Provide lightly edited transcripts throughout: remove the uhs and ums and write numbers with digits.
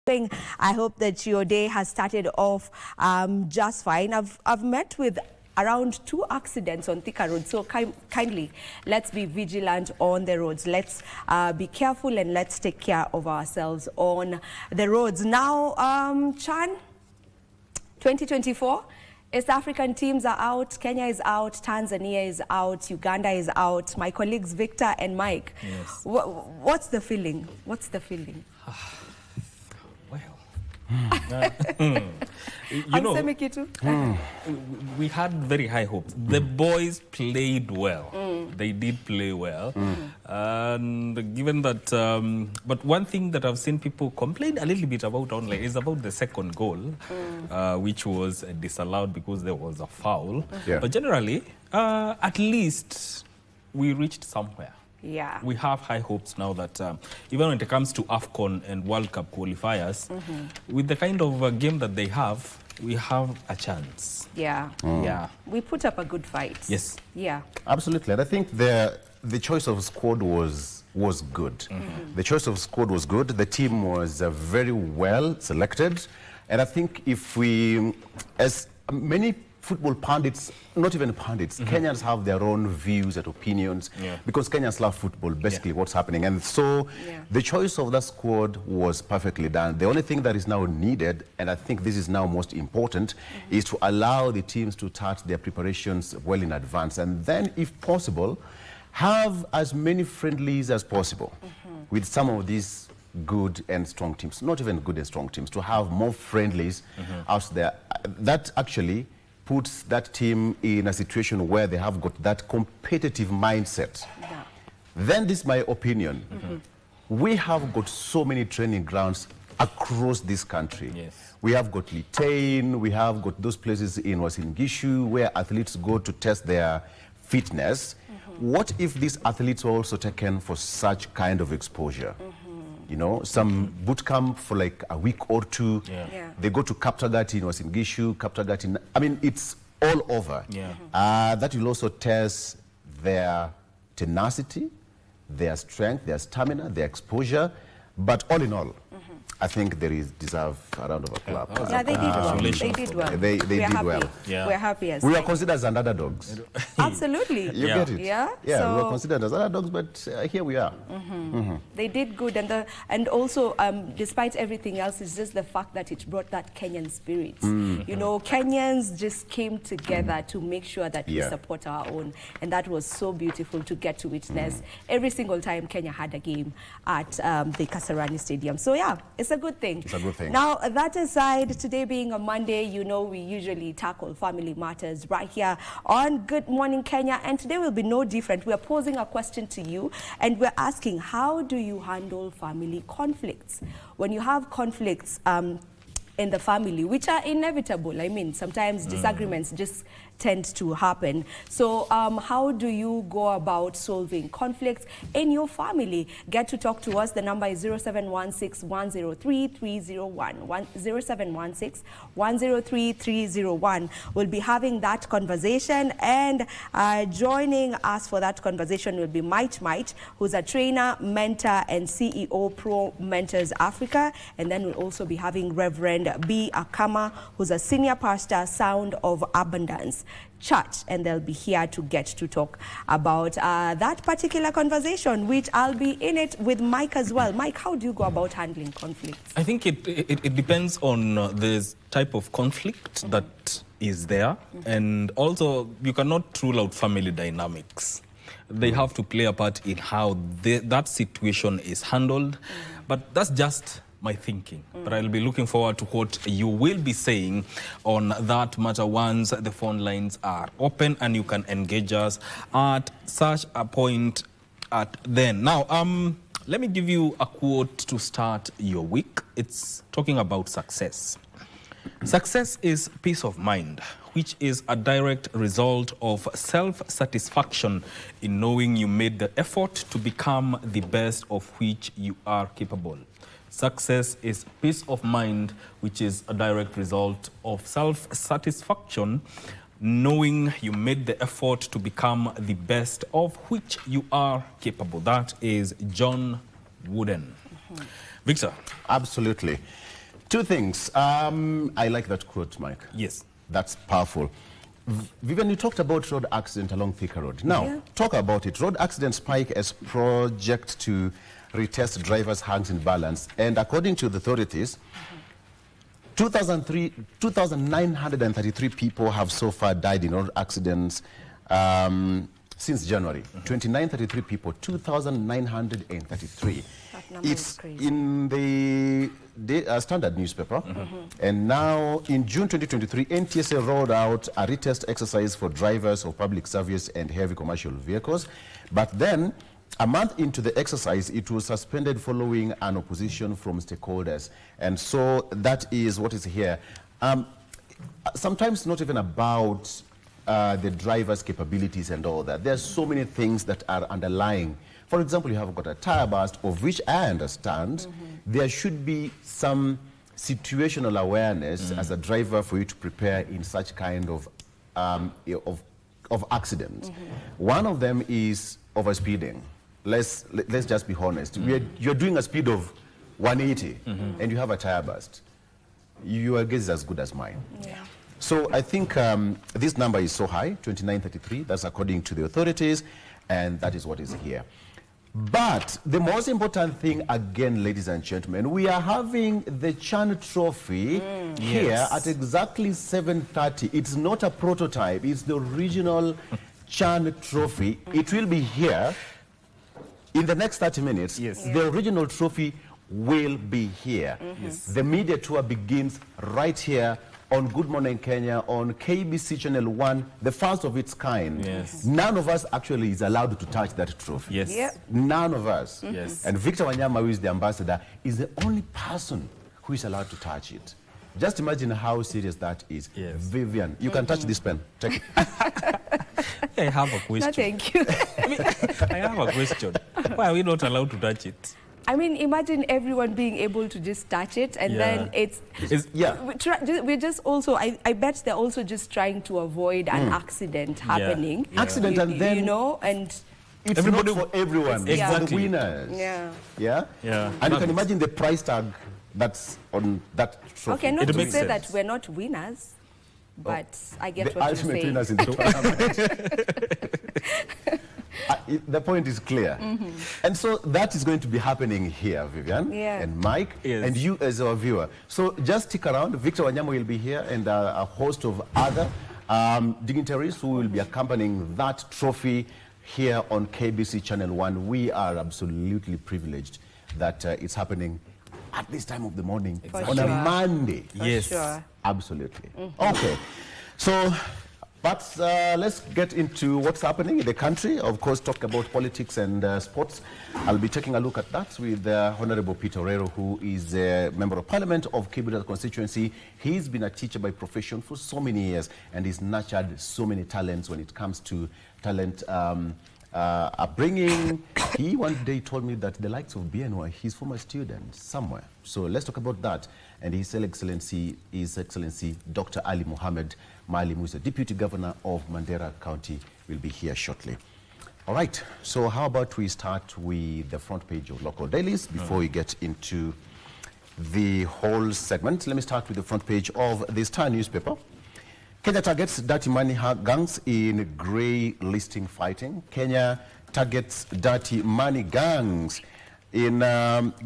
I hope that your day has started off just fine. I've met with around 2 accidents on Thika Road, so kindly let's be vigilant on the roads. Let's be careful and let's take care of ourselves on the roads. Now, Chan, 2024, East African teams are out, Kenya is out, Tanzania is out, Uganda is out. My colleagues Victor and Mike, yes. What's the feeling? What's the feeling? You know, we had very high hopes. The boys played well. They did play well. And given that, but one thing that I've seen people complain a little bit about online is about the second goal, which was disallowed because there was a foul. But generally, at least we reached somewhere. Yeah. We have high hopes now that even when it comes to AFCON and World Cup qualifiers, with the kind of game that they have, we have a chance. Yeah. Yeah. We put up a good fight. Yes. Yeah. Absolutely. And I think the choice of squad was good. The choice of squad was good. The team was very well selected. And I think if we, as many football pundits, not even pundits, Kenyans have their own views and opinions because Kenyans love football, basically what's happening. And so the choice of that squad was perfectly done. The only thing that is now needed, and I think this is now most important, is to allow the teams to start their preparations well in advance. And then, if possible, have as many friendlies as possible with some of these good and strong teams, not even good and strong teams, to have more friendlies out there. That actually puts that team in a situation where they have got that competitive mindset. Then this is my opinion. We have got so many training grounds across this country. We have got Litein, we have got those places in Uasin Gishu where athletes go to test their fitness. What if these athletes were also taken for such kind of exposure? You know, some boot camp for like a week or two. They go to Kaptagat in Uasin Gishu, Kaptagat in, I mean, it's all over. That will also test their tenacity, their strength, their stamina, their exposure. But all in all, I think there is deserve a round of applause. Yeah, they did well. They did well. They did well. We're happy as we were considered as underdogs. Absolutely. You get it? Yeah. Yeah, so we were considered as underdogs, but here we are. They did good, and also despite everything else, it's just the fact that it brought that Kenyan spirit. You know, Kenyans just came together to make sure that we support our own, and that was so beautiful to get to witness every single time Kenya had a game at the Kasarani Stadium. So yeah, it's a good thing. It's a good thing. Now, that aside, today being a Monday, you know, we usually tackle family matters right here on Good Morning Kenya, and today will be no different. We are posing a question to you, and we're asking, how do you handle family conflicts? When you have conflicts in the family, which are inevitable. I mean, sometimes disagreements just tend to happen. So how do you go about solving conflicts in your family? Get to talk to us. The number is 0716-103-301. 0716-103-301. We'll be having that conversation, and joining us for that conversation will be Might, who's a trainer, mentor, and CEO Pro Mentors Africa. And then we'll also be having Reverend B. Akama, who's a senior pastor, Sound of Abundance Church, and they'll be here to get to talk about that particular conversation, which I'll be in it with Mike as well. Mike, how do you go about handling conflicts? I think it depends on the type of conflict that is there, and also you cannot rule out family dynamics. They have to play a part in how that situation is handled, but that's just my thinking. But I'll be looking forward to what you will be saying on that matter once the phone lines are open and you can engage us at such a point at then. Now, let me give you a quote to start your week. It's talking about success. Success is peace of mind, which is a direct result of self-satisfaction in knowing you made the effort to become the best of which you are capable. Success is peace of mind, which is a direct result of self-satisfaction, knowing you made the effort to become the best of which you are capable. That is John Wooden. Victor? Absolutely. Two things. I like that quote, Mike. Yes. That's powerful. Vivian, you talked about road accident along Thika Road. Now, talk about it. Road accident spike as project to retest drivers' hands in balance. And according to the authorities, 2,933 people have so far died in road accidents since January. 2,933 people, 2,933. It's in the Standard newspaper. And now, in June 2023, NTSA rolled out a retest exercise for drivers of public service and heavy commercial vehicles. But then, a month into the exercise, it was suspended following an opposition from stakeholders. And so that is what is here. Sometimes not even about the driver's capabilities and all that. There's so many things that are underlying. For example, you have got a tire burst, of which I understand there should be some situational awareness as a driver for you to prepare in such kind of accidents. One of them is overspeeding. Let's just be honest. You're doing a speed of 180 and you have a tire burst. Your guess is as good as mine. Yeah. So I think this number is so high, 2933. That's according to the authorities, and that is what is here. But the most important thing, again, ladies and gentlemen, we are having the Chan Trophy here at exactly 7:30. It's not a prototype. It's the original Chan Trophy. It will be here in the next 30 minutes. Yes. The original trophy will be here. Yes. The media tour begins right here on Good Morning Kenya on KBC Channel 1, the first of its kind. Yes. None of us actually is allowed to touch that trophy. Yes. Yep. None of us. Yes. And Victor Wanyama, who is the ambassador, is the only person who is allowed to touch it. Just imagine how serious that is. Yes. Vivian, you can touch this pen. Take it. I have a question. No, thank you. I have a question. Why are we not allowed to touch it? I mean, imagine everyone being able to just touch it, and then we're just also, I bet they're also just trying to avoid an accident happening. Yeah. Accident, and then, you know, and it's everybody, not for everyone. It's for the winners. Yeah. Yeah? Yeah. And you can imagine the price tag that's on that trophy. Okay, not It to makes say sense. that we're not winners, but I get The what you're ultimate saying. winners in the tournament. The point is clear. And so that is going to be happening here, Vivian and Mike, and you as our viewer. So just stick around. Victor Wanyama will be here, and a host of other dignitaries who will be accompanying that trophy here on KBC Channel 1. We are absolutely privileged that it's happening at this time of the morning on a Monday. Yes. Sure. Absolutely. Okay. So, but let's get into what's happening in the country. Of course, talk about politics and sports. I'll be taking a look at that with Honorable Peter Orero, who is a member of parliament of Kibera constituency. He's been a teacher by profession for so many years, and he's nurtured so many talents when it comes to talent upbringing. He one day told me that the likes of BN were his former students somewhere. So let's talk about that. And His Excellency Dr. Ali Mohammed Maalim, who is the Deputy Governor of Mandera County, will be here shortly. All right, so how about we start with the front page of local dailies before we get into the whole segment. Let me start with the front page of the Star newspaper. Kenya targets dirty money gangs in grey listing fighting. Kenya targets dirty money gangs in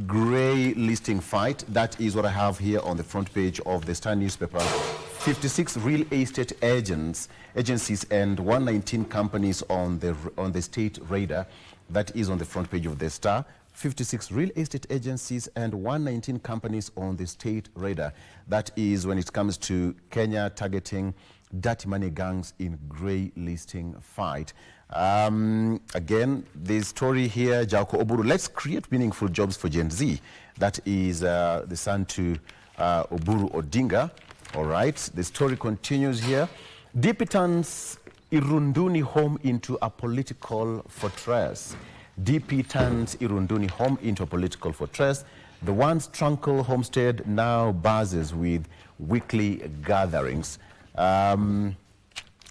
grey listing fight. That is what I have here on the front page of the Star newspaper. 56 real estate agencies and 119 companies on the state radar. That is on the front page of the Star. 56 real estate agencies and 119 companies on the state radar. That is when it comes to Kenya targeting dirty money gangs in grey listing fight. Again, the story here, Jauko Oburu, let's create meaningful jobs for Gen Z. That is the son to Oburu Odinga. All right, the story continues here. DP turns Irunduni home into a political fortress. DP turns Irunduni home into a political fortress. The once tranquil homestead now buzzes with weekly gatherings.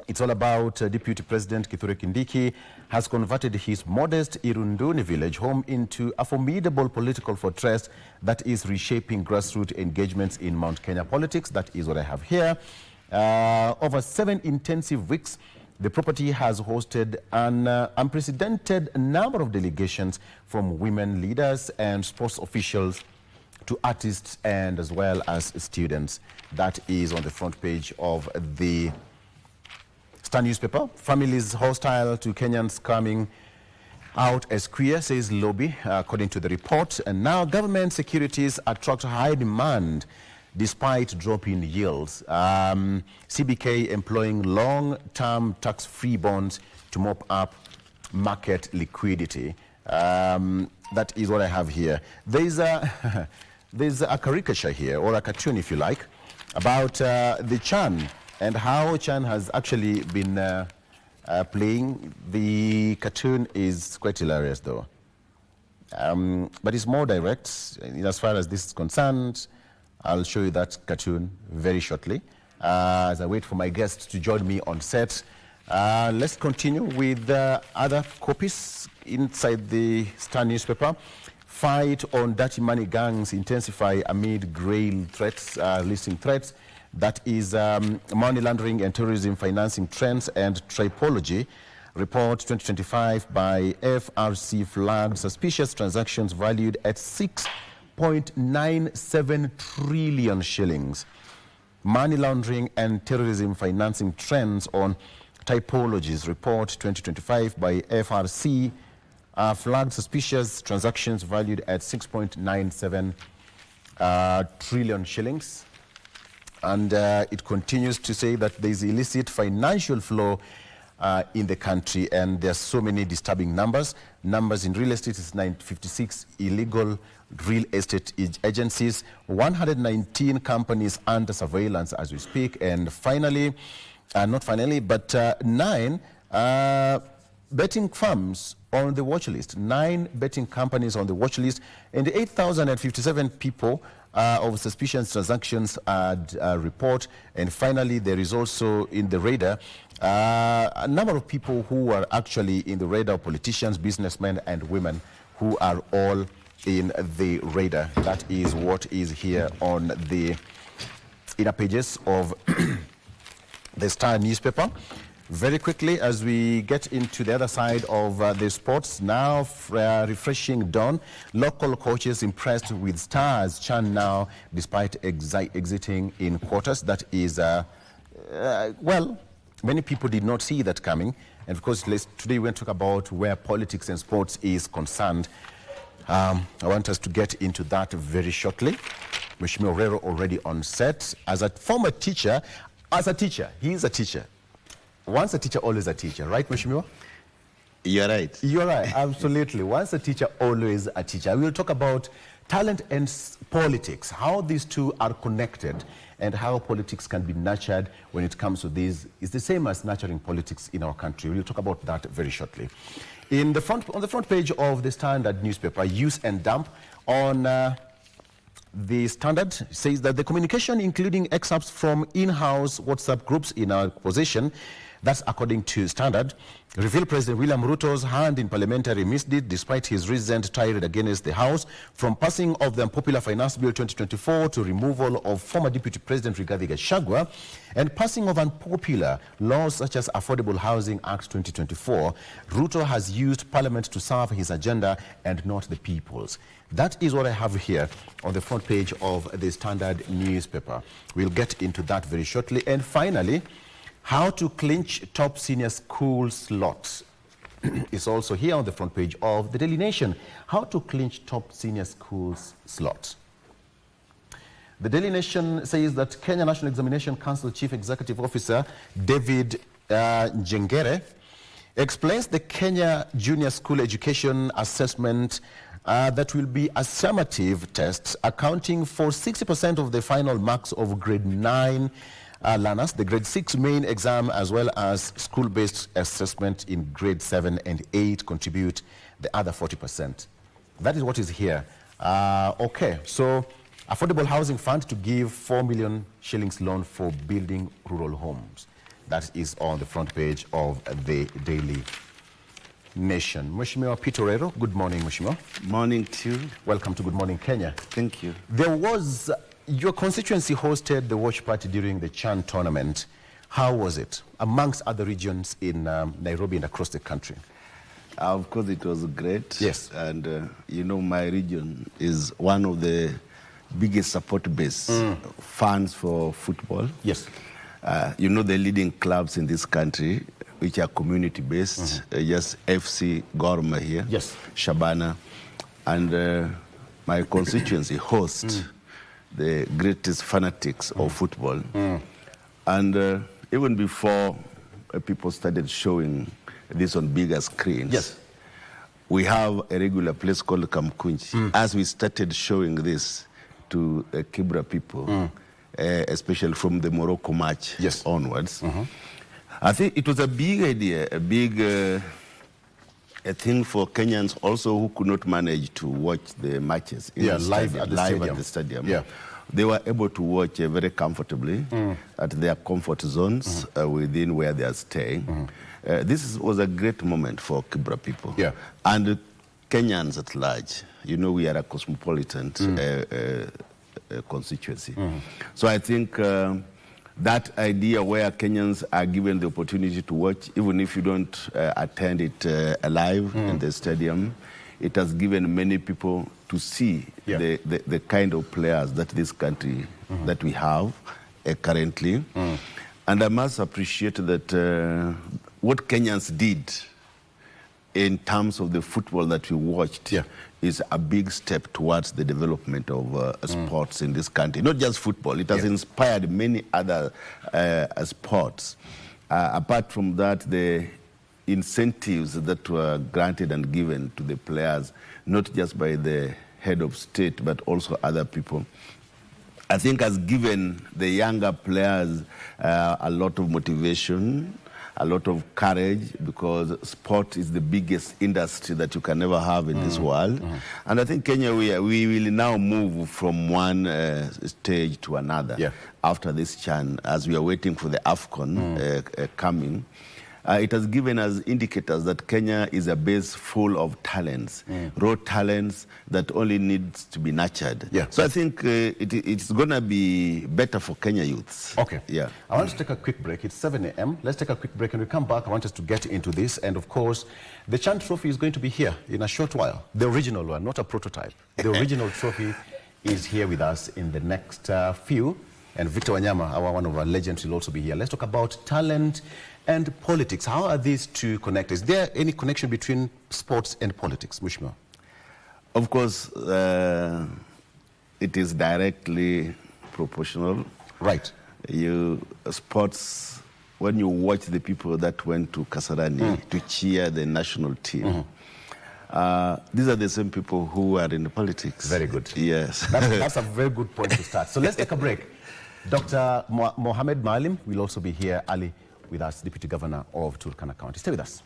It's all about Deputy President Kithure Kindiki has converted his modest Irunduni village home into a formidable political fortress that is reshaping grassroots engagements in Mount Kenya politics. That is what I have here. Over 7 intensive weeks, the property has hosted an unprecedented number of delegations from women leaders and sports officials to artists and as well as students. That is on the front page of the Star newspaper. Families hostile to Kenyans coming out as queer, says lobby, according to the report. And now government securities attract high demand despite drop in yields. CBK employing long-term tax-free bonds to mop up market liquidity. That is what I have here. There's a caricature here, or a cartoon if you like, about the Chan and how Chan has actually been playing. The cartoon is quite hilarious though. But it's more direct as far as this is concerned. I'll show you that cartoon very shortly as I wait for my guests to join me on set. Let's continue with other copies inside the Star newspaper. Fight on dirty money gangs intensify amid grail threats, listing threats. That is money laundering and terrorism financing trends and typology. Report 2025 by FRC flagged suspicious transactions valued at 6.97 trillion shillings. Money laundering and terrorism financing trends on typologies. Report 2025 by FRC flagged suspicious transactions valued at 6.97 trillion shillings. And it continues to say that there is illicit financial flow in the country, and there are so many disturbing numbers. Numbers in real estate is 956 illegal real estate agencies, 119 companies under surveillance as we speak, and finally, not finally, but 9 betting firms on the watch list, 9 betting companies on the watch list, and 8,057 people of suspicious transactions report. And finally, there is also in the radar a number of people who are actually in the radar, politicians, businessmen, and women who are all in the radar. That is what is here on the inner pages of the Star newspaper. Very quickly, as we get into the other side of the sports, now refreshing dawn. Local coaches impressed with Stars Chan now, despite exiting in quarters. That is, well, many people did not see that coming. And of course, today we're going to talk about where politics and sports is concerned. I want us to get into that very shortly. Mheshimiwa Orero already on set. As a former teacher, he is a teacher. Once a teacher, always a teacher, right, Mheshimiwa? You're right. You're right, absolutely. Once a teacher, always a teacher. We'll talk about talent and politics, how these two are connected, and how politics can be nurtured when it comes to these. It's the same as nurturing politics in our country. We'll talk about that very shortly. On the front page of the Standard newspaper, Use and Dump on the Standard says that the communication, including excerpts from in-house WhatsApp groups in our possession, that's according to Standard, reveal President William Ruto's hand in parliamentary misdeed despite his recent tirade against the House, from passing of the unpopular Finance Bill 2024 to removal of former Deputy President Rigathi Gachagua, and passing of unpopular laws such as Affordable Housing Act 2024. Ruto has used Parliament to serve his agenda and not the people's. That is what I have here on the front page of the Standard newspaper. We'll get into that very shortly. And finally, how to clinch top senior school slots is also here on the front page of the Daily Nation. How to clinch top senior schools slots. The Daily Nation says that Kenya National Examination Council Chief Executive Officer David Njengere explains the Kenya Junior School Education Assessment that will be a summative test accounting for 60% of the final marks of grade 9 learners, the grade 6 main exam, as well as school-based assessment in grade 7 and 8 contribute the other 40%. That is what is here. Okay, so Affordable Housing Fund to give 4 million shillings loan for building rural homes. That is on the front page of the Daily Nation. Mheshimiwa Peter Orero, good morning, Mheshimiwa. Morning to you. Welcome to Good Morning Kenya. Thank you. There was, your constituency hosted the watch party during the Chan tournament. How was it, amongst other regions in Nairobi and across the country? Of course, it was great. Yes. And, you know, my region is one of the biggest support base fans for football. Yes. You know, the leading clubs in this country, which are community-based, yes, FC Gor Mahia, yes, Shabana, and my constituency hosts the greatest fanatics of football. And even before people started showing this on bigger screens, yes, we have a regular place called Kamkunji. As we started showing this to Kibra people, especially from the Morocco match onwards, I think it was a big idea, a big a thing for Kenyans also who could not manage to watch the matches in the live stadium, at the stadium. Yeah. They were able to watch very comfortably at their comfort zones within where they are staying. This was a great moment for Kibra people. Yeah. And Kenyans at large. You know, we are a cosmopolitan constituency. So I think that idea where Kenyans are given the opportunity to watch, even if you don't attend it live in the stadium, it has given many people to see the kind of players that this country, that we have currently. And I must appreciate that what Kenyans did in terms of the football that we watched is a big step towards the development of sports in this country. Not just football, it has inspired many other sports. Apart from that, the incentives that were granted and given to the players, not just by the head of state, but also other people, I think has given the younger players a lot of motivation, a lot of courage, because sport is the biggest industry that you can ever have in this world. And I think Kenya, we will now move from one stage to another after this Chan, as we are waiting for the AFCON coming. It has given us indicators that Kenya is a base full of talents, raw talents that only needs to be nurtured. So I think it's going to be better for Kenya youths. Okay. Yeah. I want to take a quick break. It's 7 a.m. Let's take a quick break and we come back. I want us to get into this. And of course, the Chan Trophy is going to be here in a short while. The original one, not a prototype. The original trophy is here with us in the next few. And Victor Wanyama, one of our legends, will also be here. Let's talk about talent and politics. How are these two connected? Is there any connection between sports and politics, Mheshimiwa? Of course, it is directly proportional. Right. Sports, when you watch the people that went to Kasarani to cheer the national team, these are the same people who are in the politics. Very good. Yes. That's a very good point to start. So let's take a break. Dr. Mohamed Maalim will also be here early with us, Deputy Governor of Turkana County. Stay with us.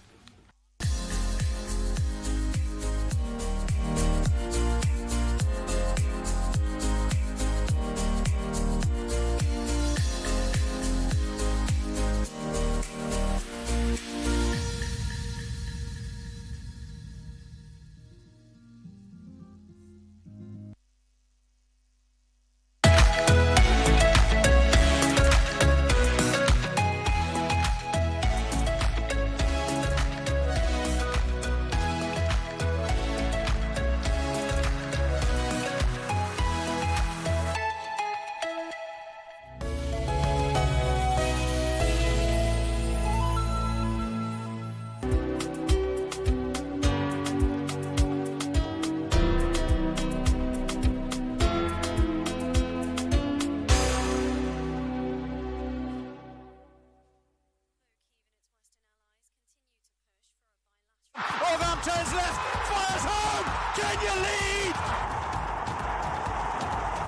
turns left, fires home. Kenya lead.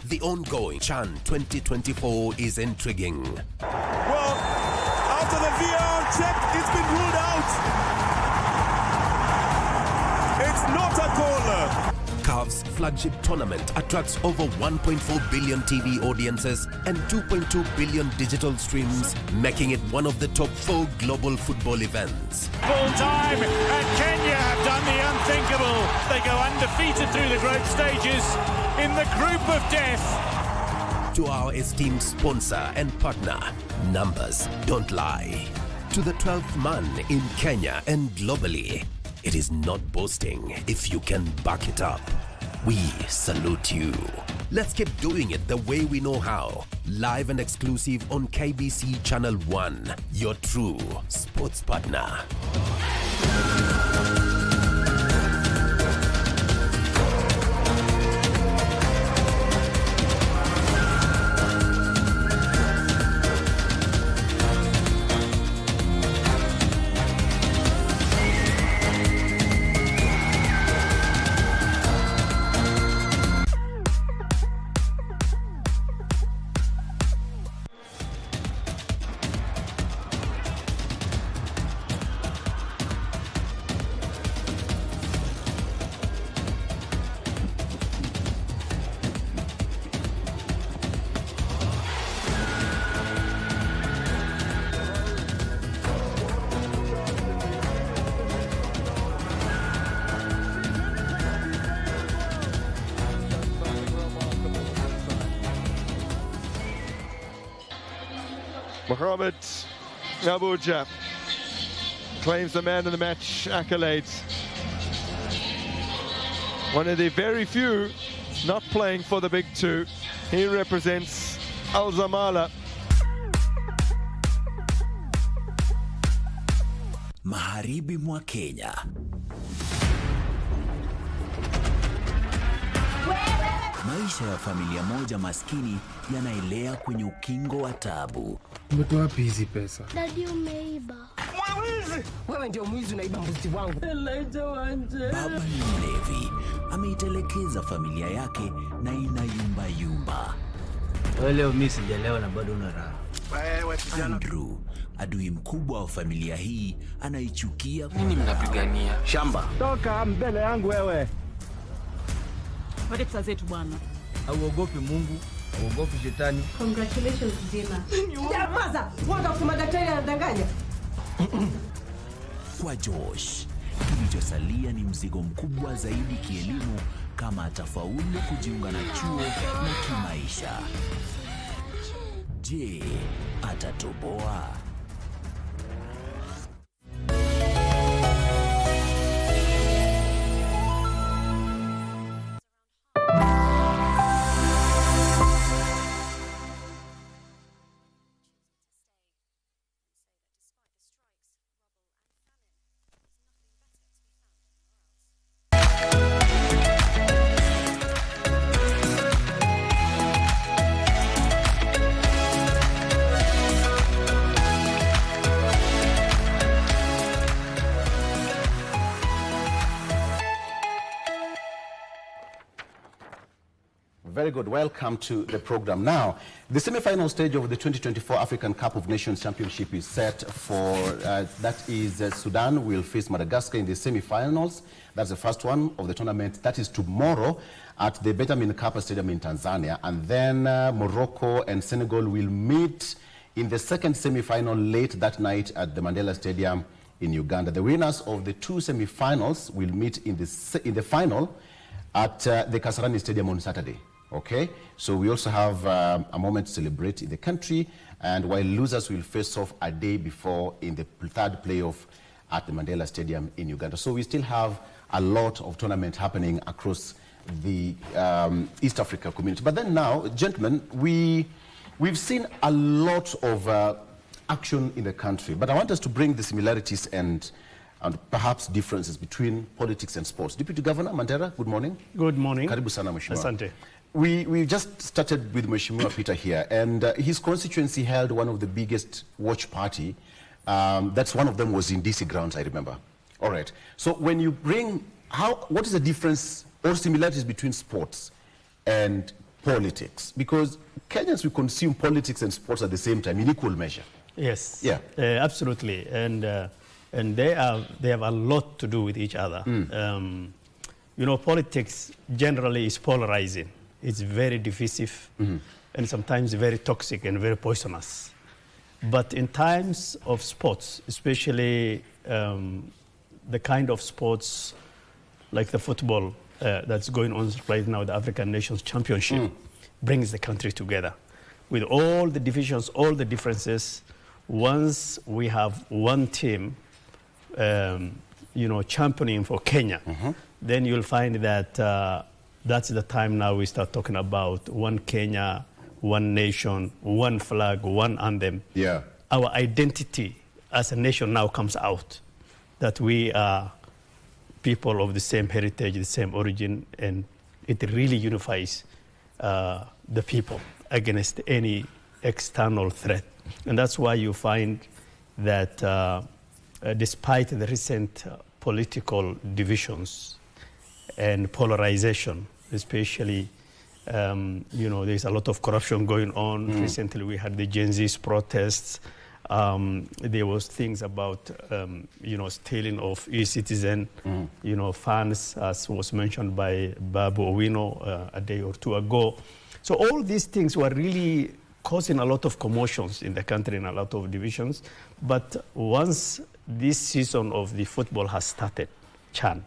The ongoing Chan 2024 is intriguing. Well, after the VAR check, it's been ruled out. It's not a goal. CAF's flagship tournament attracts over 1.4 billion TV audiences and 2.2 billion digital streams, making it one of the top 4 global football events. Full time, and Kenya have done the unthinkable. They go undefeated through the group stages in the group of death. To our esteemed sponsor and partner, numbers don't lie. To the 12th man in Kenya and globally, it is not boasting if you can back it up. We salute you. Let's keep doing it the way we know how. Live and exclusive on KBC Channel 1, your true sports partner. Mohamed Abuja claims the man of the match accolades. One of the very few not playing for the big two. He represents Al Zamala. Magharibi mwa Kenya. Maisha ya familia moja maskini yanaelea kwenye ukingo wa taabu. Umetoa wapi hizi pesa? Dadi, umeiba. Mwizi! Wewe ndio mwizi, unaiba mbuzi wangu. Baba ni mlevi, ameitelekeza familia yake na inayumbayumba. Leo mimi sijalewa na bado una raha. Andrew, adui mkubwa wa familia hii, anaichukia. Nini mnapigania? Shamba. Toka mbele yangu wewe. Wale pesa zetu bwana. Hauogopi Mungu, hauogopi shetani. Congratulations Jema. Nyamaza, mwanga kwa daktari anadanganya. Kwa Josh, kilichosalia ni mzigo mkubwa zaidi kielimu kama atafaulu kujiunga na chuo na kimaisha. Je, atatoboa? Very good. Welcome to the program. Now, the semi-final stage of the 2024 African Cup of Nations Championship is set for, that is Sudan will face Madagascar in the semi-finals. That's the first one of the tournament. That is tomorrow at the Benjamin Mkapa Stadium in Tanzania. And then Morocco and Senegal will meet in the second semi-final late that night at the Mandela Stadium in Uganda. The winners of the two semi-finals will meet in the final at the Kasarani Stadium on Saturday. Okay, so we also have a moment to celebrate in the country, and while losers will face off a day before in the third playoff at the Mandela Stadium in Uganda. So we still have a lot of tournament happening across the East Africa community. But then now, gentlemen, we've seen a lot of action in the country, but I want us to bring the similarities and perhaps differences between politics and sports. Deputy Governor Mandera, good morning. Good morning. Karibu sana Mheshimiwa. Asante. We just started with Mheshimiwa Peter here, and his constituency held one of the biggest watch party. That's one of them was in DC grounds, I remember. All right. So when you bring, what is the difference or similarities between sports and politics? Because Kenyans, we consume politics and sports at the same time in equal measure. Yes. Yeah. Absolutely. And they have a lot to do with each other. You know, politics generally is polarizing. It's very divisive and sometimes very toxic and very poisonous. But in times of sports, especially the kind of sports like the football that's going on right now, the African Nations Championship, brings the country together. With all the divisions, all the differences, once we have one team, you know, championing for Kenya, then you'll find that that's the time now we start talking about one Kenya, one nation, one flag, one anthem. Yeah. Our identity as a nation now comes out, that we are people of the same heritage, the same origin, and it really unifies the people against any external threat. And that's why you find that despite the recent political divisions and polarization, especially, you know, there's a lot of corruption going on. Recently we had the Gen Z's protests. There was things about, you know, stealing of e-citizen, you know, funds, as was mentioned by Babu Owino a day or two ago. So all these things were really causing a lot of commotions in the country and a lot of divisions. But once this season of the football has started, Chan,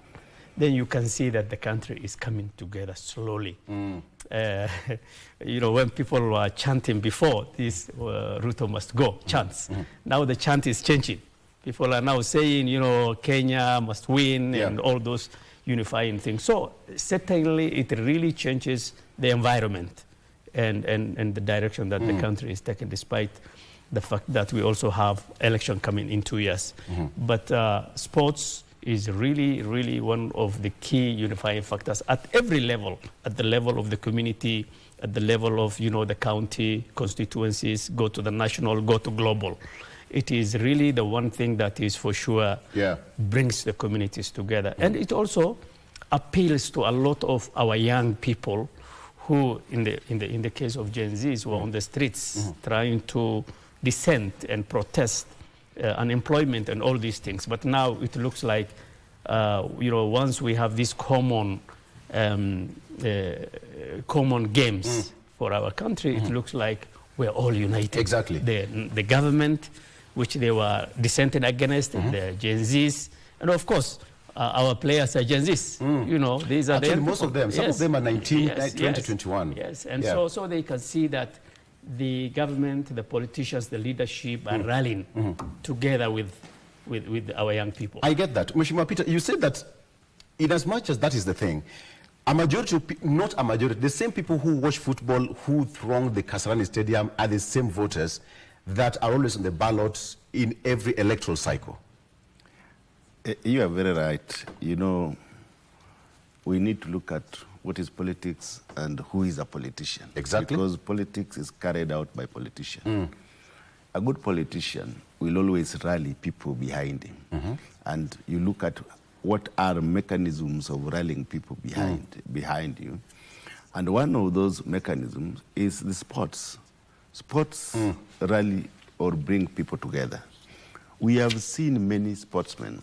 then you can see that the country is coming together slowly. You know, when people were chanting before, this Ruto must go, chants. Now the chant is changing. People are now saying, you know, Kenya must win and all those unifying things. So certainly it really changes the environment and the direction that the country is taking, despite the fact that we also have election coming in 2 years. But sports is really, really one of the key unifying factors at every level, at the level of the community, at the level of, you know, the county, constituencies, go to the national, go to global. It is really the one thing that is for sure brings the communities together. And it also appeals to a lot of our young people who, in the case of Gen Zs, were on the streets trying to dissent and protest unemployment and all these things. But now it looks like, you know, once we have these common games for our country, it looks like we're all united. Exactly. The government, which they were dissenting against, the Gen Zs, and of course, our players are Gen Zs. You know, these are actually most of them. Some of them are 19, 20, 21. Yes, and so they can see that the government, the politicians, the leadership are rallying together with our young people. I get that. Mheshimiwa Peter, you said that in as much as that is the thing, a majority, not a majority, the same people who watch football, who throng the Kasarani Stadium are the same voters that are always on the ballot in every electoral cycle. You are very right. You know, we need to look at what is politics and who is a politician. Exactly. Because politics is carried out by politicians. A good politician will always rally people behind him. And you look at what are mechanisms of rallying people behind you. And one of those mechanisms is the sports. Sports rally or bring people together. We have seen many sportsmen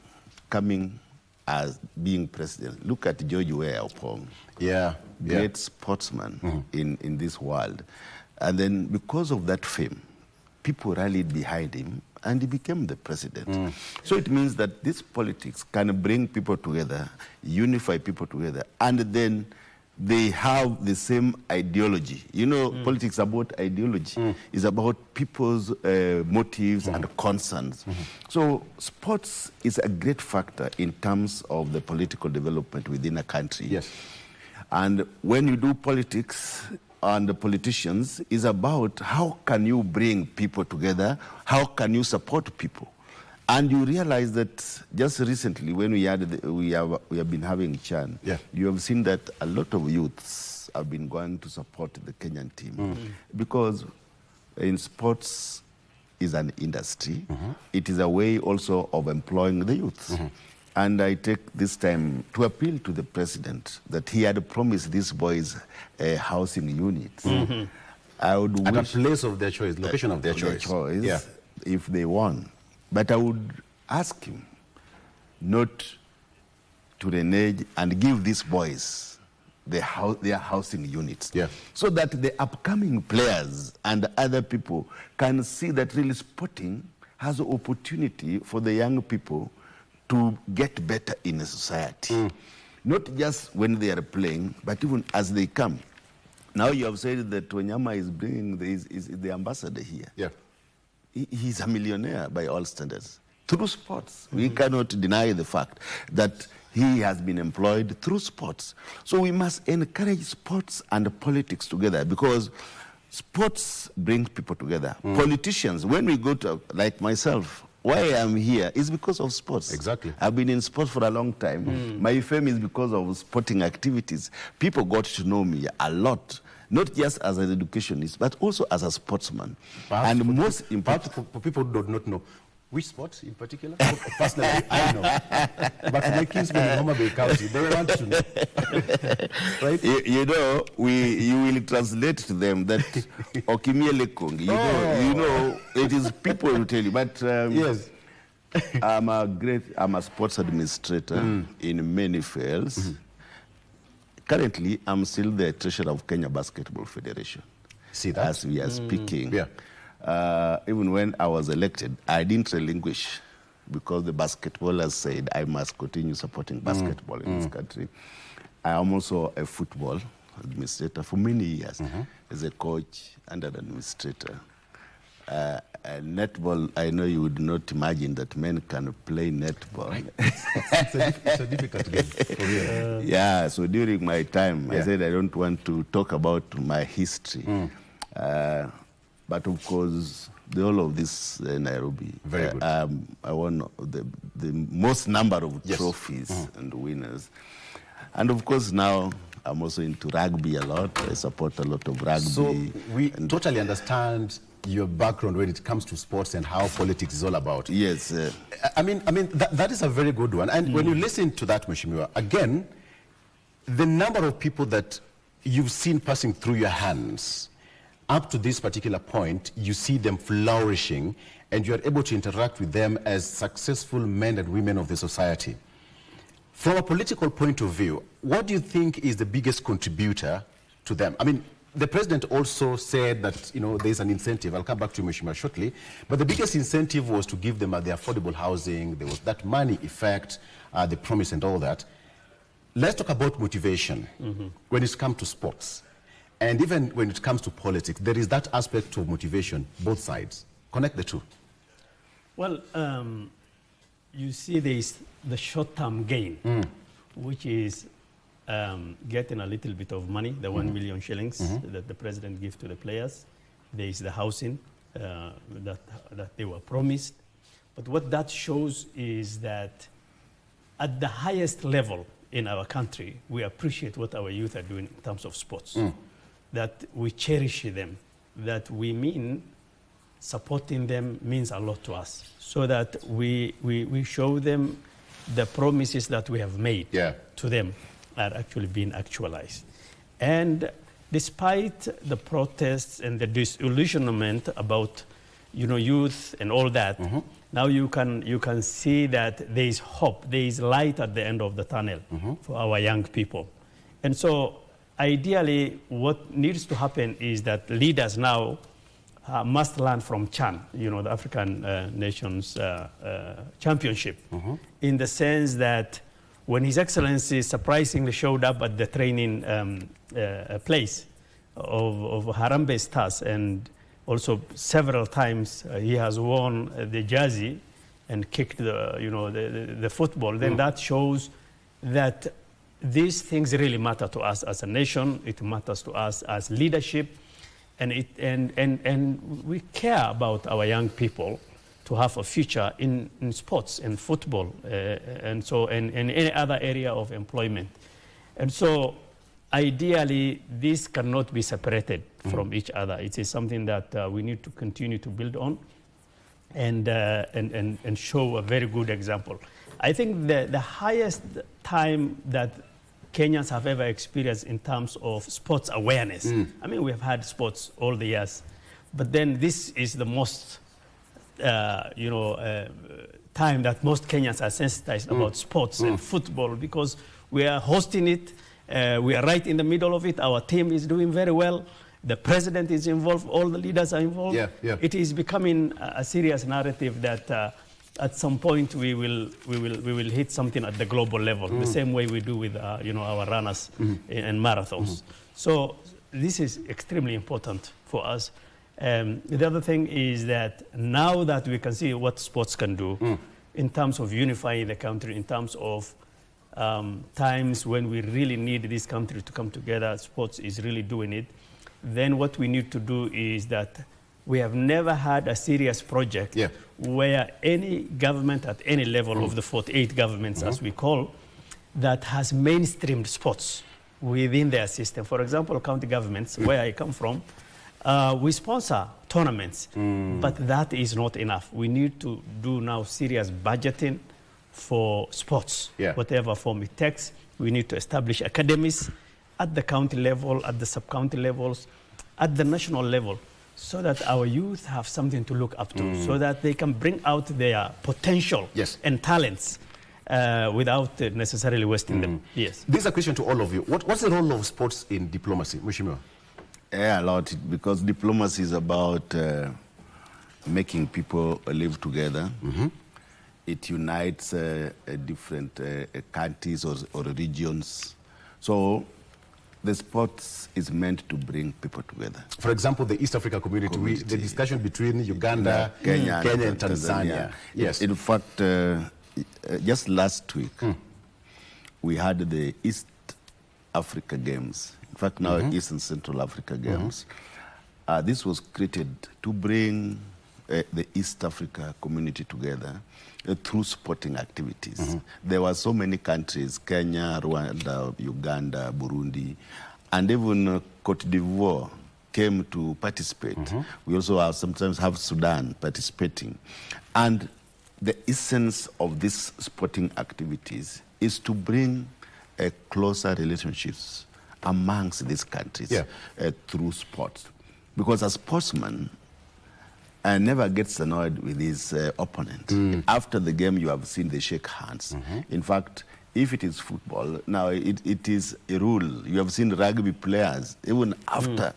coming as being president. Look at George Weah Opong. Great sportsman in this world. And then because of that fame, people rallied behind him and he became the president. So it means that this politics can bring people together, unify people together, and then they have the same ideology. You know, politics is about ideology. It's about people's motives and concerns. So sports is a great factor in terms of the political development within a country. Yes. And when you do politics and the politicians, is about how can you bring people together, how can you support people. And you realize that just recently, when we have been having Chan, you have seen that a lot of youths have been going to support the Kenyan team because in sports is an industry. It is a way also of employing the youths. And I take this time to appeal to the president that he had promised these boys a housing unit. I would at wish a place of their choice, location of their choice. If they won. But I would ask him not to renege and give these boys their housing units, so that the upcoming players and other people can see that really sporting has an opportunity for the young people to get better in a society. Not just when they are playing, but even as they come. Now you have said that Wanyama is bringing is the ambassador here. Yeah. He's a millionaire by all standards. Through sports. We cannot deny the fact that he has been employed through sports. So we must encourage sports and politics together, because sports brings people together. Politicians, when we go to, like myself, why I am here is because of sports. Exactly. I've been in sports for a long time. My fame is because of sporting activities. People got to know me a lot, not just as an educationist, but also as a sportsman. Perhaps and for, most important, for people who do not know, which sports in particular? Personally, I know. But for my kinsmen in Homa Bay County, they want to know. Right? You know, you will translate to them that Okimiele Kong. You know, it is people who tell you. But yes, I'm a sports administrator in many fields. Currently, I'm still the treasurer of Kenya Basketball Federation. See that? As we are speaking. Yeah. Even when I was elected, I didn't relinquish, because the basketballers said I must continue supporting basketball in this country. I am also a football administrator for many years, as a coach and an administrator. Netball, I know you would not imagine that men can play netball. Right. it's a difficult game, for real. Yeah, so during my time, I said I don't want to talk about my history. But of course, the whole of this Nairobi, very good. I won the most number of trophies and winners. And of course, now I'm also into rugby a lot. I support a lot of rugby. So we totally understand your background when it comes to sports and how politics is all about. Yes. I mean, that is a very good one. And when you listen to that, Mheshimiwa, again, the number of people that you've seen passing through your hands, up to this particular point, you see them flourishing, and you are able to interact with them as successful men and women of the society. From a political point of view, what do you think is the biggest contributor to them? I mean, the president also said that, you know, there's an incentive. I'll come back to you, Mheshimiwa, shortly. But the biggest incentive was to give them the affordable housing. There was that money effect, the promise and all that. Let's talk about motivation when it comes to sports. And even when it comes to politics, there is that aspect of motivation, both sides. Connect the two. Well, you see there is the short-term gain, which is getting a little bit of money, the 1 million shillings that the president gives to the players. There is the housing that they were promised. But what that shows is that at the highest level in our country, we appreciate what our youth are doing in terms of sports. That we cherish them, that we mean supporting them means a lot to us, so that we show them the promises that we have made to them are actually being actualized. And despite the protests and the disillusionment about, you know, youth and all that, now you can see that there is hope, there is light at the end of the tunnel for our young people. And so ideally, what needs to happen is that leaders now must learn from CHAN, you know, the African Nations Championship, in the sense that when His Excellency surprisingly showed up at the training place of Harambee Stars, and also several times he has worn the jersey and kicked the football, then that shows that these things really matter to us as a nation. It matters to us as leadership, and we care about our young people to have a future in sports and football, and any other area of employment. And so ideally, this cannot be separated from each other. It is something that we need to continue to build on and show a very good example. I think the highest time that Kenyans have ever experienced in terms of sports awareness. I mean, we have had sports all the years, but then this is the most, time that most Kenyans are sensitized about sports and football because we are hosting it. We are right in the middle of it. Our team is doing very well. The president is involved. All the leaders are involved. It is becoming a serious narrative that at some point we will hit something at the global level, the same way we do with our runners and marathons. So this is extremely important for us. The other thing is that now that we can see what sports can do in terms of unifying the country, in terms of times when we really need this country to come together, sports is really doing it. Then what we need to do is that we have never had a serious project where any government at any level of the 48 governments, as we call, that has mainstreamed sports within their system. For example, county governments, where I come from, we sponsor tournaments, but that is not enough. We need to do now serious budgeting for sports, whatever form it takes. We need to establish academies at the county level, at the sub-county levels, at the national level, so that our youth have something to look up to, so that they can bring out their potential and talents without necessarily wasting them. Yes. This is a question to all of you. What's the role of sports in diplomacy, Mheshimiwa? Yeah, a lot, because diplomacy is about making people live together. It unites different countries or regions. So the sports is meant to bring people together. For example, the East Africa community. The discussion between Uganda, Kenya and Tanzania. Yes. In fact, just last week, we had the East Africa Games. In fact, now East and Central Africa Games. This was created to bring the East Africa community together through sporting activities. There were so many countries, Kenya, Rwanda, Uganda, Burundi, and even Cote d'Ivoire came to participate. We also sometimes have Sudan participating. And the essence of these sporting activities is to bring closer relationships amongst these countries through sports. Because a sportsman never gets annoyed with his opponent. After the game, you have seen they shake hands. In fact, if it is football, now it is a rule. You have seen rugby players, even after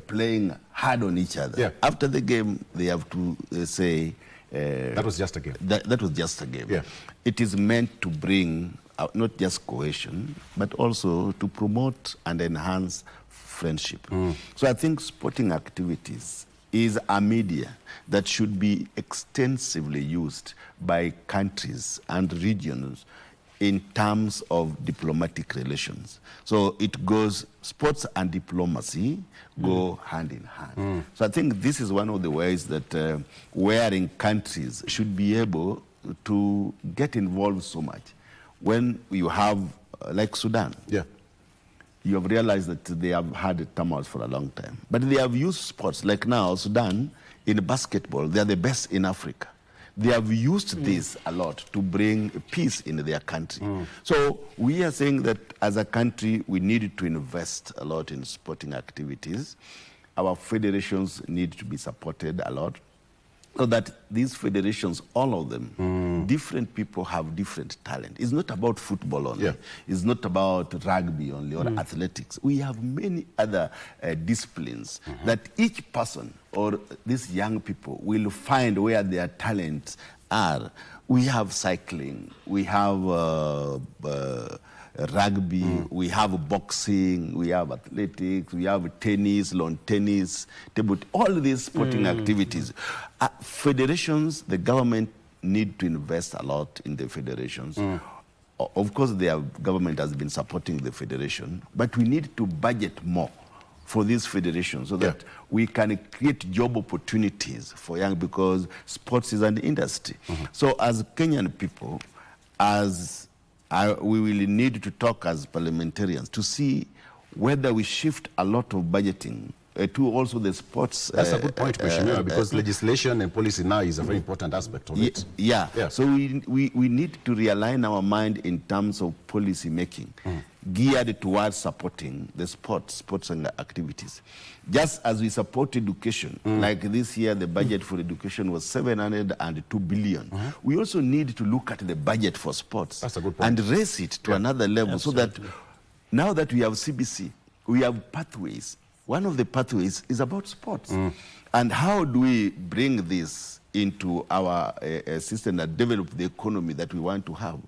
playing hard on each other, after the game, they have to say, that was just a game. That was just a game. It is meant to bring not just cohesion, but also to promote and enhance friendship. So I think sporting activities is a media that should be extensively used by countries and regions in terms of diplomatic relations. So it goes, sports and diplomacy go hand in hand. So I think this is one of the ways that wherein countries should be able to get involved so much. When you have, like Sudan, you have realized that they have had turmoil for a long time. But they have used sports, like now, Sudan, in basketball, they are the best in Africa. They have used this a lot to bring peace in their country. So we are saying that as a country, we need to invest a lot in sporting activities. Our federations need to be supported a lot, so that these federations, all of them, different people have different talent. It's not about football only. It's not about rugby only or athletics. We have many other disciplines that each person or these young people will find where their talents are. We have cycling, we have rugby, we have boxing, we have athletics, we have tennis, lawn tennis, table, all these sporting activities. Federations, the government need to invest a lot in the federations. Of course, the government has been supporting the federation, but we need to budget more for these federations so that we can create job opportunities for young, because sports is an industry. So as Kenyan people, we will need to talk as parliamentarians to see whether we shift a lot of budgeting to also the sports. That's a good point, Mheshimiwa, because legislation and policy now is a very important aspect of it. So we need to realign our mind in terms of policy making. geared towards supporting the sports and activities. Just as we support education, like this year the budget for education was 702 billion. We also need to look at the budget for sports. That's a good point. And raise it to another level. Absolutely. So that now that we have CBC, we have pathways. One of the pathways is about sports. And how do we bring this into our system that develop the economy that we want to have?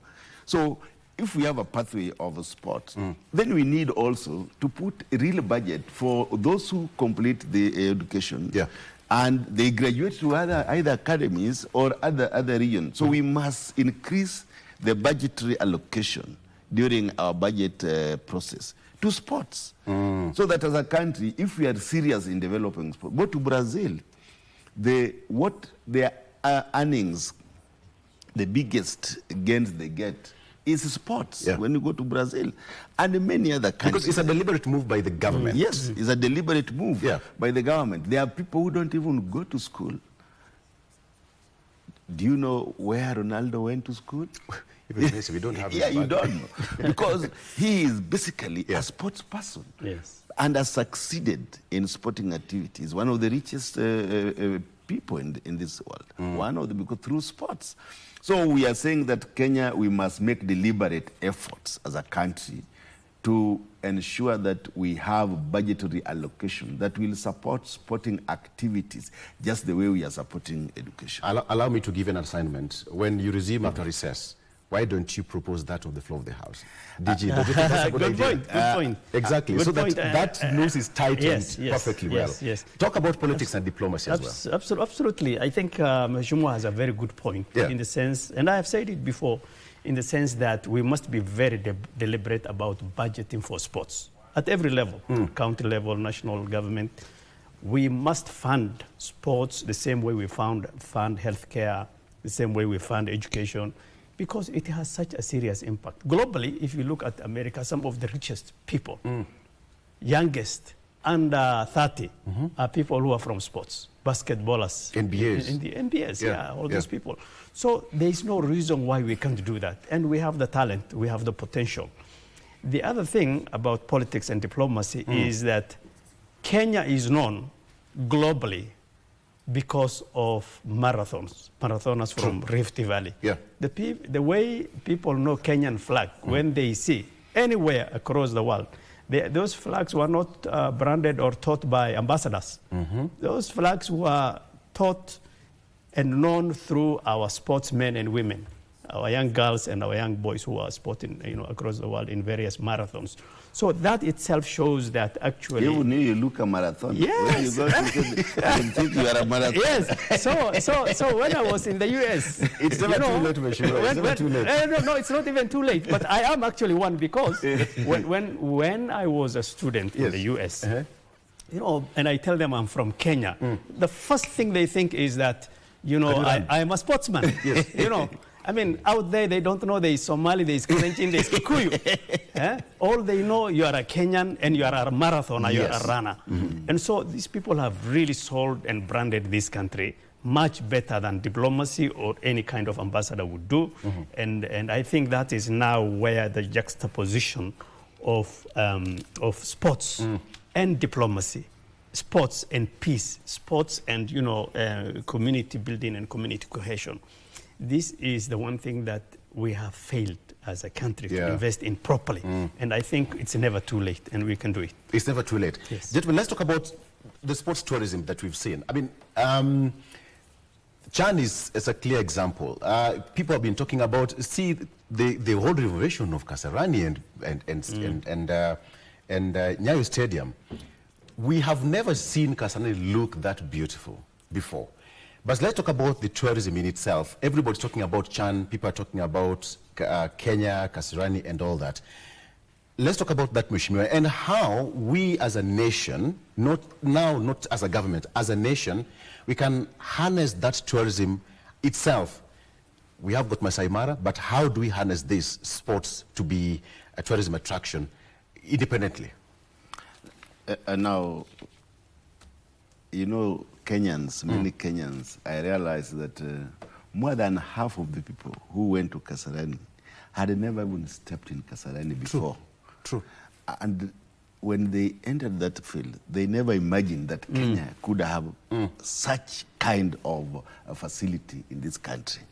So if we have a pathway of sport, then we need also to put a real budget for those who complete the education and they graduate to either academies or other regions. So we must increase the budgetary allocation during our budget process to sports. So that as a country, if we are serious in developing sport, go to Brazil, what their earnings, the biggest gains they get is sports when you go to Brazil and many other countries. Because it's a deliberate move by the government. Yes, it's a deliberate move by the government. There are people who don't even go to school. Do you know where Ronaldo went to school? Even this, we don't have you don't know. Because he is basically a sports person. Yes. And has succeeded in sporting activities. One of the richest people in this world. One of them, because through sports. So we are saying that Kenya, we must make deliberate efforts as a country to ensure that we have budgetary allocation that will support sporting activities just the way we are supporting education. Allow me to give an assignment. When you resume after recess, why don't you propose that on the floor of the House? DG, do you think that's a good idea? Good point. Exactly. Good so point. that news is tightened perfectly well. Yes. Talk about politics and diplomacy as well. Absolutely. I think Mheshimiwa has a very good point in the sense, and I have said it before, in the sense that we must be very deliberate about budgeting for sports at every level, county level, national government. We must fund sports the same way we fund healthcare, the same way we fund education, because it has such a serious impact. Globally, if you look at America, some of the richest people, youngest, under 30, are people who are from sports, basketballers. NBAs. In the NBAs, all these people. So there is no reason why we can't do that. And we have the talent, we have the potential. The other thing about politics and diplomacy is that Kenya is known globally because of marathoners from Rift Valley. The way people know Kenyan flag, when they see anywhere across the world, those flags were not branded or taught by ambassadors. Those flags were taught and known through our sportsmen and women, our young girls and our young boys who are sporting across the world in various marathons. So that itself shows that actually... Even you look a marathon. Yes. When you go to you think you are a marathon. Yes. So when I was in the US... It's never too late, Mheshimiwa. It's never too late. No, it's not even too late. But I am actually one because when I was a student in the US, and I tell them I'm from Kenya, the first thing they think is that, I am a sportsman. I mean, out there, they don't know there is Somali, there is Kalenjin, there is Kikuyu. All they know, you are a Kenyan and you are a marathoner, you are a runner. And so these people have really sold and branded this country much better than diplomacy or any kind of ambassador would do. And I think that is now where the juxtaposition of sports and diplomacy, sports and peace, sports and, community building and community cohesion. This is the one thing that we have failed as a country to invest in properly. And I think it's never too late, and we can do it. It's never too late. Yes. Gentlemen, let's talk about the sports tourism that we've seen. I mean, Chan is a clear example. People have been talking about, the whole renovation of Kasarani and Nyayo Stadium. We have never seen Kasarani look that beautiful before. But let's talk about the tourism in itself. Everybody's talking about Chan, people are talking about Kenya, Kasarani, and all that. Let's talk about that, Mheshimiwa, and how we as a nation, not as a government, as a nation, we can harness that tourism itself. We have got Masai Mara, but how do we harness this sports to be a tourism attraction independently? Now, Kenyans, many Kenyans, I realized that more than half of the people who went to Kasarani had never even stepped in Kasarani before. True. And when they entered that field, they never imagined that Kenya could have such kind of a facility in this country.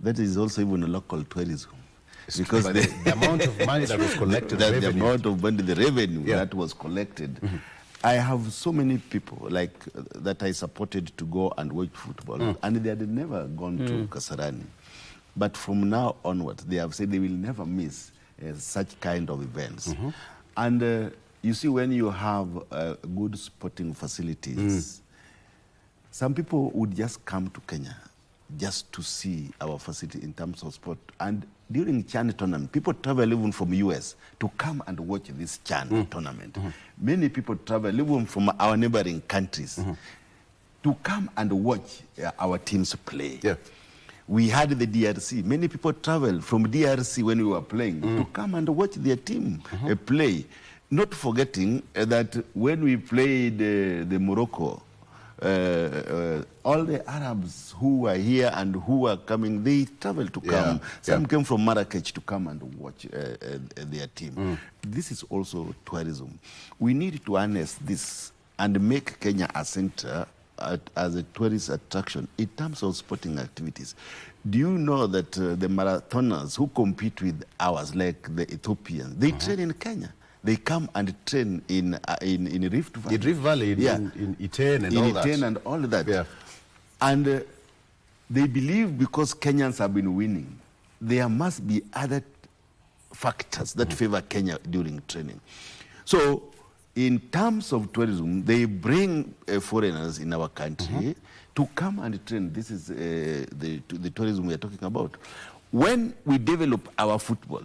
That is also even a local tourism. Because the amount of money that was collected, the amount of money, the revenue that was collected. I have so many people like that I supported to go and watch football, and they had never gone to Kasarani. But from now onwards, they have said they will never miss such kind of events. And you see, when you have good sporting facilities, some people would just come to Kenya just to see our facility in terms of sport. And during CHAN tournament, people travel even from US to come and watch this CHAN tournament. Many people travel even from our neighboring countries to come and watch our teams play. We had the DRC. Many people travel from DRC when we were playing to come and watch their team play. Not forgetting that when we played the Morocco, all the Arabs who were here and who were coming, they traveled to come. Some came from Marrakech to come and watch their team. This is also tourism. We need to harness this and make Kenya a center as a tourist attraction in terms of sporting activities. Do you know that the marathoners who compete with ours, like the Ethiopians, they train in Kenya? They come and train in Rift Valley. In Rift Valley, in Iten and all that. In Iten and all that. And they believe because Kenyans have been winning, there must be other factors that favor Kenya during training. So, in terms of tourism, they bring foreigners in our country to come and train. This is the tourism we are talking about. When we develop our football,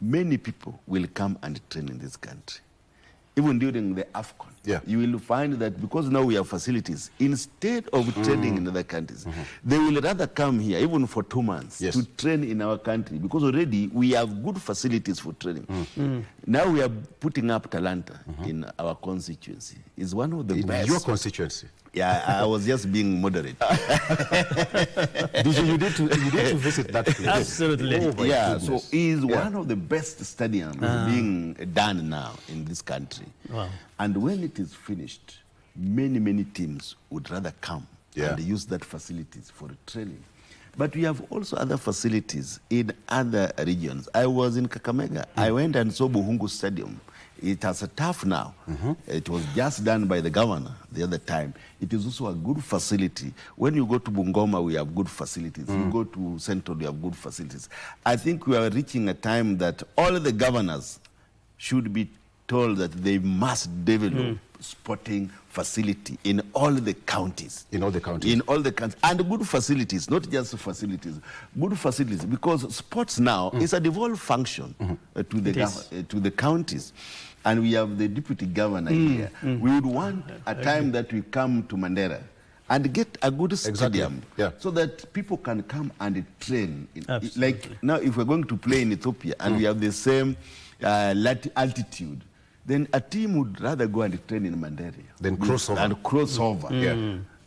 many people will come and train in this country. Even during the AFCON, you will find that because now we have facilities, instead of training in other countries, they will rather come here, even for 2 months, to train in our country, because already we have good facilities for training. Now we are putting up Talanta in our constituency. It's one of the best. Your constituency? Yeah, I was just being moderate. You need to visit that place. Absolutely. Oh, so it's one of the best stadiums being done now in this country. Wow. And when it is finished, many, many teams would rather come and use that facilities for training. But we have also other facilities in other regions. I was in Kakamega. I went and saw Buhungu Stadium. It has a turf now. It was just done by the governor the other time. It is also a good facility. When you go to Bungoma, we have good facilities. You go to Central, we have good facilities. I think we are reaching a time that all the governors should be told that they must develop sporting facility in all the counties. In all the counties? In all the counties. And good facilities, not just facilities. Good facilities, because sports now is a devolved function to the counties. And we have the deputy governor here. We would want a time that we come to Mandera and get a good stadium so that people can come and train. Like now, if we're going to play in Ethiopia and we have the same altitude, then a team would rather go and train in Mandera. Then cross over. And cross over.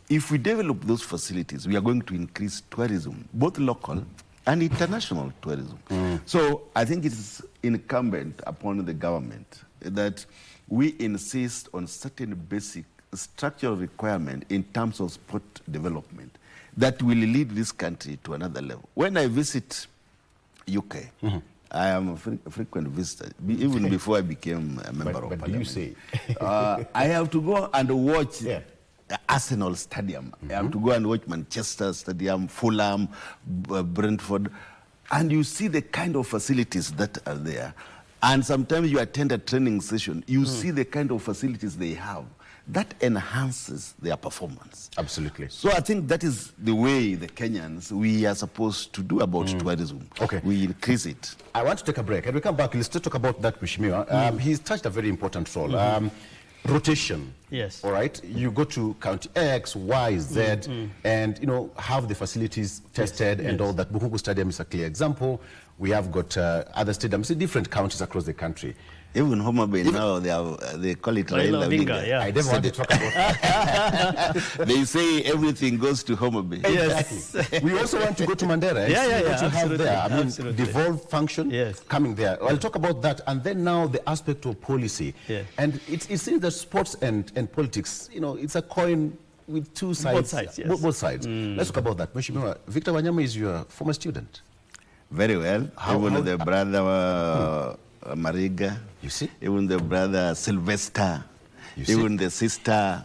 If we develop those facilities, we are going to increase tourism, both local and international tourism. So I think it is incumbent upon the government that we insist on certain basic structural requirement in terms of sport development that will lead this country to another level. When I visit UK, I am a frequent visitor, even before I became a member of Parliament. You say? I have to go and watch the Arsenal Stadium. I have to go and watch Manchester Stadium, Fulham, Brentford. And you see the kind of facilities that are there. And sometimes you attend a training session, you see the kind of facilities they have. That enhances their performance. Absolutely. So I think that is the way the Kenyans, we are supposed to do about tourism. Okay. We increase it. I want to take a break. And we come back, let's still talk about that, Mheshimiwa. He's touched a very important role. Rotation. Yes. All right. You go to county X, Y, Z, and have the facilities tested and all that. Buhungu Stadium is a clear example. We have got other stadiums in different counties across the country. Even Homa Bay now, they call it Raila Odinga. Yeah. I never want to talk about that. They say everything goes to Homa Bay. Yes. We also want to go to Mandera. Yeah, See what you have absolutely, there. I mean, absolutely. devolved function coming there. I'll talk about that. And then now the aspect of policy. Yeah. And it seems that sports and politics, you know, it's a coin with two sides. Both sides, yes. Both sides. Let's talk about that. Mheshimiwa, Victor Wanyama is your former student. Very well. Even the brother Mariga. You see? Even the brother Sylvester. Even the sister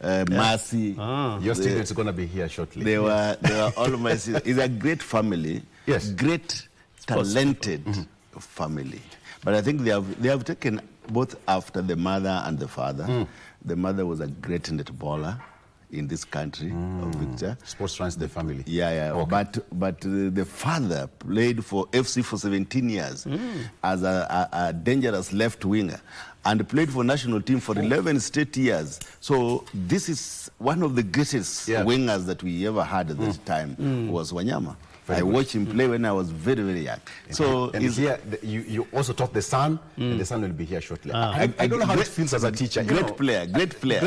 Mercy. Your students are going to be here shortly. They were all my sisters. It's a great family. Yes. Great, talented family. But I think they have taken both after the mother and the father. The mother was a great netballer in this country, Victor. Sports runs the family. Yeah. Okay. But the father played for FC for 17 years as a dangerous left winger and played for national team for 11 straight years. So this is one of the greatest wingers that we ever had at that time was Wanyama. I watched him play when I was very, very young. So and here, you also taught the son, and the son will be here shortly. I don't know how it feels as a teacher. Great player. Great player.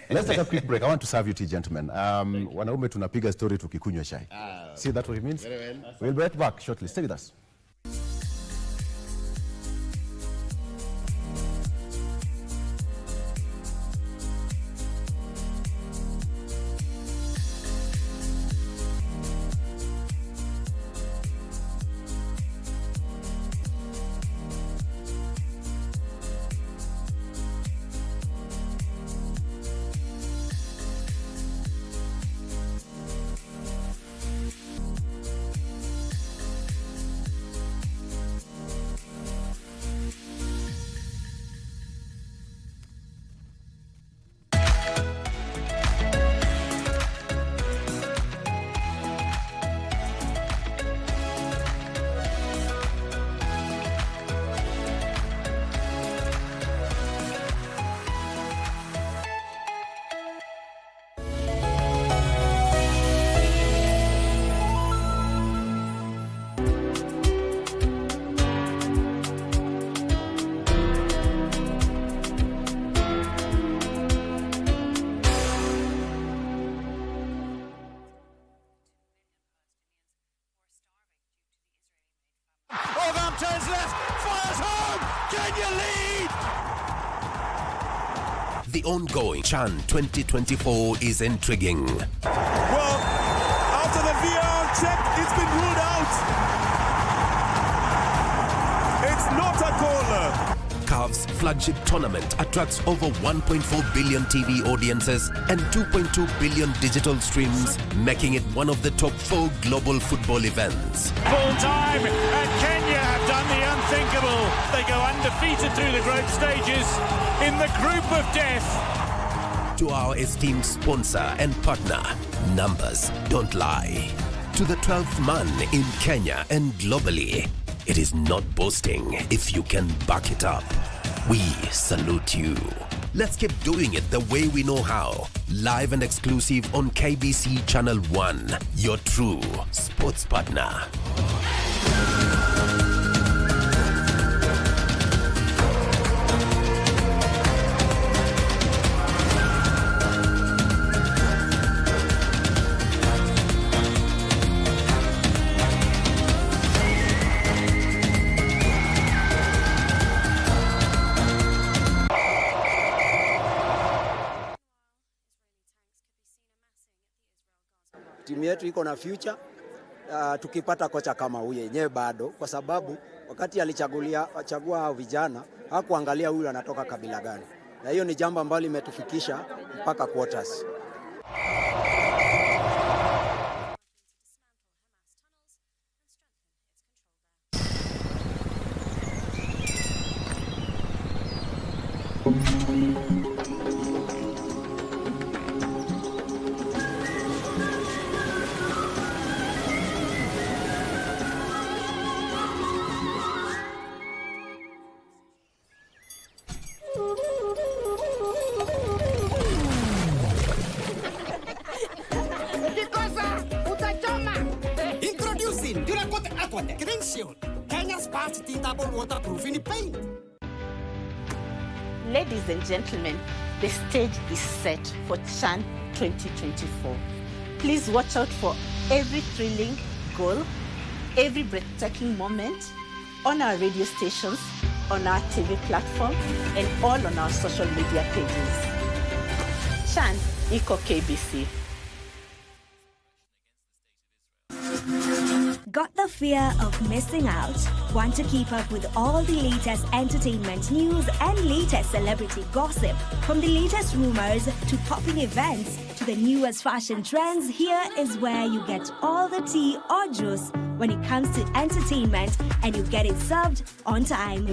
Let's take a quick break. I want to serve you tea, gentlemen. Wanaume tunapiga story tukikunywa chai. See that what it means? Very well. We'll be right back shortly. Stay with us. turns left, fires home. Kenya lead. The ongoing CHAN 2024 is intriguing. Well, after the VAR check, it's been ruled out. It's not a goal. CAF's flagship tournament attracts over 1.4 billion TV audiences and 2.2 billion digital streams, making it one of the top 4 global football events. Full time, and Kenya have done the unthinkable. They go undefeated through the group stages in the group of death. To our esteemed sponsor and partner, numbers don't lie. To the 12th man in Kenya and globally, it is not boasting if you can back it up. We salute you. Let's keep doing it the way we know how. Live and exclusive on KBC Channel 1, your true sports partner. Timu yetu iko na future tukipata kocha kama huyu yenyewe bado, kwa sababu wakati alichagua vijana hakuangalia huyu anatoka kabila gani, na hiyo ni jambo ambalo limetufikisha mpaka quarters. Introducing Duracoat Aquatec Credential, Kenya's fast teethable waterproofing paint. Ladies and gentlemen, the stage is set for CHAN 2024. Please watch out for every thrilling goal, every breathtaking moment on our radio stations, on our TV platform, and all on our social media pages. CHAN iko KBC. Got the fear of missing out? Want to keep up with all the latest entertainment news and latest celebrity gossip? From the latest rumors to popping events to the newest fashion trends, here is where you get all the tea or juice when it comes to entertainment, and you get it served on time.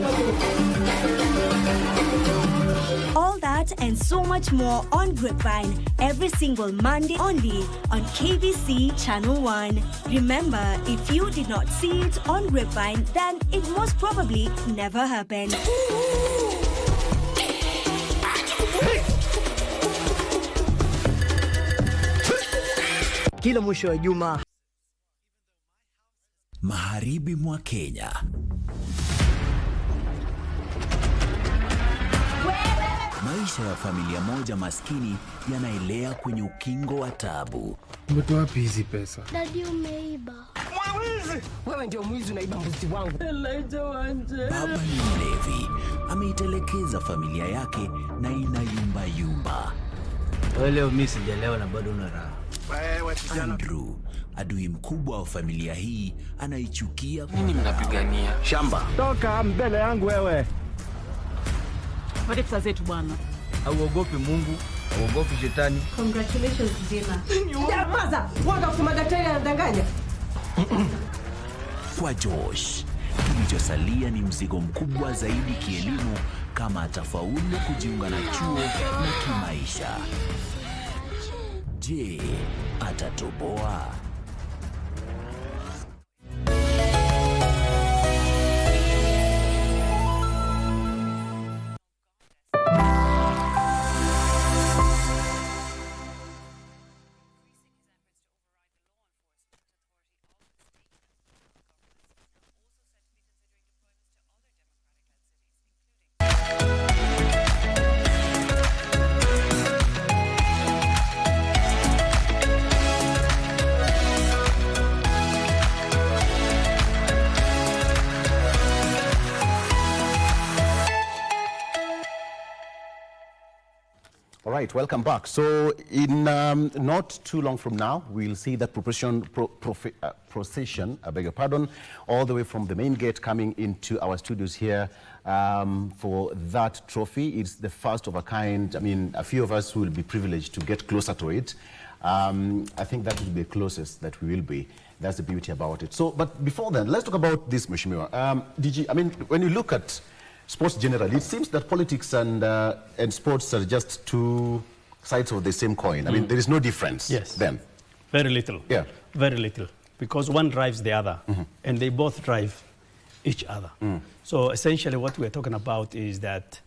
All that and so much more on Grapevine every single Monday only on KBC Channel 1. Remember, if you did not see it on Grapevine, then it most probably never happened. Kila mwisho wa juma magharibi mwa Kenya. Maisha ya familia moja maskini yanaelea kwenye ukingo wa taabu. Umetoa wapi hizi pesa? Dadi, umeiba. Mwizi! Wewe ndio mwizi, unaiba mbuzi wangu. Baba ni mlevi, ameitelekeza familia yake na inayumbayumba. Leo mimi sijalewa na bado una raha. Andrew, adui mkubwa wa familia hii, anaichukia. Nini mnapigania? Shamba. Toka mbele yangu wewe. Pate pesa zetu bwana. Hauogopi Mungu, hauogopi shetani. Congratulations Jema. Maza, wanga kusema daktari anadanganya. Kwa Josh, kilichosalia ni mzigo mkubwa zaidi kielimu kama atafaulu kujiunga na chuo na kimaisha. Je, atatoboa? All right, welcome back. So in not too long from now, we'll see that procession, I beg your pardon, all the way from the main gate coming into our studios here for that trophy. It's the first of a kind. I mean, a few of us will be privileged to get closer to it. I think that will be the closest that we will be. That's the beauty about it. So, but before then, let's talk about this, Mheshimiwa. I mean, when you look at sports generally, it seems that politics and sports are just two sides of the same coin. I mean, there is no difference. Yes. Then. Very little. Yeah. Very little. Because one drives the other, and they both drive each other. So essentially what we're talking about is that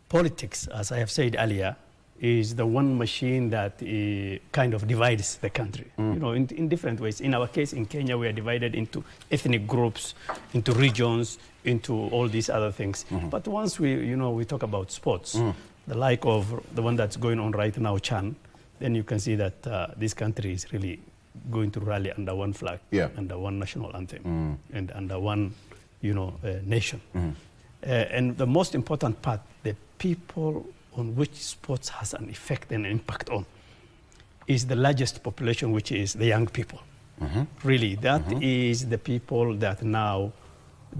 politics, as I have said earlier, is the one machine that kind of divides the country, you know, in different ways. In our case, in Kenya, we are divided into ethnic groups, into regions, into all these other things. But once we talk about sports, the like of the one that's going on right now, CHAN, then you can see that this country is really going to rally under one flag, under one national anthem, and under one, nation. And the most important part, the people on which sports has an effect and an impact on, is the largest population, which is the young people. Really, that is the people that now,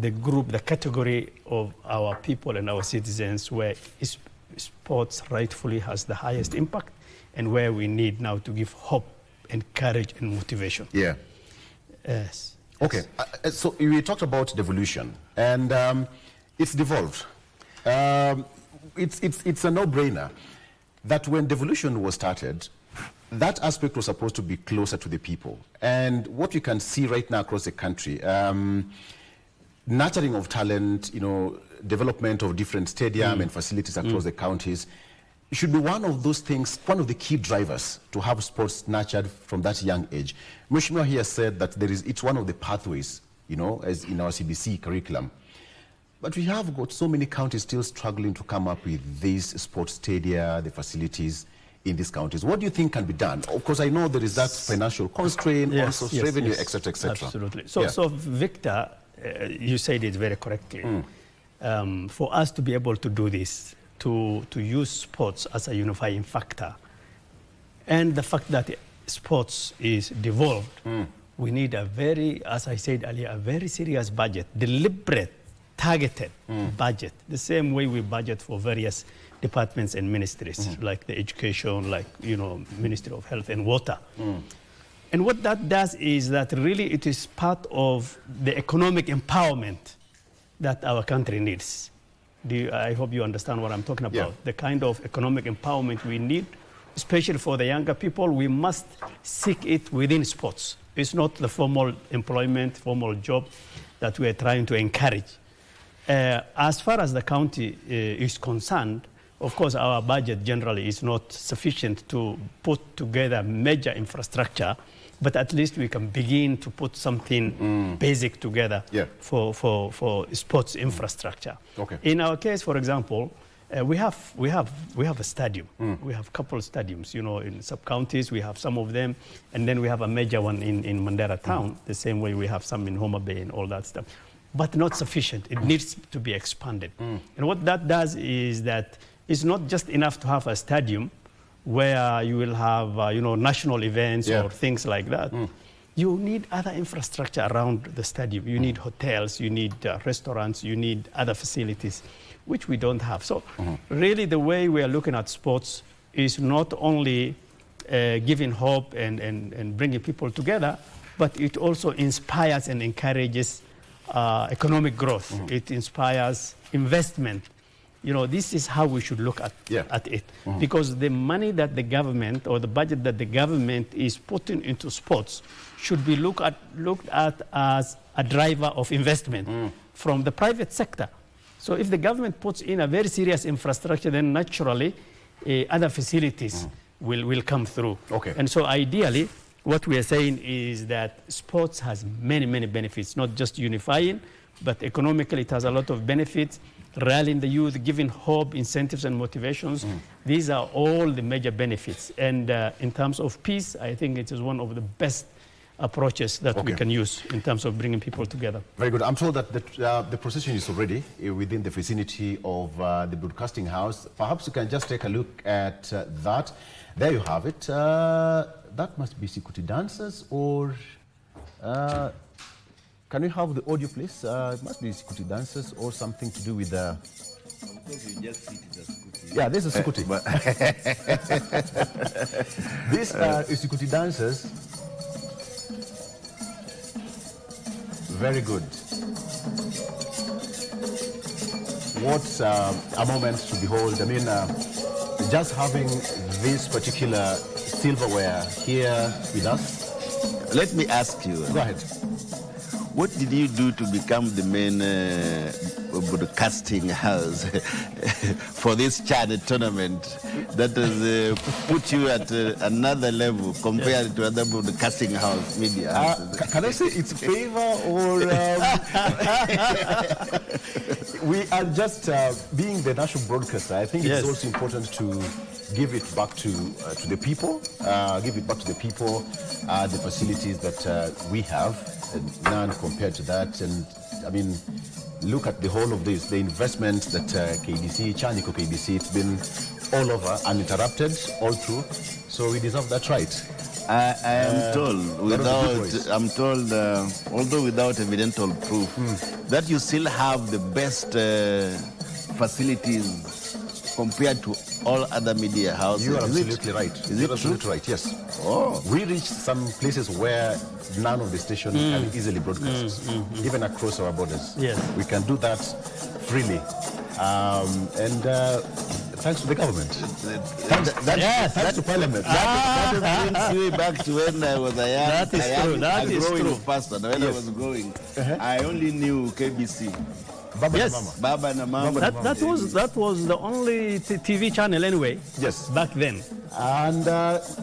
the group, the category of our people and our citizens where sports rightfully has the highest impact, and where we need now to give hope and courage and motivation. Yeah. Yes. Okay, so we talked about devolution, and it's devolved. It's a no-brainer that when devolution was started, that aspect was supposed to be closer to the people. And what we can see right now across the country, nurturing of talent, development of different stadium and facilities across the counties, should be one of those things, one of the key drivers to have sports nurtured from that young age. Mheshimiwa here said that it's one of the pathways, as in our CBC curriculum. But we have got so many counties still struggling to come up with these sports stadia, the facilities in these counties. What do you think can be done? Of course, I know there is that financial constraint, also revenue, etc., etc. Absolutely. So Victor, you said it very correctly. For us to be able to do this, to use sports as a unifying factor, and the fact that sports is devolved, we need a very, as I said earlier, a very serious budget, deliberate, targeted budget, the same way we budget for various departments and ministries, like the education, like, Ministry of Health and Water. And what that does is that really it is part of the economic empowerment that our country needs. I hope you understand what I'm talking about. Yeah. The kind of economic empowerment we need, especially for the younger people, we must seek it within sports. It's not the formal employment, formal job that we are trying to encourage. As far as the county is concerned, of course, our budget generally is not sufficient to put together major infrastructure, but at least we can begin to put something basic together for sports infrastructure. Okay. In our case, for example, we have a stadium. We have a couple of stadiums, in sub-counties. We have some of them, and then we have a major one in Mandera town, the same way we have some in Homa Bay and all that stuff. But not sufficient. It needs to be expanded. And what that does is that it's not just enough to have a stadium where you will have, national events or things like that. You need other infrastructure around the stadium. You need hotels, you need restaurants, you need other facilities, which we don't have. So really the way we are looking at sports is not only giving hope and bringing people together, but it also inspires and encourages economic growth. It inspires investment. This is how we should look at it. Because the money that the government or the budget that the government is putting into sports should be looked at as a driver of investment from the private sector. So if the government puts in a very serious infrastructure, then naturally other facilities will come through. Okay. And so ideally, what we are saying is that sports has many, many benefits, not just unifying, but economically it has a lot of benefits, rallying the youth, giving hope, incentives and motivations. These are all the major benefits. And in terms of peace, I think it is one of the best approaches that we can use in terms of bringing people together. Very good. I'm told that the procession is already within the vicinity of the broadcasting house. Perhaps you can just take a look at that. There you have it. That must be Sikuti dancers, or can we have the audio, please? It must be Sikuti dancers or something to do with the... Yeah, this is Sikuti. These are Sikuti dancers. Very good. What a moment to behold. I mean, just having this particular silverware here with us. Let me ask you. Go ahead. What did you do to become the main broadcasting house for this Chad tournament that has put you at another level compared to other broadcasting house media houses? Can I say it's favor or we are just being the national broadcaster? I think it's also important to give it back to the people, the facilities that we have. None compared to that. And I mean, look at the whole of this, the investment that KBC, Chaniko KBC, it's been all over, uninterrupted, all through. So we deserve that right. I am told, although without evidential proof, that you still have the best facilities compared to all other media houses. You are absolutely right. You're absolutely right, yes. Oh. We reach some places where none of the stations can easily broadcast, even across our borders. Yes. We can do that freely. And thanks to the government. Thanks to Parliament. That brings me back to when I was a growing person. When I was growing, I only knew KBC. Baba and Mama. That was the only TV channel anyway. Yes. Back then. And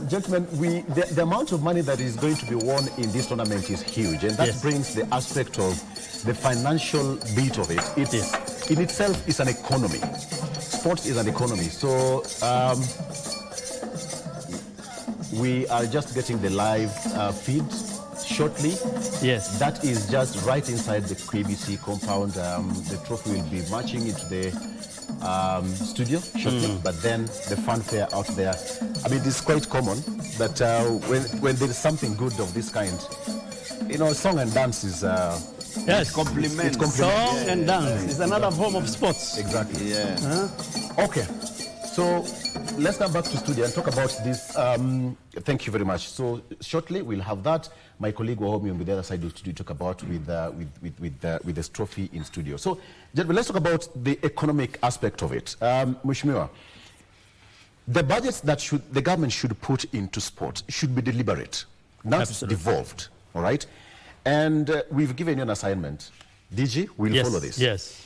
gentlemen, the amount of money that is going to be won in this tournament is huge, and that brings the aspect of the financial bit of it. It's in itself is an economy. Sports is an economy. So we are just getting the live feed shortly. Yes. That is just right inside the KBC compound. The trophy will be marching into the studio shortly, but then the fanfare out there. I mean, it's quite common that when there is something good of this kind, you know, song and dance is... yes, complement. Song and dance is another form of sports. Exactly. Yeah. Okay, so let's come back to studio and talk about this. Thank you very much. So shortly we'll have that. My colleague Wahomi on the other side to talk about with this trophy in studio. So gentlemen, let's talk about the economic aspect of it. Mheshimiwa, the budgets that the government should put into sport should be deliberate, not devolved. All right, and we've given you an assignment. DG, we'll follow this. Yes.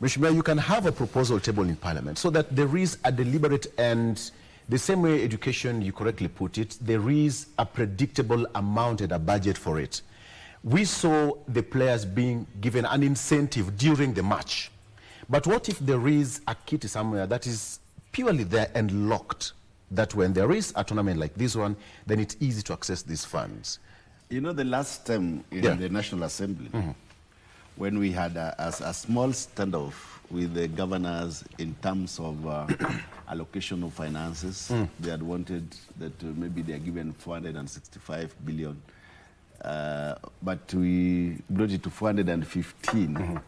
Mheshimiwa, you can have a proposal table in Parliament so that there is a deliberate and the same way education, you correctly put it, there is a predictable amount and a budget for it. We saw the players being given an incentive during the match. But what if there is a kitty somewhere that is purely there and locked, that when there is a tournament like this one, then it's easy to access these funds? You know, the last time in the National Assembly, when we had a small standoff with the governors in terms of allocation of finances, they had wanted that maybe they are given 465 billion, but we brought it to 415.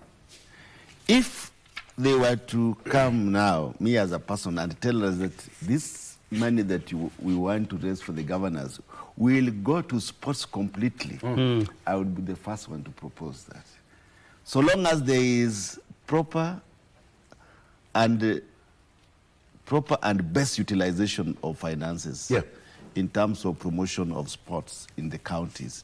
If they were to come now, me as a person, and tell us that this money that we want to raise for the governors will go to sports completely, I would be the first one to propose that. So long as there is proper and best utilization of finances in terms of promotion of sports in the counties,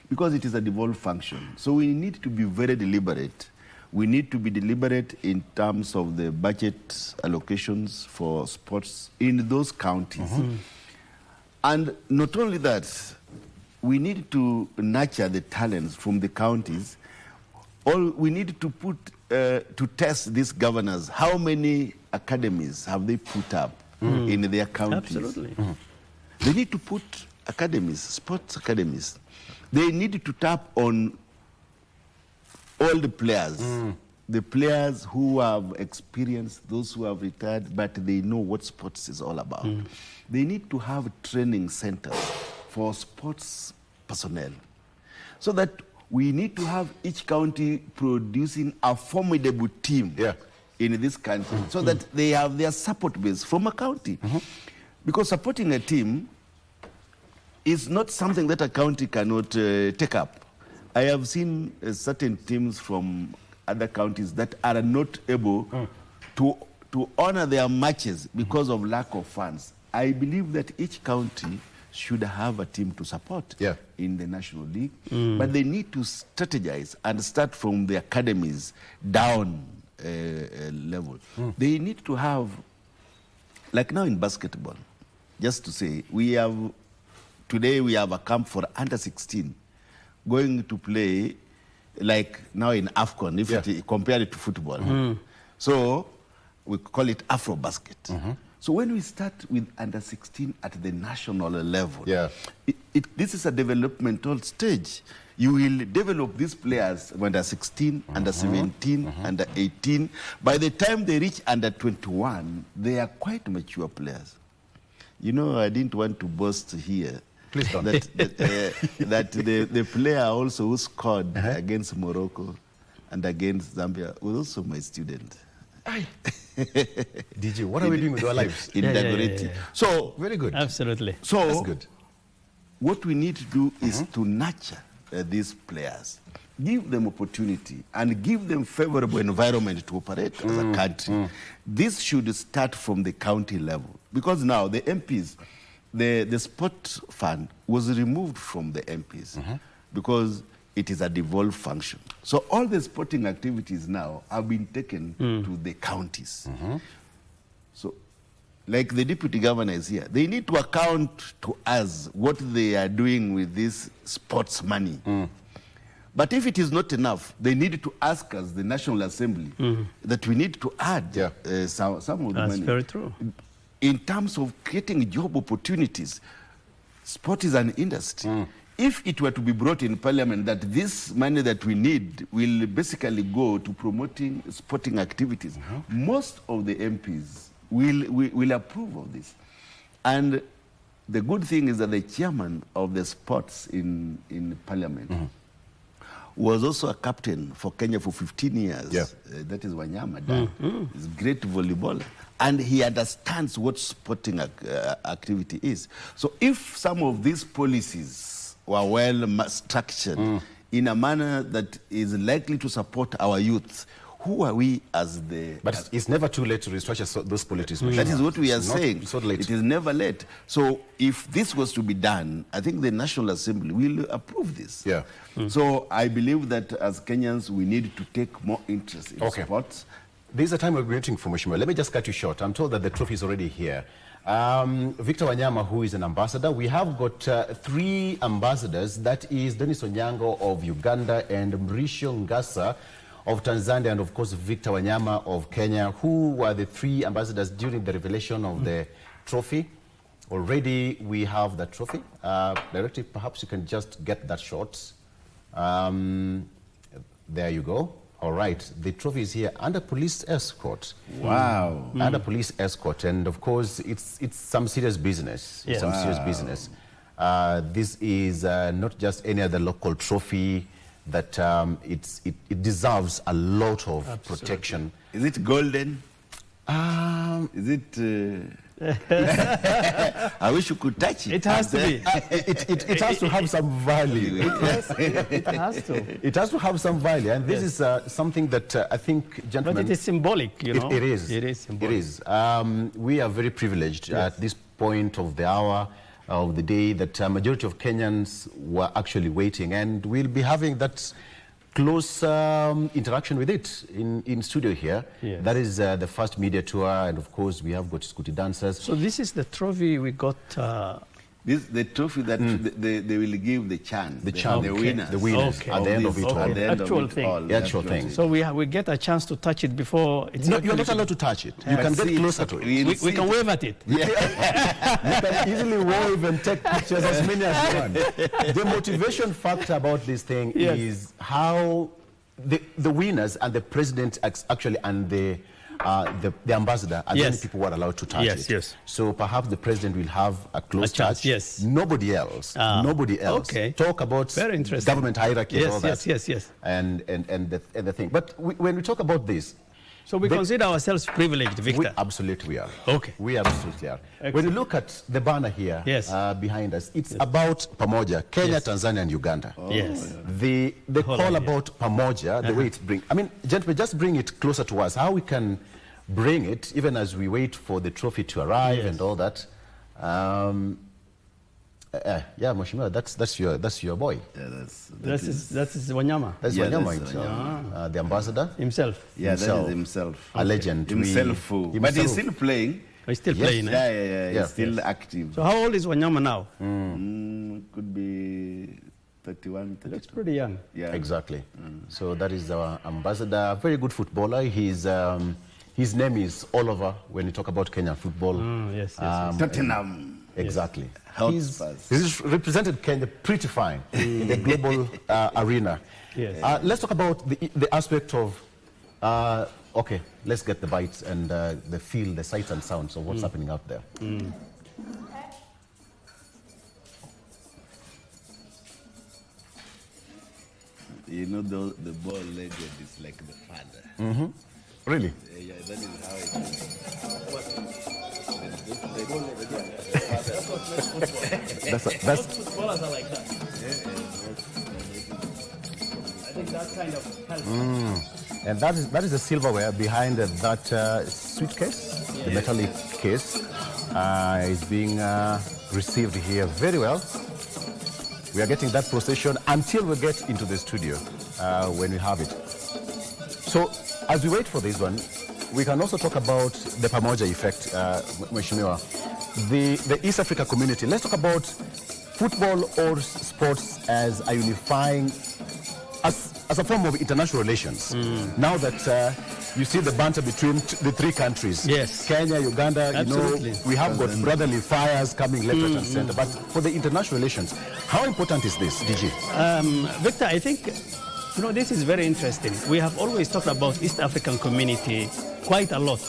because it is a devolved function. So we need to be very deliberate. We need to be deliberate in terms of the budget allocations for sports in those counties. And not only that, we need to nurture the talents from the counties. We need to put to test these governors. How many academies have they put up in their counties? Absolutely. They need to put academies, sports academies. They need to tap on all the players, the players who have experience, those who have retired, but they know what sports is all about. They need to have training centers for sports personnel, so that we need to have each county producing a formidable team in this country, so that they have their support base from a county. Because supporting a team is not something that a county cannot take up. I have seen certain teams from other counties that are not able to honor their matches because of lack of funds. I believe that each county should have a team to support in the National League, but they need to strategize and start from the academies down level. They need to have, like now in basketball, just to say, today we have a camp for under 16 going to play, like now in AFCON, if you compare it to football. So we call it Afro basket. So when we start with under 16 at the national level, this is a developmental stage. You will develop these players under 16, under 17, under 18. By the time they reach under 21, they are quite mature players. You know, I didn't want to boast here. Please don't. That the player also who scored against Morocco and against Zambia was also my student. DJ, what are we doing with our lives? In Dagoretti. So very good. Absolutely. So that's good. What we need to do is to nurture these players, give them opportunity, and give them favorable environment to operate as a country. This should start from the county level, because now the MPs, the sport fund was removed from the MPs because it is a devolved function. So all the sporting activities now have been taken to the counties. So like the deputy governor is here, they need to account to us what they are doing with this sports money. But if it is not enough, they need to ask us, the National Assembly, that we need to add some of the money. That's very true. In terms of creating job opportunities, sport is an industry. If it were to be brought in Parliament that this money that we need will basically go to promoting sporting activities, most of the MPs will approve of this. And the good thing is that the chairman of the sports in Parliament was also a captain for Kenya for 15 years. That is Wanyama. He's a great volleyballer. And he understands what sporting activity is. So if some of these policies were well structured in a manner that is likely to support our youth, who are we as the... But it's never too late to restructure those policies. That is what we are It's not saying. so late. It is never late. So if this was to be done, I think the National Assembly will approve this. So I believe that as Kenyans, we need to take more interest in sports. There's a time we're waiting for Mheshimiwa. Let me just cut you short. I'm told that the trophy is already here. Victor Wanyama, who is an ambassador. We have got 3 ambassadors. That is Dennis Onyango of Uganda and Mrisho Ngasa of Tanzania, and of course Victor Wanyama of Kenya, who were the 3 ambassadors during the revelation of the trophy. Already we have the trophy. Director, perhaps you can just get that shot. There you go. All right, the trophy is here under police escort. Wow. Under police escort, and of course it's some serious business. Yeah. Some serious business. This is not just any other local trophy. That it deserves a lot of protection. Is it golden? Is it... I wish you could touch it. It has to be. It has to have some value. It has to. It has to have some value, and this is something that I think, gentlemen... But it is symbolic, you know. It is. It is symbolic. It is. We are very privileged at this point of the hour, of the day, that a majority of Kenyans were actually waiting, and we'll be having that close interaction with it in studio here. Yes. That is the first media tour, and of course we have got Scooty dancers. So this is the trophy we got. This the trophy that they will give the chance. The winners. The winners at the end of it all. The actual thing. The actual thing. So we get a chance to touch it before it's... No, you're not allowed to touch it. You can get closer to it. We can wave at it. You can easily wave and take pictures as many as you want. The motivation factor about this thing is how the winners and the president actually and the ambassador and then people were allowed to touch it. Yes. So perhaps the president will have a close touch. Yes. Nobody else. Nobody else. Okay. Talk about government hierarchy and all that. Yes. And the thing. But when we talk about this, so we consider ourselves privileged, Victor. Absolutely we are. Okay. We absolutely are. Excellent. When you look at the banner here behind us, it's about Pamoja, Kenya, Tanzania, and Uganda. Yes. The call about Pamoja, the way it's bring. I mean, gentlemen, just bring it closer to us. How we can bring it, even as we wait for the trophy to arrive and all that. Yeah, Mheshimiwa, that's your boy. Yeah, that is Wanyama. That's Wanyama, the ambassador himself. Yeah, that is himself. A legend. Himself. But he's still playing. He's still playing. Yeah. He's still active. So how old is Wanyama now? Could be 31, 32. Looks pretty young. Yeah, exactly. So that is our ambassador, very good footballer. His name is all over when you talk about Kenyan football. Yes. Tottenham. Exactly. He's represented Kenya pretty fine in the global arena. Yes. Let's talk about the aspect of, okay, let's get the bites and the feel, the sights and sounds of what's happening out there. You know, the ball legend is like the father. Really? Yeah, that is how it is. Most footballers are like that. I think that kind of helps. And that is the silverware behind that suitcase, the metallic case, is being received here very well. We are getting that procession until we get into the studio when we have it. So as we wait for this one, we can also talk about the Pamoja effect, Mheshimiwa. The East Africa community. Let's talk about football or sports as a unifying as a form of international relations, now that you see the banter between the three countries, yes, Kenya, Uganda, absolutely, you know, we have got brotherly fires coming left, right, and center. But for the international relations, how important is this, DG? Victor, I think, you know, this is very interesting. We have always talked about East African community quite a lot,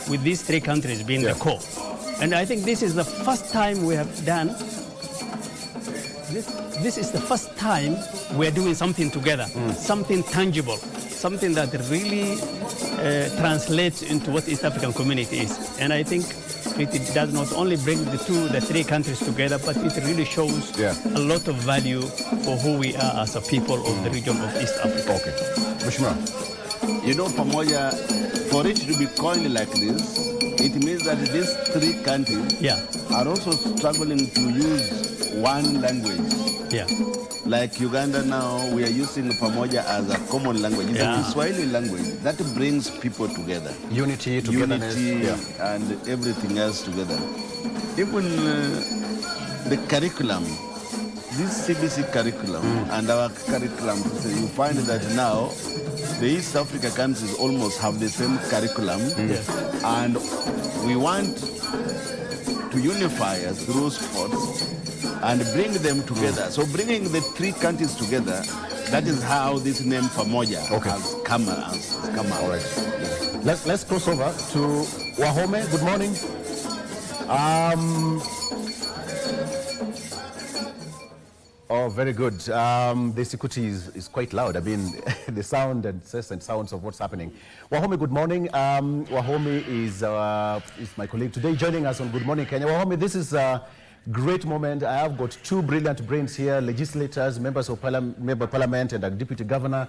with these three countries being the core. And I think this is the first time we have done, this is the first time we're doing something together, something tangible, something that really translates into what East African community is. And I think it does not only bring the three countries together, but it really shows a lot of value for who we are as a people of the region of East Africa. Okay. Mheshimiwa. You know, Pamoja, for it to be coined like this, it means that these three countries are also struggling to use one language. Yeah. Like Uganda now, we are using Pamoja as a common language. It's a Swahili language that brings people together. Unity, togetherness. Unity, and everything else together. Even the curriculum, this CBC curriculum and our curriculum, you find that now the East Africa countries almost have the same curriculum. And we want to unify us through sports and bring them together. So bringing the three countries together, that is how this name Pamoja has come out. All right. Let's cross over to Wahome. Good morning. Oh, very good. The security is quite loud. I mean, the sound and sounds of what's happening. Wahome, good morning. Wahome is my colleague today, joining us on Good Morning Kenya. Wahome, this is a great moment. I have got two brilliant brains here, legislators, members of parliament, and a deputy governor.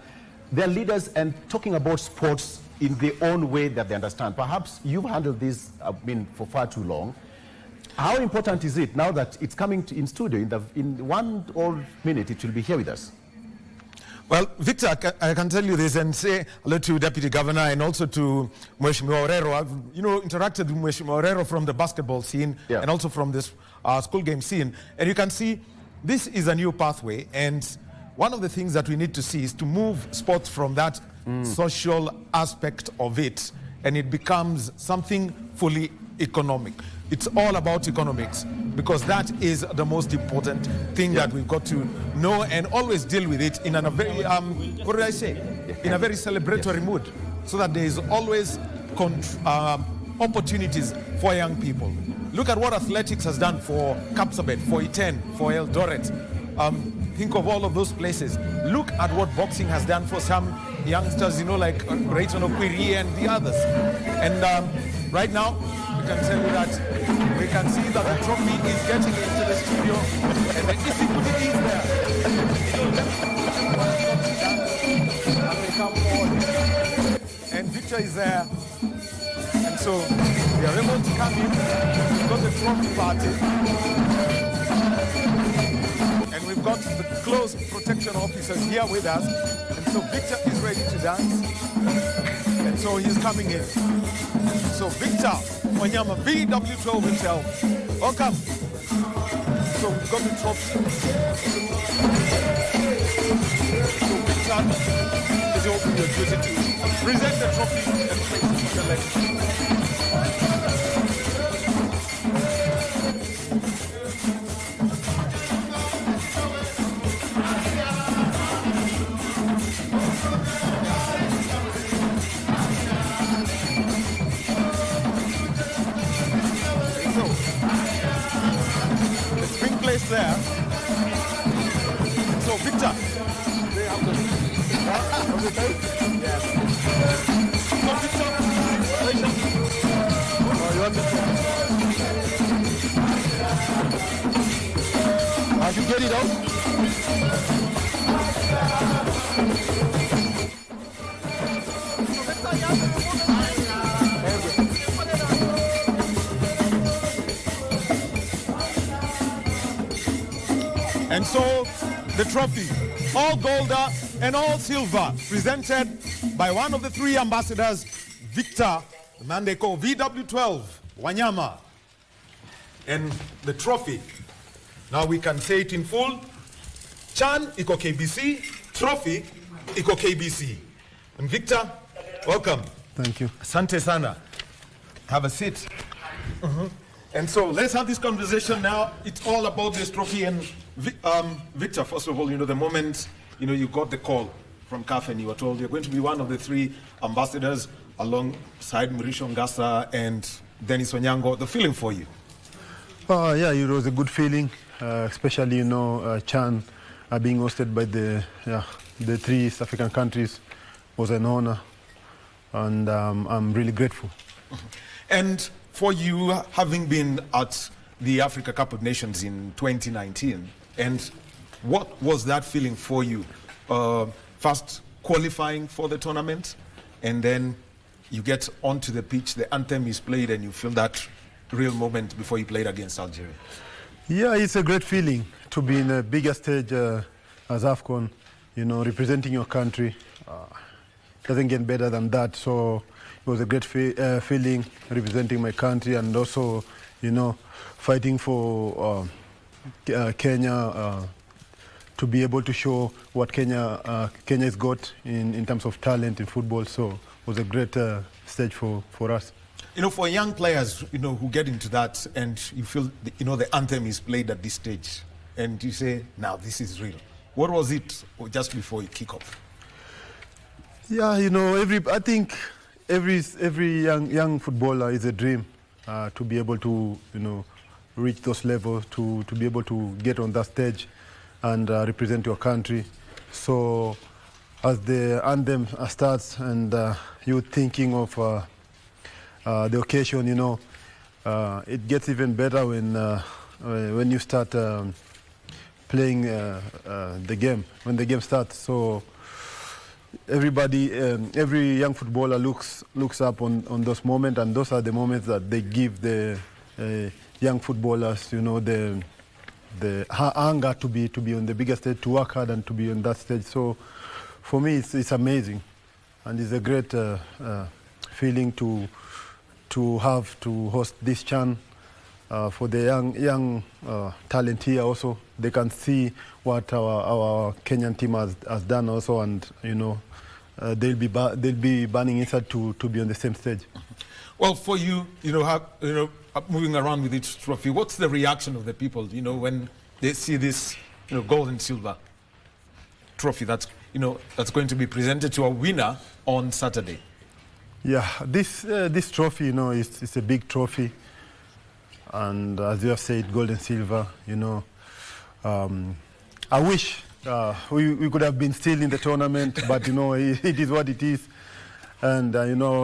They're leaders and talking about sports in their own way that they understand. Perhaps you've handled this, for far too long. How important is it now that it's coming in studio? In 1 minute, it will be here with us. Well, Victor, I can tell you this and say hello to Deputy Governor and also to Mheshimiwa Orero. I've, interacted with Mheshimiwa Orero from the basketball scene and also from this school game scene. And you can see this is a new pathway. And one of the things that we need to see is to move sports from that social aspect of it, and it becomes something fully economic. It's all about economics, because that is the most important thing that we've got to know and always deal with it in a very, in a very celebratory mood, so that there is always opportunities for young people. Look at what athletics has done for Kapsabet, for Iten, for Eldoret. Think of all of those places. Look at what boxing has done for some youngsters, like Rayton Okwiri and the others. And right now, we can tell you that we can see that the trophy is getting into the studio and the Isikuti is there. And they come forward. And Victor is there. And so we are able to come in. We've got the trophy party. And we've got the close protection officers here with us. And so Victor is ready to dance. And so he's coming in. So Victor Wanyama, VW12 himself. Welcome. So we've got the trophy. So Victor is open your duty to present the trophy and place it on the left. There. So Victor, they have the yes. So Victor, you want to you get it out? And so the trophy, all gold and all silver, presented by one of the three ambassadors, Victor, the man they call VW12, Wanyama. And the trophy, now we can say it in full. Chan iko KBC, trophy iko KBC. And Victor, welcome. Thank you. Asante sana. Have a seat. And so let's have this conversation now. It's all about this trophy. And Victor, first of all, the moment, you got the call from CAF and you were told you're going to be one of the 3 ambassadors alongside Mrisho Ngasa and Dennis Onyango. The feeling for you? Yeah, it was a good feeling, especially, Chan being hosted by the 3 East African countries was an honor, and I'm really grateful. And for you, having been at the Africa Cup of Nations in 2019, and what was that feeling for you? First qualifying for the tournament, and then you get onto the pitch, the anthem is played, and you feel that real moment before you played against Algeria. Yeah, it's a great feeling to be in a bigger stage as AFCON, representing your country. Doesn't get better than that. So it was a great feeling representing my country, and also, fighting for Kenya, to be able to show what Kenya has got in terms of talent in football. So it was a great stage for us. For young players, who get into that and you feel, the anthem is played at this stage and you say, now this is real. What was it just before you kick off? Yeah, I think every young footballer is a dream to be able to, reach those levels, to be able to get on that stage and represent your country. So as the anthem starts and you're thinking of the occasion, it gets even better when you start playing the game, when the game starts. So everybody, every young footballer looks up on those moments, and those are the moments that they give the young footballers, the hunger to be on the bigger stage, to work hard and to be on that stage. So for me, it's amazing, and it's a great feeling to have to host this CHAN for the young talent here also. They can see what our Kenyan team has done also, and they'll be burning inside to be on the same stage. Well, for you, moving around with each trophy, what's the reaction of the people, when they see this, gold and silver trophy that's going to be presented to a winner on Saturday? Yeah, this trophy, it's a big trophy, and as you have said, gold and silver. I wish we could have been still in the tournament, but it is what it is, and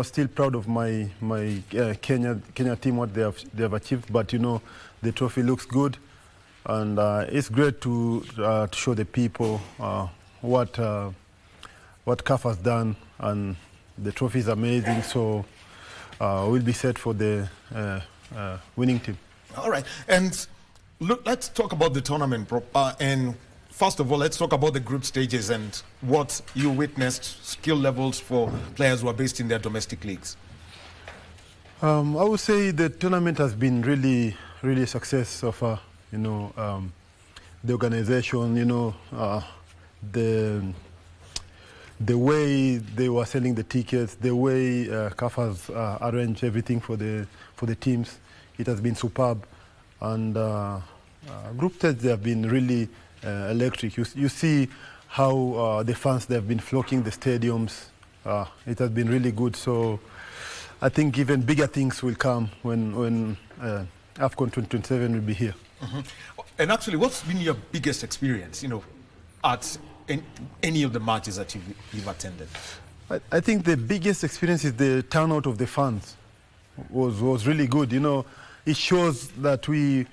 still proud of my Kenya team, what they have achieved. But the trophy looks good, and it's great to show the people what CAF has done, and the trophy is amazing, so we'll be set for the winning team. All right, and look, let's talk about the tournament. And first of all, let's talk about the group stages and what you witnessed, skill levels for players who are based in their domestic leagues. I would say the tournament has been really a success so far. The organization, the way they were selling the tickets, the way CAF has arranged everything for the teams, it has been superb. And group stages have been really electric. You see how the fans, they have been flocking the stadiums. It has been really good. So I think even bigger things will come when AFCON 2027 will be here. And actually, what's been your biggest experience, at any of the matches that you've attended? I think the biggest experience is the turnout of the fans was really good. It shows that we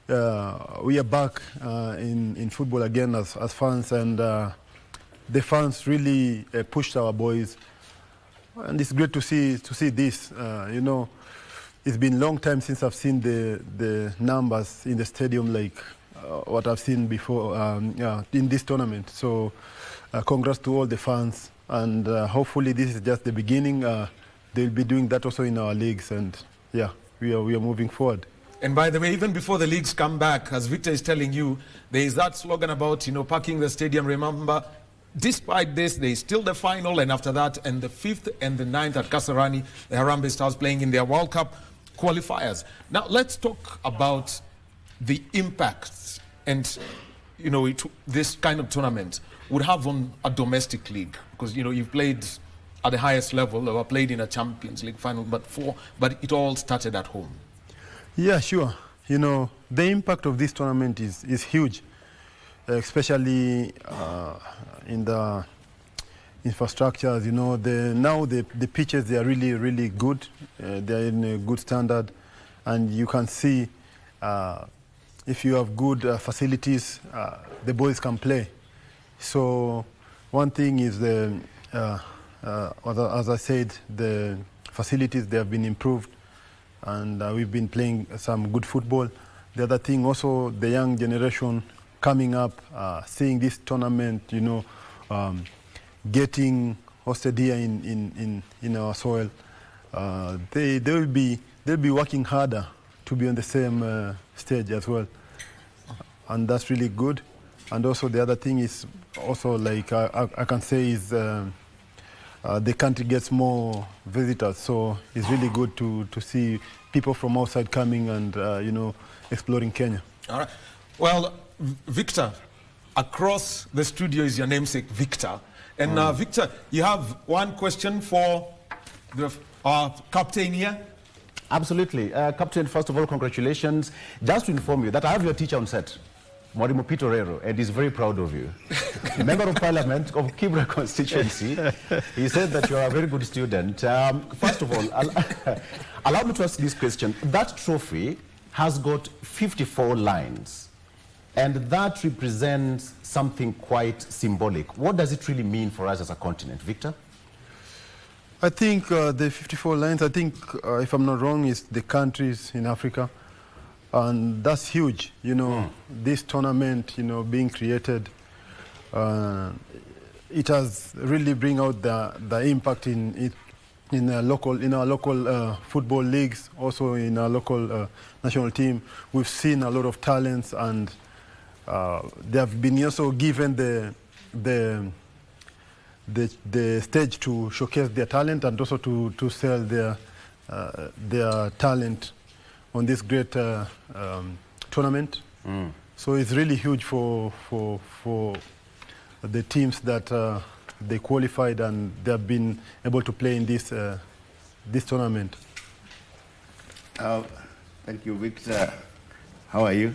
are back in football again as fans, and the fans really pushed our boys, and it's great to see this. It's been a long time since I've seen the numbers in the stadium like what I've seen before in this tournament. So congrats to all the fans, and hopefully this is just the beginning. They'll be doing that also in our leagues, and yeah, we are moving forward. And by the way, even before the leagues come back, as Victor is telling you, there is that slogan about, packing the stadium. Remember, despite this, there's still the final, and after that, and the 5th and the 9th at Kasarani, the Harambee Stars playing in their World Cup qualifiers. Now, let's talk about the impacts and, you know, this kind of tournament would have on a domestic league, because, you know, you've played at the highest level, or played in a Champions League final, but it all started at home. Yeah, sure. You know, the impact of this tournament is huge, especially in the infrastructures. You know, now the pitches, they are really, really good. They are in a good standard, and you can see if you have good facilities, the boys can play. So one thing is as I said, the facilities, they have been improved, and we've been playing some good football. The other thing also, the young generation coming up, seeing this tournament, you know, getting hosted here in our soil, they'll be working harder to be on the same stage as well, and that's really good. And also the other thing is also, like I can say, is the country gets more visitors, so it's really good to see people from outside coming and you know, exploring Kenya. All right. Well, Victor, across the studio is your namesake, Victor. And Victor, you have one question for our captain here? Absolutely. Captain, first of all, congratulations. Just to inform you that I have your teacher on set, Mwalimu Pitorero, and he's very proud of you. Member of Parliament of Kibra constituency. He said that you are a very good student. First of all, allow me to ask this question. That trophy has got 54 lines, and that represents something quite symbolic. What does it really mean for us as a continent, Victor? I think the 54 lines, I think, if I'm not wrong, is the countries in Africa. And that's huge, you know, this tournament, you know, being created, it has really bring out the impact in our local football leagues, also in our local national team. We've seen a lot of talents, and they have been also given the stage to showcase their talent, and also to sell their talent on this great tournament. So it's really huge for the teams that they qualified and they have been able to play in this tournament. Thank you, Victor. How are you?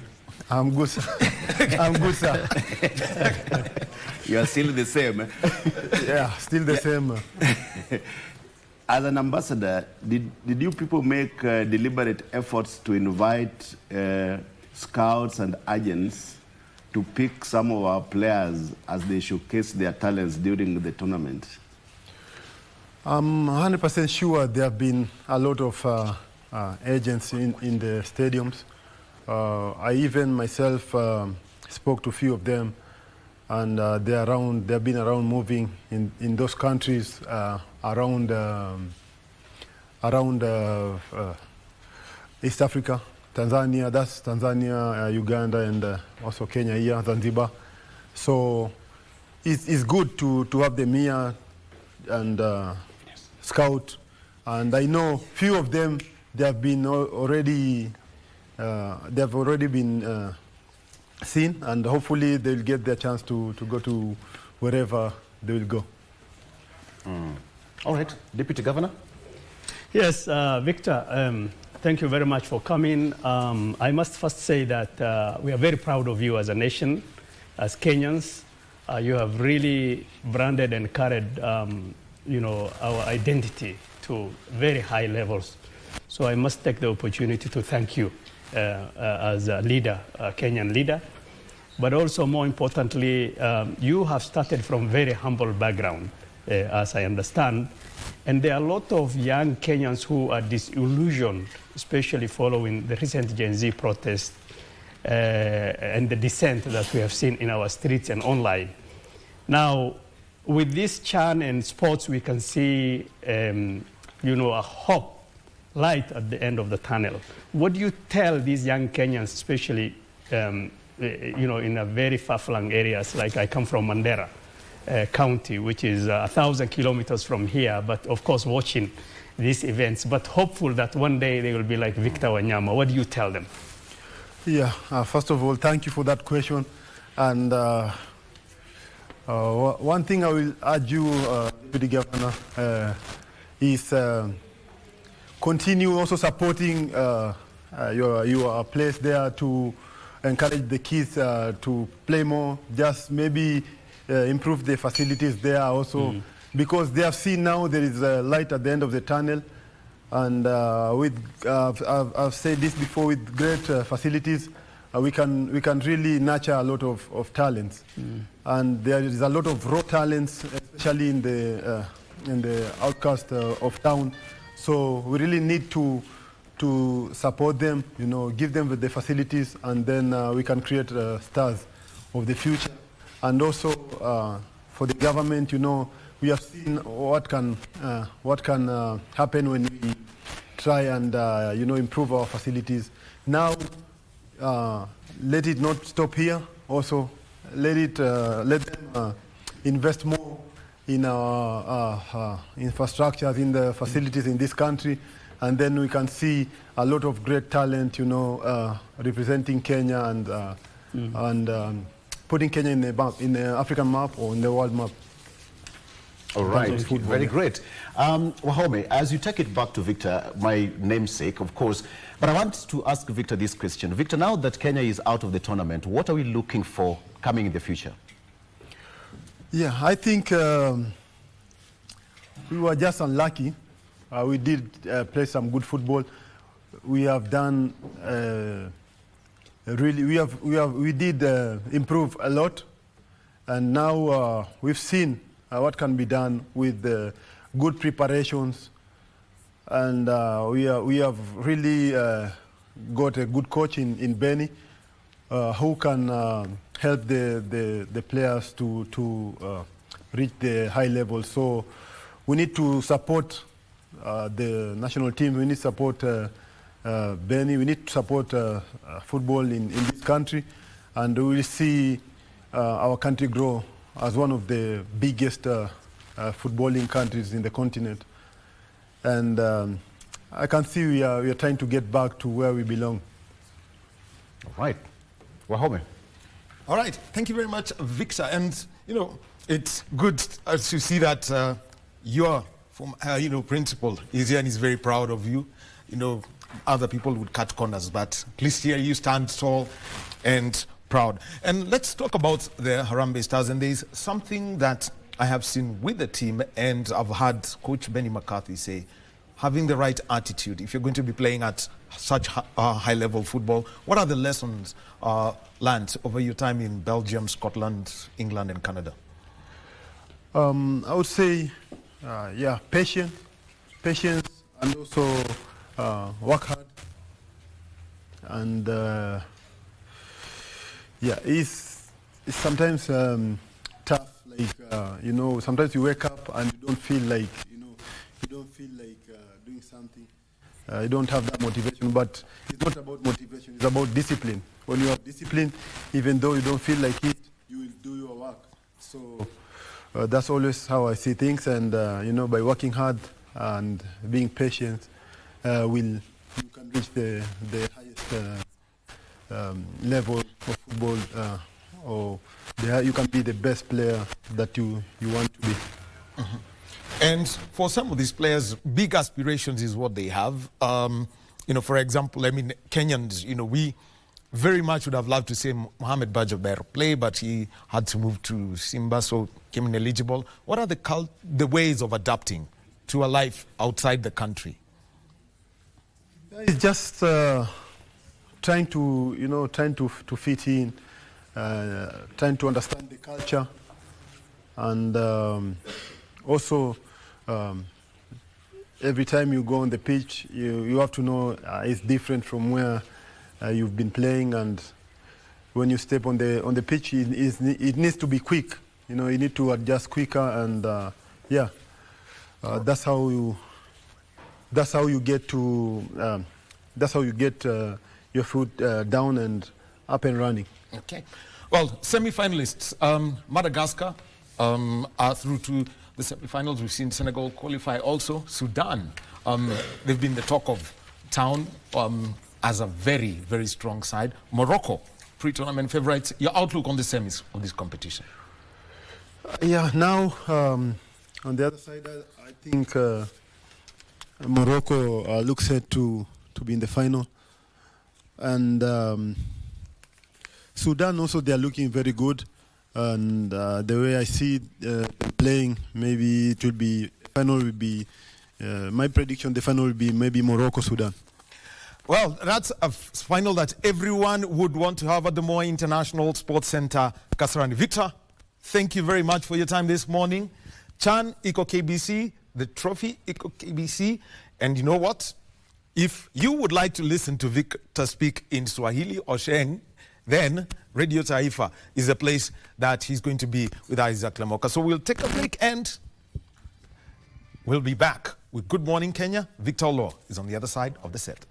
I'm good, sir. I'm good, sir. You are still the same, eh? Yeah, still the same. As an ambassador, did you people make deliberate efforts to invite scouts and agents to pick some of our players as they showcase their talents during the tournament? I'm 100% sure there have been a lot of agents in the stadiums. I even myself spoke to a few of them, and they've been around moving in those countries around East Africa, Tanzania, that's Tanzania, Uganda, and also Kenya here, Zanzibar. So it's good to have them here and scout. And I know few of them, they have been already been seen, and hopefully they'll get their chance to go to wherever they will go. All right, Deputy Governor. Yes, Victor, thank you very much for coming. I must first say that we are very proud of you as a nation, as Kenyans. You have really branded and carried, you know, our identity to very high levels. So I must take the opportunity to thank you as a leader, a Kenyan leader. But also, more importantly, you have started from very humble background, as I understand. And there are a lot of young Kenyans who are disillusioned, especially following the recent Gen Z protest and the dissent that we have seen in our streets and online. Now, with this CHAN and sports, we can see, you know, a hope, light at the end of the tunnel. What do you tell these young Kenyans, especially, you know, in a very far-flung areas, like I come from Mandera, county, which is 1,000 kilometers from here, but of course watching these events, but hopeful that one day they will be like Victor Wanyama. What do you tell them? Yeah, first of all, thank you for that question. And one thing I will urge you, Deputy Governor, is continue also supporting your place there to encourage the kids to play more, just maybe improve the facilities there also, because they have seen now there is a light at the end of the tunnel. And I've said this before, with great facilities, we can really nurture a lot of talents. And there is a lot of raw talents, especially in the outcast of town. So we really need to support them, give them the facilities, and then we can create stars of the future. And also for the government, we have seen what can happen when we try and improve our facilities. Now, let it not stop here. Also, let them invest more in our infrastructures, in the facilities in this country, and then we can see a lot of great talent, representing Kenya and putting Kenya in the African map or in the world map. All right, very great. Wahome, as you take it back to Victor, my namesake, of course, but I want to ask Victor this question. Victor, now that Kenya is out of the tournament, what are we looking for coming in the future? Yeah, I think we were just unlucky. We did play some good football. We have done we did improve a lot, and now we've seen what can be done with good preparations, and we have really got a good coach in Benny who can help the players to reach the high level. So we need to support the national team. We need to support Benny. We need to support football in this country, and we will see our country grow as one of the biggest footballing countries in the continent. And I can see we are trying to get back to where we belong. All right. Wahome. All right. Thank you very much, Victor. And, it's good to see that your principal is here and is very proud of you. Other people would cut corners, but at least here you stand tall and proud. And let's talk about the Harambee Stars. And there's something that I have seen with the team, and I've had Coach Benny McCarthy say, having the right attitude. If you're going to be playing at such high-level football, what are the lessons learned over your time in Belgium, Scotland, England, and Canada? I would say, patience, and also work hard. And it's sometimes tough. Like sometimes you wake up and you don't feel like doing something. You don't have that motivation. But it's not about motivation. It's about discipline. When you have discipline, even though you don't feel like it, you will do your work. So that's always how I see things. And by working hard and being patient, you can reach the highest level of football, or you can be the best player that you want to be. Mm-hmm. And for some of these players, big aspirations is what they have. For example, Kenyans, we very much would have loved to see Mohamed Bajaber play, but he had to move to Simba, so became ineligible. What are the ways of adapting to a life outside the country? It's just trying to fit in, trying to understand the culture, and also every time you go on the pitch, you have to know it's different from where you've been playing, and when you step on the pitch, it needs to be quick. You need to adjust quicker, and that's how you get your foot down and up and running. Okay. Well, semi-finalists, Madagascar, are through to the semi-finals. We've seen Senegal qualify also. Sudan, they've been the talk of town as a very, very strong side. Morocco, pre-tournament favorites. Your outlook on the semis of this competition? Yeah, now on the other side, I think Morocco looks set to be in the final. And Sudan also, they are looking very good. And the way I see playing, maybe it will be, final will be, my prediction, the final will be maybe Morocco-Sudan. Well, that's a final that everyone would want to have at the Moi International Sports Center, Kasarani. Victor, thank you very much for your time this morning. Chan, Iko KBC, the trophy, Iko KBC. And you know what? If you would like to listen to Victor speak in Swahili or Sheng, then Radio Taifa is a place that he's going to be with Isaac Lamoka. So we'll take a break and we'll be back with Good Morning Kenya. Victor Law is on the other side of the set.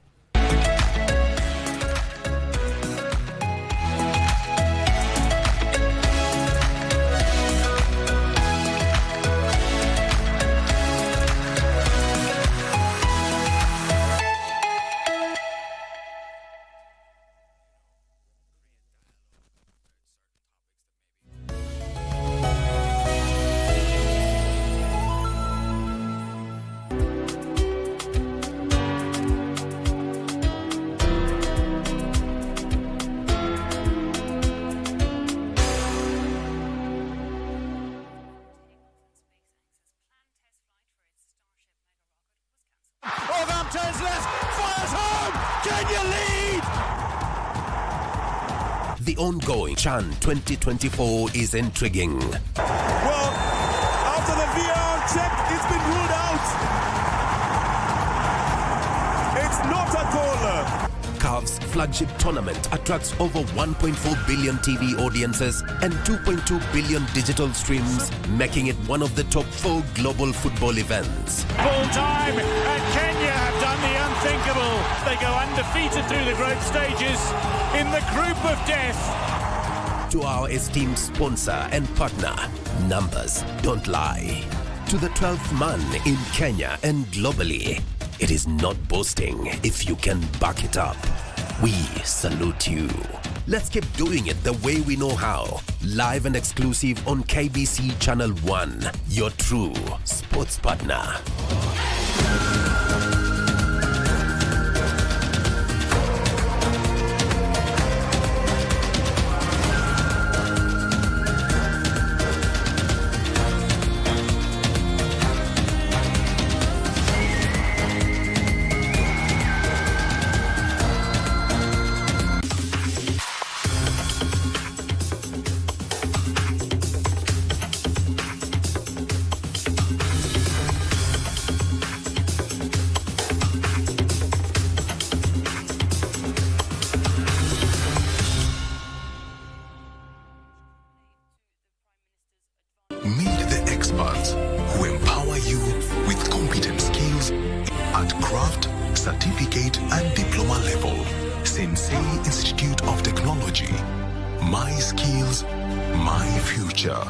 Turns left, fires home, Kenya lead! The ongoing CHAN 2024 is intriguing. Well, after the VAR check, it's been ruled out. It's not a goal. CAF's flagship tournament attracts over 1.4 billion TV audiences and 2.2 billion digital streams, making it one of the top 4 global football events. Full time, and Kenya have done the unthinkable. They go undefeated through the group stages in the group of death. To our esteemed sponsor and partner, numbers don't lie. To the 12th man in Kenya and globally, it is not boasting if you can back it up. We salute you. Let's keep doing it the way we know how. Live and exclusive on KBC Channel 1, your true sports partner. Meet the experts who empower you with competent skills at craft, certificate, and diploma level. Sensei Institute of Technology. My skills, my future.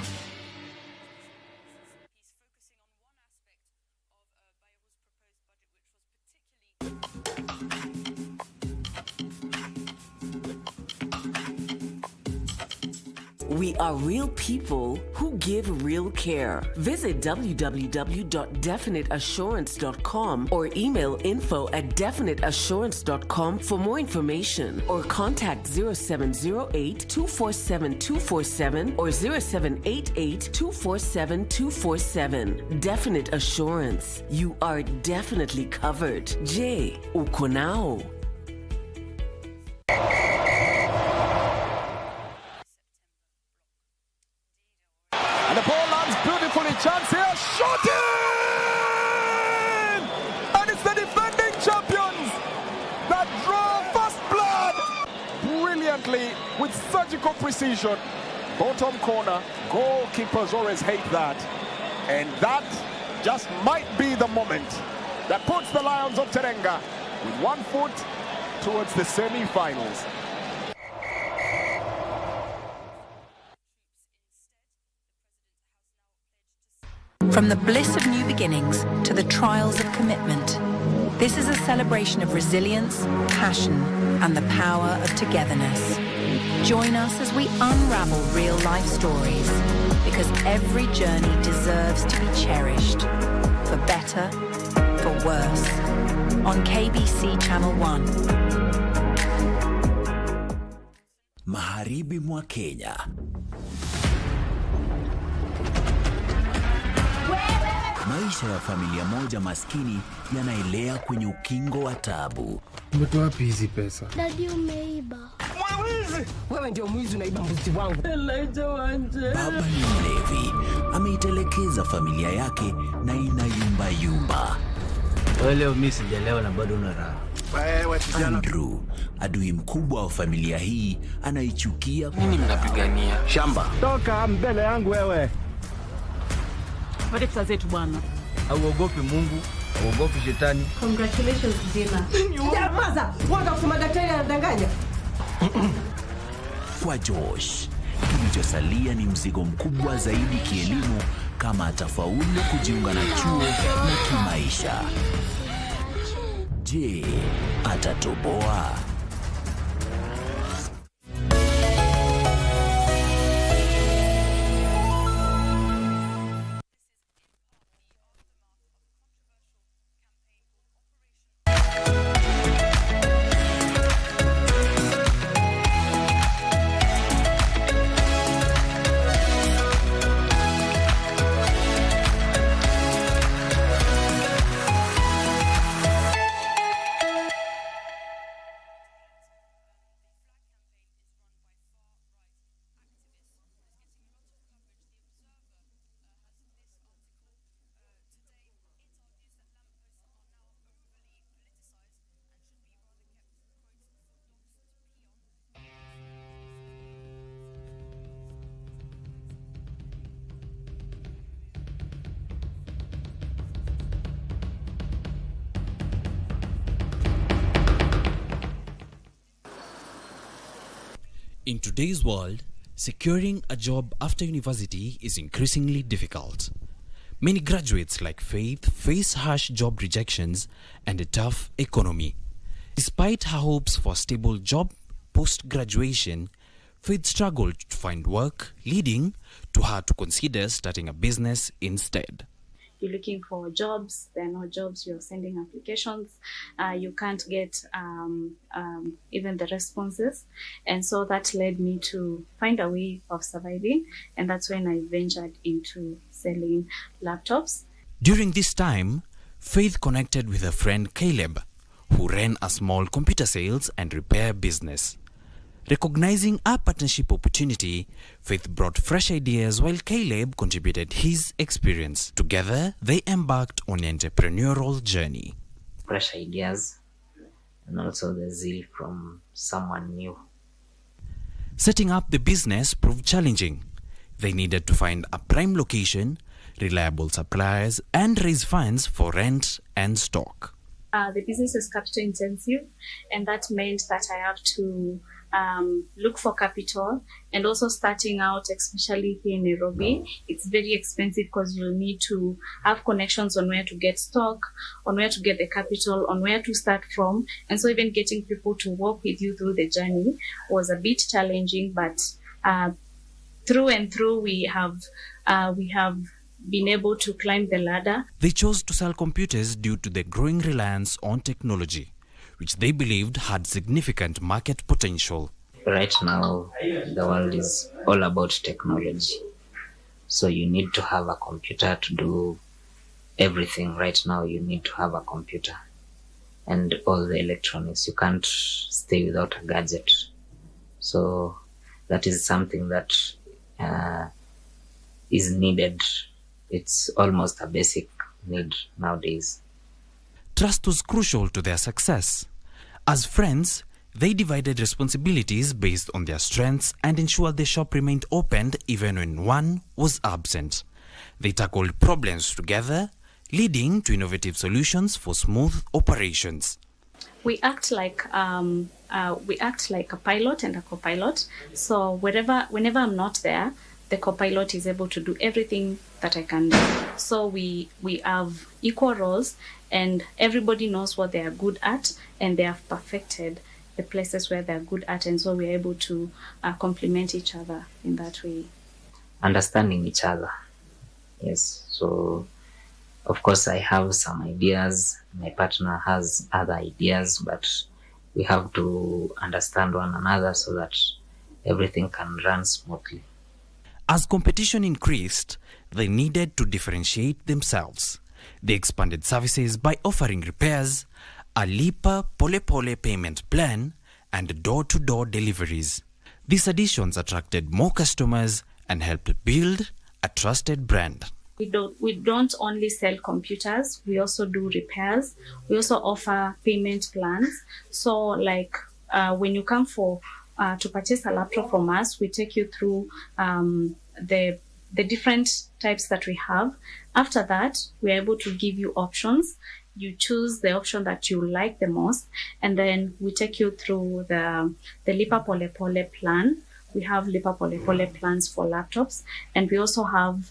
We are real people who give real care. Visit www.definiteassurance.com or email info@definiteassurance.com for more information, or contact 0708-247-247 or 0788-247-247. Definite Assurance. You are definitely covered. J. Uko nao. And the ball lands beautifully. Chance here. Shot in! And it's the defending champions that draw first blood brilliantly with surgical precision. Bottom corner. Goalkeepers always hate that. And that just might be the moment that puts the Lions of Terenga with 1 foot towards the semi-finals. From the bliss of new beginnings to the trials of commitment, this is a celebration of resilience, passion, and the power of togetherness. Join us as we unravel real-life stories, because every journey deserves to be cherished, for better, for worse, on KBC Channel 1. Magharibi mwa Kenya. Maisha ya familia moja maskini yanaelea kwenye ukingo wa taabu. Umetoa wapi hizi pesa? Dadi, umeiba. Mwizi! Wewe ndio mwizi, unaiba mbuzi wangu. Baba ni mlevi, ameitelekeza familia yake na inayumbayumba. Leo mimi sijalewa na bado una raha. Andrew, adui mkubwa wa familia hii, anaichukia. Nini mnapigania? Shamba. Toka mbele yangu wewe. Pate pesa zetu bwana. Hauogopi Mungu, hauogopi shetani. Congratulations Dima. Nyamaza! Wanga kusema daktari anadanganya. Kwa Josh, kilichosalia ni mzigo mkubwa zaidi kielimu kama atafaulu kujiunga na chuo na kimaisha. Je, atatoboa? In today's world, securing a job after university is increasingly difficult. Many graduates like Faith face harsh job rejections and a tough economy. Despite her hopes for a stable job post-graduation, Faith struggled to find work, leading to her to consider starting a business instead. You're looking for jobs, there are no jobs, you're sending applications, you can't get even the responses. And so that led me to find a way of surviving, and that's when I ventured into selling laptops. During this time, Faith connected with her friend Caleb, who ran a small computer sales and repair business. Recognizing a partnership opportunity, Faith brought fresh ideas while Caleb contributed his experience. Together, they embarked on an entrepreneurial journey. Fresh ideas and also the zeal from someone new. Setting up the business proved challenging. They needed to find a prime location, reliable suppliers, and raise funds for rent and stock. The business is capital intensive, and that meant that I have to look for capital, and also starting out, especially here in Nairobi, it's very expensive because you'll need to have connections on where to get stock, on where to get the capital, on where to start from. And so even getting people to work with you through the journey was a bit challenging, but through and through we have been able to climb the ladder. They chose to sell computers due to the growing reliance on technology, which they believed had significant market potential. Right now, the world is all about technology. So you need to have a computer to do everything. Right now, you need to have a computer and all the electronics. You can't stay without a gadget. So that is something that is needed. It's almost a basic need nowadays. Trust was crucial to their success. As friends, they divided responsibilities based on their strengths and ensured the shop remained open even when one was absent. They tackled problems together, leading to innovative solutions for smooth operations. We act like a pilot and a co-pilot. So whenever I'm not there, the co-pilot is able to do everything that I can do. So we have equal roles, and everybody knows what they are good at, and they have perfected the places where they're good at, and so we're able to complement each other in that way. Understanding each other. Yes. So, of course, I have some ideas. My partner has other ideas, but we have to understand one another so that everything can run smoothly. As competition increased, they needed to differentiate themselves. They expanded services by offering repairs, a Lipa Pole Pole payment plan, and door-to-door deliveries. These additions attracted more customers and helped build a trusted brand. We don't only sell computers, we also do repairs. We also offer payment plans. So like when you come to purchase a laptop from us, we take you through the different types that we have. After that, we're able to give you options. You choose the option that you like the most, and then we take you through the Lipa Pole Pole plan. We have Lipa Pole Pole plans for laptops, and we also have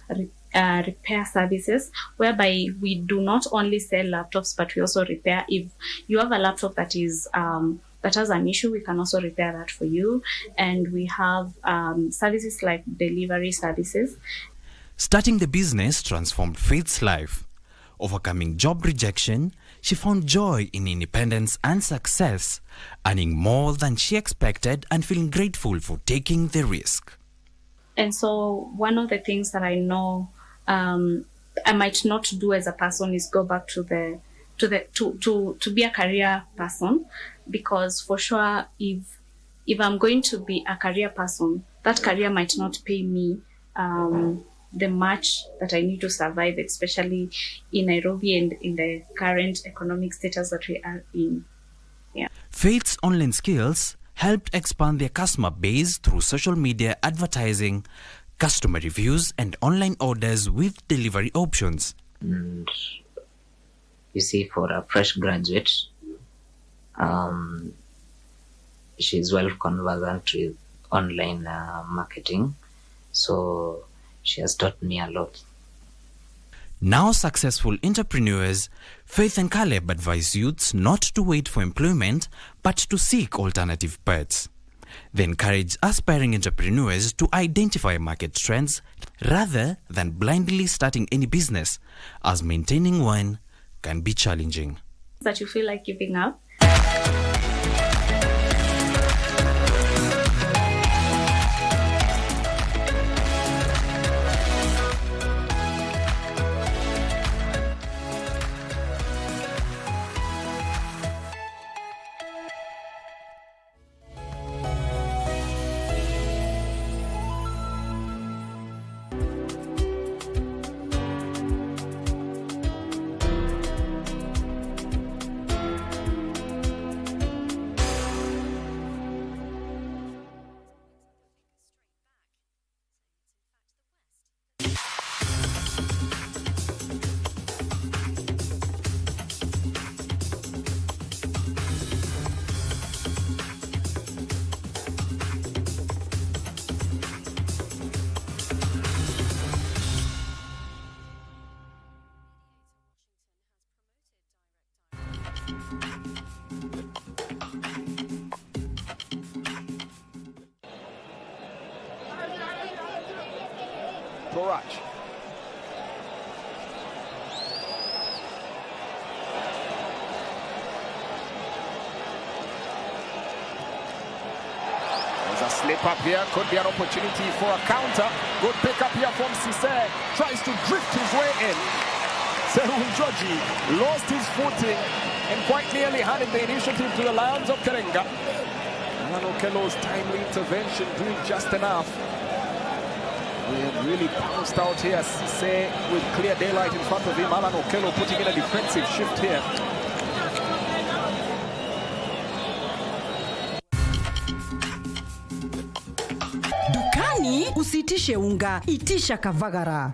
repair services, whereby we do not only sell laptops, but we also repair. If you have a laptop that is that has an issue, we can also repair that for you. And we have services like delivery services. Starting the business transformed Faith's life. Overcoming job rejection, she found joy in independence and success, earning more than she expected and feeling grateful for taking the risk. And so one of the things that I know I might not do as a person is go back to be a career person, because for sure if I'm going to be a career person, that career might not pay me the much that I need to survive, especially in Nairobi and in the current economic status that we are in. Yeah. Faith's online skills helped expand their customer base through social media advertising, customer reviews, and online orders with delivery options. And you see, for a fresh graduate, she's well conversant with online marketing, so she has taught me a lot. Now successful entrepreneurs, Faith and Caleb advise youths not to wait for employment, but to seek alternative paths. They encourage aspiring entrepreneurs to identify market trends rather than blindly starting any business, as maintaining one can be challenging. That you feel like giving up. Torach. There's a slip up here, could be an opportunity for a counter. Good pick up here from Cisse, tries to drift his way in. Serun Joji lost his footing and quite nearly handed the initiative to the Lions of Karenga. Alan Okello's timely intervention doing just enough. We had really bounced out here. Cisse with clear daylight in front of him. Alan Okello putting in a defensive shift here. Dukani usitishe unga, itisha Kavagara.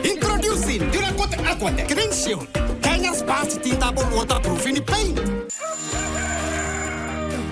Introducing Duracoat Aquatec Clean Shield, Kenya's fast tintable waterproofing paint.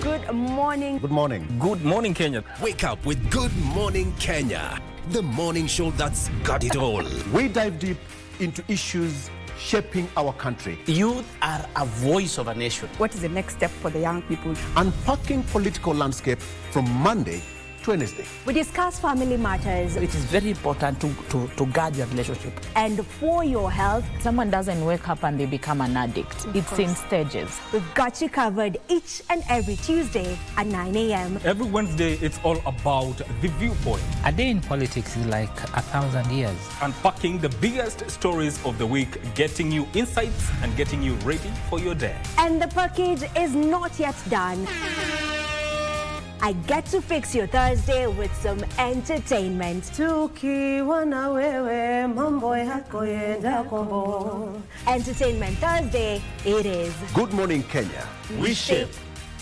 Good morning. Good morning. Good morning, Kenya. Wake up with Good Morning Kenya, the morning show that's got it all. We dive deep into issues shaping our country. Youth are a voice of a nation. What is the next step for the young people? Unpacking political landscape from Monday to Wednesday. We discuss family matters. It is very important to guard your relationship. And for your health. Someone doesn't wake up and they become an addict. It's in stages. We've got you covered each and every Tuesday at 9 a.m. Every Wednesday, it's all about The Viewpoint. A day in politics is like 1,000 years. Unpacking the biggest stories of the week, getting you insights and getting you ready for your day. And the package is not yet done. I get to fix your Thursday with some entertainment. Entertainment Thursday, it is. Good morning, Kenya. We shape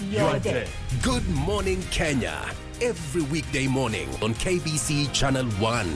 your day. Good Morning Kenya, every weekday morning on KBC Channel 1.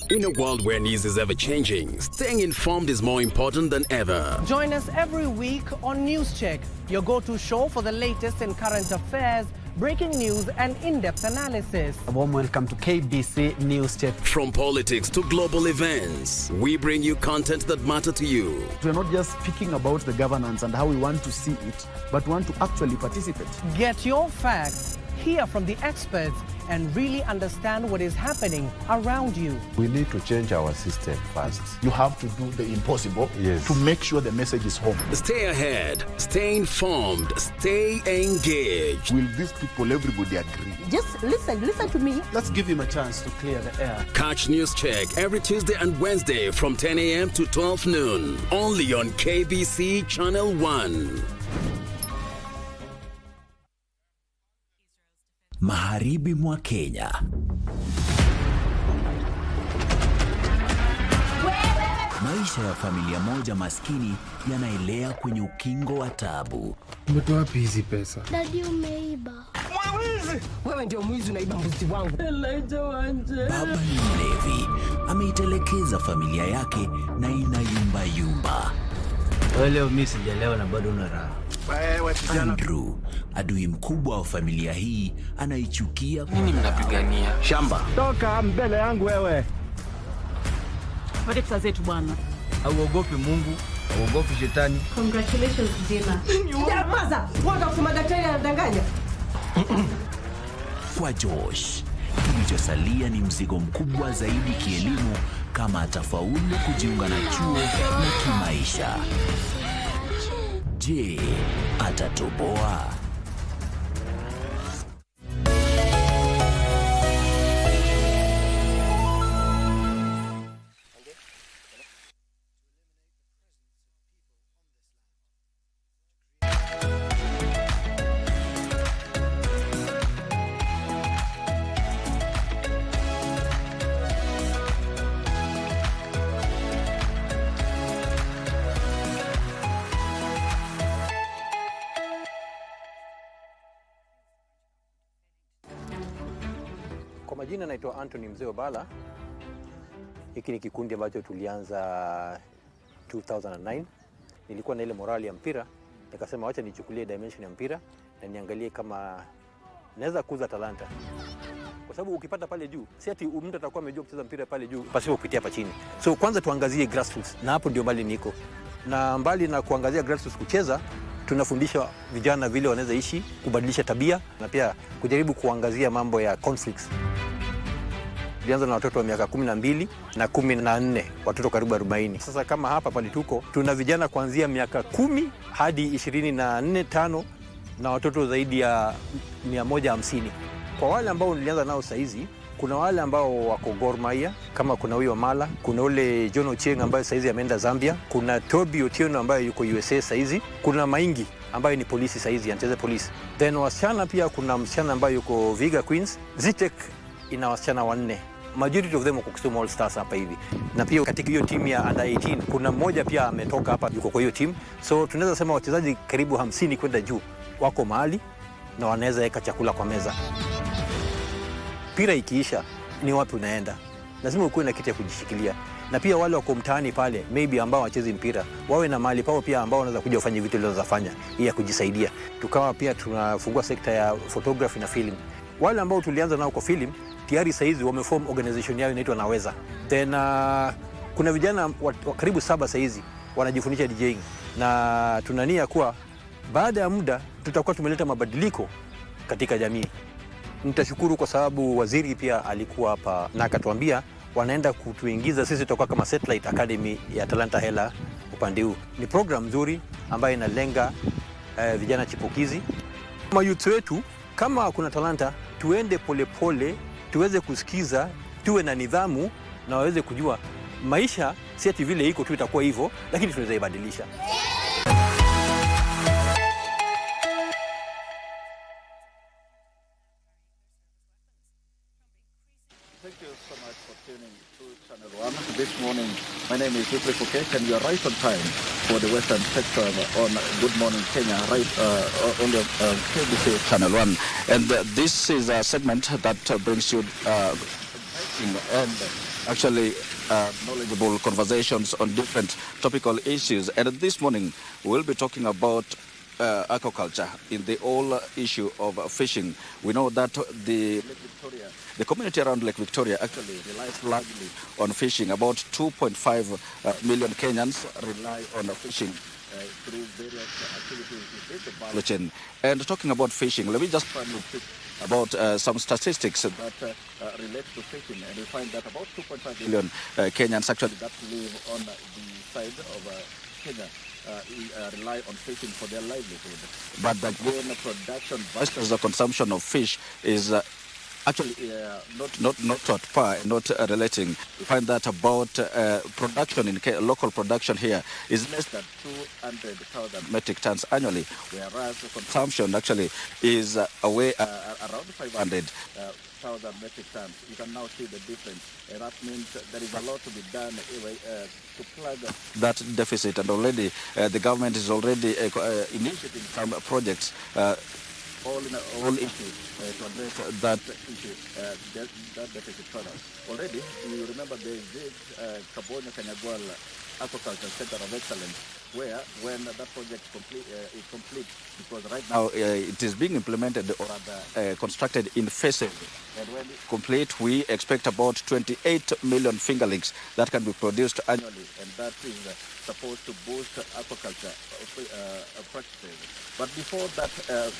In a world where news is ever changing, staying informed is more important than ever. Join us every week on News Check, your go-to show for the latest in current affairs, breaking news and in-depth analysis. A warm welcome to KBC News Check. From politics to global events, we bring you content that matter to you. We're not just speaking about the governance and how we want to see it, but want to actually participate. Get your facts, hear from the experts, and really understand what is happening around you. We need to change our system first. You have to do the impossible to make sure the message is home. Stay ahead, stay informed, stay engaged. Will these people, everybody agree? Just listen to me. Let's give him a chance to clear the air. Catch News Check every Tuesday and Wednesday from 10 a.m. to 12 noon. Only on KBC Channel 1. Magharibi mwa Kenya. Maisha ya familia moja maskini yanaelea kwenye ukingo wa taabu. Umetoa wapi hizi pesa? Dadi, umeiba. Mwizi! Wewe ndio mwizi, unaiba mbuzi wangu. Baba ni mlevi, ameitelekeza familia yake na inayumbayumba. Leo mimi sijalewa na bado una raha. Andrew, adui mkubwa wa familia hii, anaichukia. Nini mnapigania? Shamba. Toka mbele yangu wewe. Pate pesa zetu bwana. Hauogopi Mungu, hauogopi shetani. Congratulations Dina. Nyamaza! Wanda kusema daktari anadanganya. Kwa Josh, kilichosalia ni mzigo mkubwa zaidi kielimu kama atafaulu kujiunga na chuo na kimaisha. Je, atatoboa? Kwa majina naitwa Anthony Mzee Obala. Hiki ni kikundi ambacho tulianza 2009. Nilikuwa na ile morali ya mpira, nikasema wacha nichukulie dimension ya mpira na niangalie kama naweza kuza talanta. Kwa sababu ukipata pale juu, si ati mtu atakuwa amejua kucheza mpira pale juu pasipo kupitia hapa chini. So kwanza tuangazie grassroots, na hapo ndio mbali niko. Na mbali na kuangazia grassroots kucheza, tunafundisha vijana vile wanaweza ishi, kubadilisha tabia na pia kujaribu kuangazia mambo ya conflicts. Tulianza na watoto wa miaka 12 na 14, watoto karibu 40. Sasa kama hapa pale tuko, tuna vijana kuanzia miaka 10 hadi 24, 5 na watoto zaidi ya 150. Kwa wale ambao nilianza nao saizi, Kuna wale ambao wako Gor Mahia, kama kuna huyo Mala, kuna ule John Ochieng ambaye saizi ameenda Zambia, kuna Toby Otieno ambaye yuko USA saizi, kuna Maingi ambaye ni polisi saizi, anacheza polisi. Then wasichana pia kuna msichana ambaye yuko Viga Queens. Zitek ina wasichana 4. Majority of them wako Kisumu All Stars hapa hivi. Na pia katika hiyo timu ya under 18 kuna mmoja pia ametoka hapa yuko kwa hiyo timu. So tunaweza sema wachezaji karibu 50 kwenda juu wako mahali na wanaweza weka chakula kwa meza. Mpira ikiisha ni wapi unaenda? Lazima ukuwe na kitu ya kujishikilia. Na pia wale wako mtaani pale maybe ambao wachezi mpira wawe na mahali pao pia ambao wanaweza kuja kufanya vitu wanazofanya ili ya kujisaidia. Tukawa pia tunafungua sekta ya photography na film. Wale ambao tulianza nao kwa film tayari saizi wameform organization yao inaitwa Naweza. Tena kuna vijana wa karibu 7 saizi wanajifundisha DJing na tunania kuwa baada ya muda tutakuwa tumeleta mabadiliko katika jamii. Nitashukuru kwa sababu waziri pia alikuwa hapa na akatuambia wanaenda kutuingiza sisi tutakuwa kama satellite academy ya Talanta Hela upande huu. Ni program nzuri ambayo inalenga vijana chipukizi. Mayouth wetu kama kuna talanta tuende polepole, tuweze kusikiza, tuwe na nidhamu na waweze kujua maisha si ati vile iko tu itakuwa hivyo, lakini tunaweza ibadilisha. Thank you so much for tuning to Channel 1. This morning, my name is Yusuf Okech, and you are right on time for the Western Spectrum on Good Morning Kenya, right on the KBC Channel 1. And this is a segment that brings you and actually knowledgeable conversations on different topical issues. And this morning, we'll be talking about aquaculture in the whole issue of fishing. We know that the community around Lake Victoria actually relies largely on fishing. About 2.5 million Kenyans rely on fishing through various activities within the value chain. And talking about fishing, let me just finally speak about some statistics that relate to fishing. And we find that about 2.5 million Kenyans actually that live on the side of Kenya rely on fishing for their livelihood. But the grain production versus the consumption of fish is actually not at par, not relating. We find that about production in local production here is less than 200,000 metric tons annually, whereas the consumption actually is away around 500,000 metric tons. You can now see the difference, and that means there is a lot to be done to plug that deficit. And already the government is already initiating some projects. All issues to address that issue, that deficit further. Already, you remember there is this Kabonya Kanyagwal Aquaculture Center of Excellence, where when that project is complete, because right now it is being implemented or rather constructed in phases. And when it's complete, we expect about 28 million fingerlings that can be produced annually, and that is supposed to boost aquaculture practices. But before that,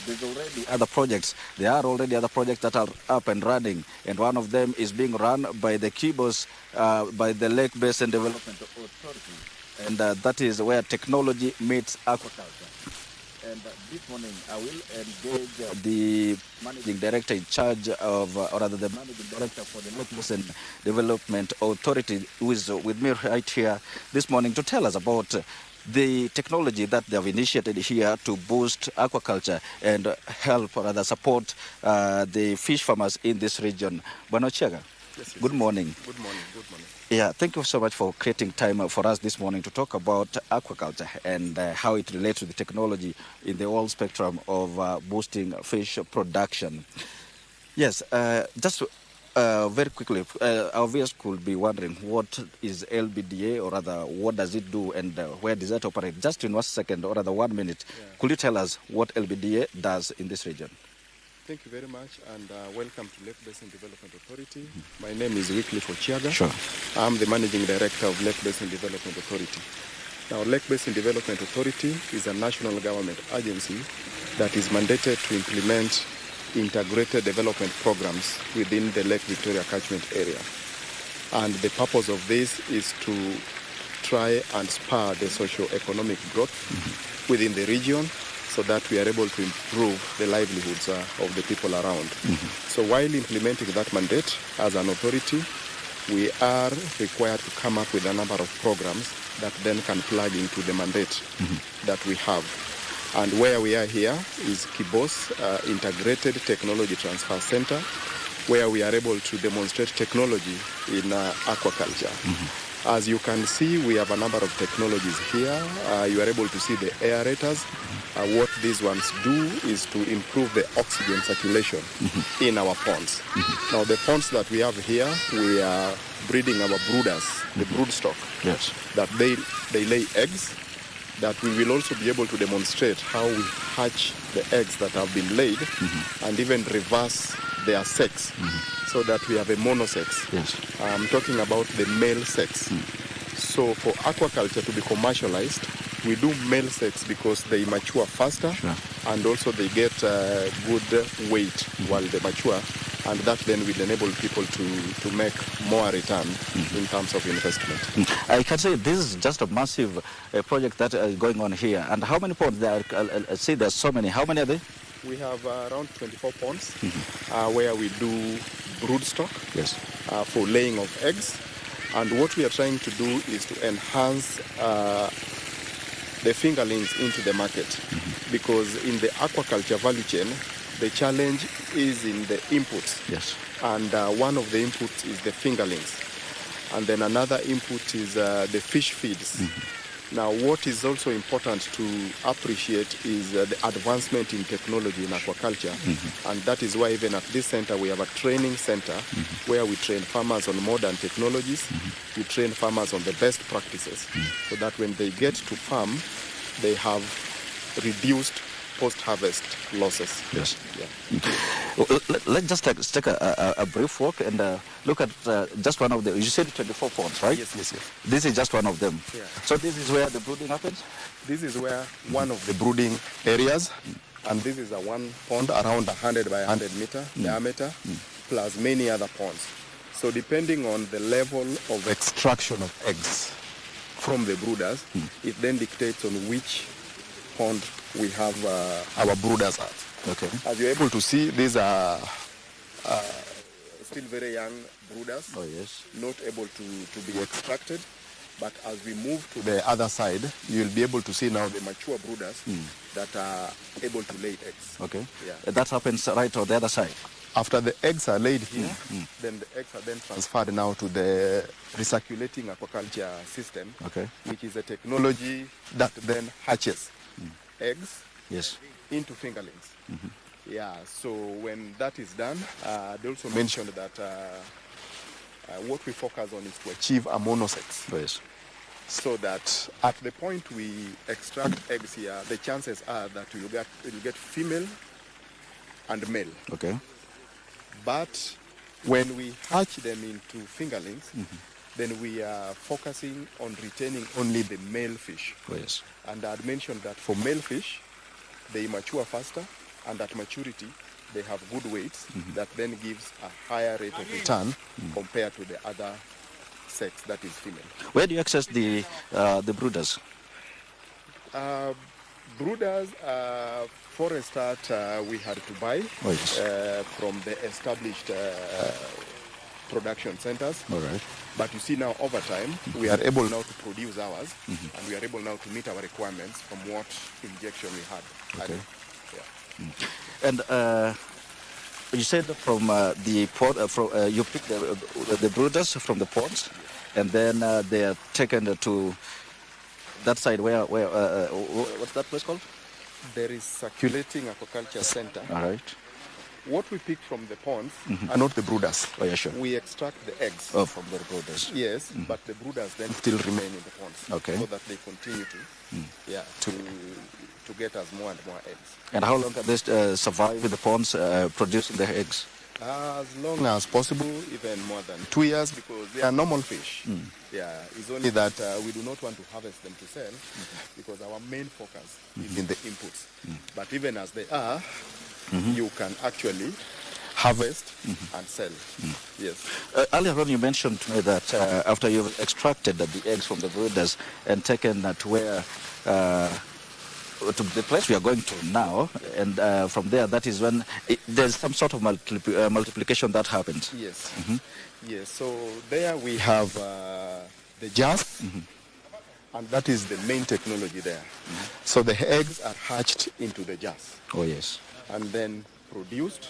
there's already other projects. There are already other projects that are up and running, and one of them is being run by the KBC, by the Lake Basin Development Authority, and that is where technology meets aquaculture. And this morning, I will engage the managing director in charge of, or rather the managing director for the Lake Basin Development Authority, who is with me right here this morning to tell us about the technology that they have initiated here to boost aquaculture and help or rather support the fish farmers in this region. Bwana Ochieng, yes, good morning. Good morning. Good morning. Yeah, thank you so much for creating time for us this morning to talk about aquaculture and how it relates to the technology in the whole spectrum of boosting fish production. Yes, just very quickly, our viewers could be wondering what is LBDA, or rather what does it do and where does it operate? Just in 1 second or rather 1 minute, could you tell us what LBDA does in this region? Thank you very much, and welcome to Lake Basin Development Authority. My name is Wycliffe Ochiaga. Sure. I'm the Managing Director of Lake Basin Development Authority. Now, Lake Basin Development Authority is a national government agency that is mandated to implement integrated development programs within the Lake Victoria catchment area. And the purpose of this is to try and spur the socio-economic growth within the region, so that we are able to improve the livelihoods of the people around. So while implementing that mandate as an authority, we are required to come up with a number of programs that then can plug into the mandate that we have. And where we are here is KBC Integrated Technology Transfer Center, where we are able to demonstrate technology in aquaculture. As you can see, we have a number of technologies here. You are able to see the aerators. What these ones do is to improve the oxygen circulation in our ponds. Now, the ponds that we have here, we are breeding our brooders, the broodstock, that they lay eggs, that we will also be able to demonstrate how we hatch the eggs that have been laid and even reverse their sex so that we have a monosex. I'm talking about the male sex. So for aquaculture to be commercialized, we do male sex because they mature faster and also they get good weight while they mature, and that then will enable people to make more return in terms of investment. I can say this is just a massive project that is going on here. And how many ponds there are? I see there's so many. How many are there? We have around 24 ponds where we do broodstock for laying of eggs. And what we are trying to do is to enhance the fingerlings into the market, because in the aquaculture value chain, the challenge is in the inputs. And one of the inputs is the fingerlings. And then another input is the fish feeds. Now, what is also important to appreciate is the advancement in technology in aquaculture. And that is why even at this center, we have a training center where we train farmers on modern technologies. We train farmers on the best practices so that when they get to farm, they have reduced post-harvest losses. Well, let's just take a brief walk and look at just one of the, you said 24 ponds, right? Yes. This is just one of them. So this is where the brooding happens? This is where one of the brooding areas, and this is a one pond around 100 by 100 meter diameter, plus many other ponds. So depending on the level of extraction of eggs from the brooders, it then dictates on which pond we have our brooders at. As you're able to see, these are still very young brooders, not able to be extracted. But as we move to the other side, you'll be able to see now the mature brooders that are able to lay eggs. That happens right on the other side. After the eggs are laid here, then the eggs are then transferred now to the recirculating aquaculture system, which is a technology that then hatches eggs into fingerlings. So when that is done, they also mentioned that what we focus on is to achieve a monosex. So that at the point we extract eggs here, the chances are that you'll get female and male. But when we hatch them into fingerlings, then we are focusing on retaining only the male fish. And I had mentioned that for male fish, they mature faster, and at maturity, they have good weights that then gives a higher rate of return compared to the other sex, that is female. Where do you access the brooders? Brooders, for a start, we had to buy from the established production centers. But you see now, over time, we are able now to produce ours, and we are able now to meet our requirements from what injection we had. And you said from the pond, you pick the brooders from the ponds, and then they are taken to that side where what's that place called? There is circulating aquaculture center. What we pick from the ponds are not the brooders. We extract the eggs from the brooders. But the brooders then still remain in the ponds, so that they continue to get us more and more eggs. And how long can they survive in the ponds producing their eggs? As long as possible, even more than 2 years, because they are normal fish. It's only that we do not want to harvest them to sell, because our main focus is in the inputs. But even as they are, you can actually harvest and sell. Earlier on, you mentioned to me that after you've extracted the eggs from the brooders and taken to where to the place we are going to now, and from there, that is when there's some sort of multiplication that happens. Yes. Yes. So there we have the jars, and that is the main technology there. So the eggs are hatched into the jars. Oh yes. And then produced.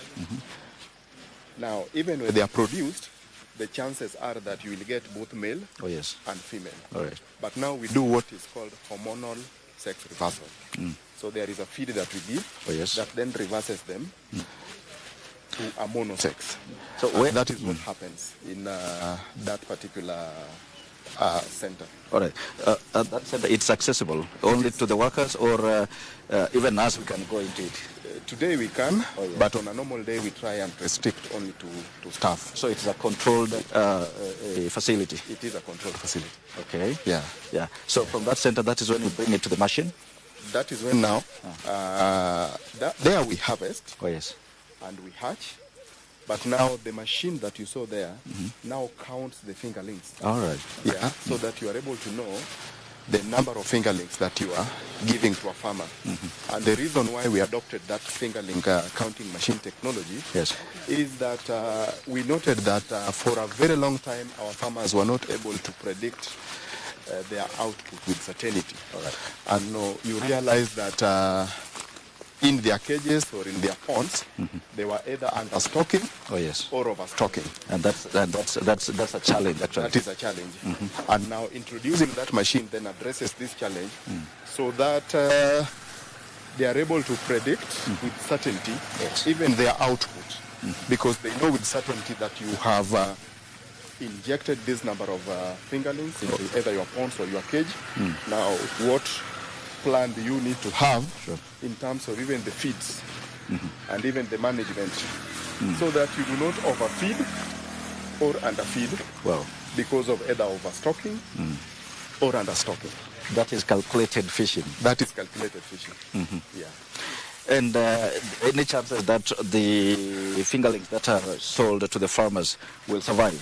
Now, even when they are produced, the chances are that you will get both male and female. All right. But now we do what is called hormonal sex reversal. So there is a feed that we give that then reverses them to a monosex. So that is what happens in that particular center. All right. That center, it's accessible only to the workers, or even us, we can go into it? Today we can, but on a normal day we try and restrict only to staff. So it's a controlled facility? It is a controlled facility. Okay. Yeah. So from that center, that is when you bring it to the machine? That is when now, there we harvest. Oh yes. And we hatch. But now the machine that you saw there now counts the fingerlings. All right. Yeah, so that you are able to know the number of fingerlings that you are giving to a farmer. And the reason why we adopted that fingerling counting machine technology is that we noted that for a very long time our farmers were not able to predict their output with certainty. All right. And you realize that in their cages or in their ponds, they were either understocking or overstocking. And that's a challenge, actually. That is a challenge. And now introducing that machine then addresses this challenge so that they are able to predict with certainty even their output. Because they know with certainty that you have injected this number of fingerlings into either your ponds or your cage. Now, what plan do you need to have in terms of even the feeds and even the management so that you do not overfeed or underfeed because of either overstocking or understocking. That is calculated fishing. That is calculated fishing. Yeah. And any chances that the fingerlings that are sold to the farmers will survive?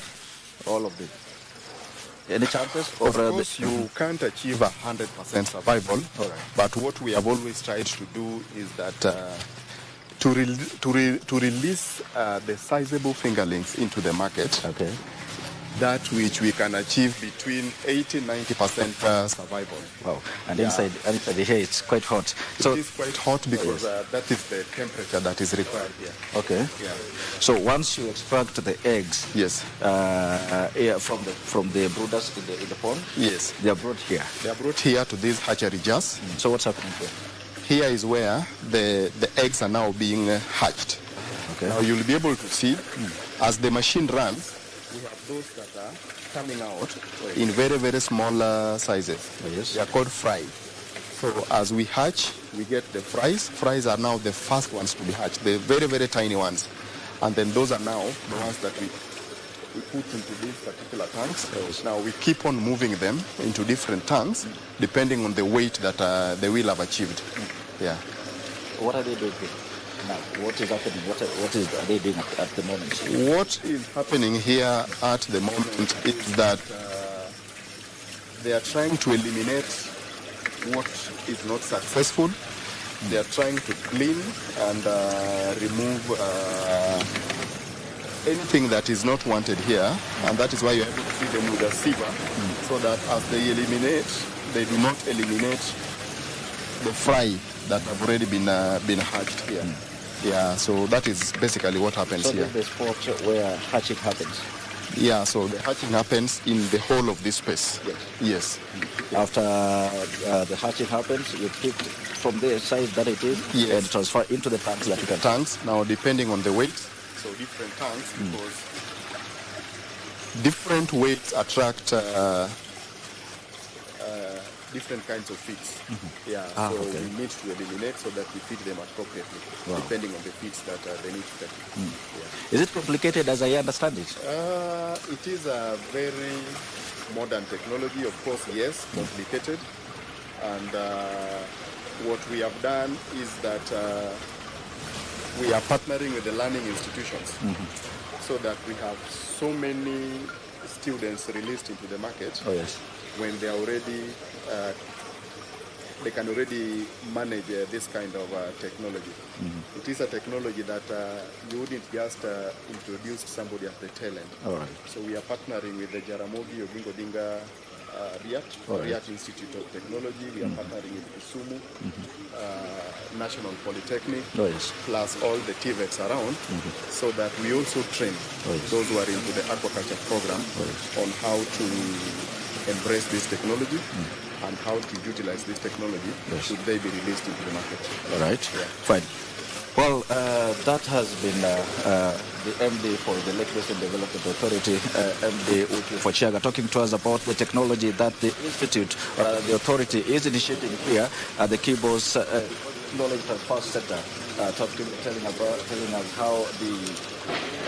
All of them? Any chances? Of course, you can't achieve 100% survival, but what we have always tried to do is that to release the sizable fingerlings into the market, that which we can achieve between 80-90% survival. Wow! And inside here it's quite hot. So it is quite hot because that is the temperature that is required here. Okay. Yeah. So once you extract the eggs, from the brooders in the pond, they are brought here. They are brought here to these hatchery jars. So what's happening here? Here is where the eggs are now being hatched. Okay. Now you'll be able to see as the machine runs. We have those that are coming out in very, very small sizes. They are called fry. So as we hatch, we get the fries. Fries are now the first ones to be hatched, the very, very tiny ones. And then those are now the ones that we put into these particular tanks. Now we keep on moving them into different tanks, depending on the weight that they will have achieved. Yeah. What are they doing here? Now, what is happening? Are they doing at the moment? What is happening here at the moment is that they are trying to eliminate what is not successful. They are trying to clean and remove anything that is not wanted here, and that is why you're able to see them with a sieve, so that as they eliminate, they do not eliminate the fry that have already been hatched here. Yeah, so that is basically what happens here. So this is the spot where hatching happens? Yeah, so the hatching happens in the whole of this space. Yes. After the hatching happens, you pick from the size that it is and transfer into the tanks that you can. Tanks, now depending on the weight, so different tanks, because different weights attract different kinds of feeds. So we need to eliminate so that we feed them appropriately, depending on the feeds that they need to take. Is it complicated as I understand it? It is a very modern technology, of course, yes, complicated. And what we have done is that we are partnering with the learning institutions so that we have so many students released into the market when they are already they can already manage this kind of technology. It is a technology that you wouldn't just introduce to somebody at the tail end. All right. So we are partnering with the Jaramogi Oginga Odinga Riat Institute of Technology. We are partnering with Kisumu National Polytechnic, plus all the TVETs around, so that we also train those who are into the aquaculture program on how to embrace this technology and how to utilize this technology should they be released into the market. All right. Fine. Well, that has been the MD for the Lake Basin Development Authority, MD Uchiaga, talking to us about the technology that the institute, the authority is initiating here at the KBC Knowledge Transfer Center, telling us how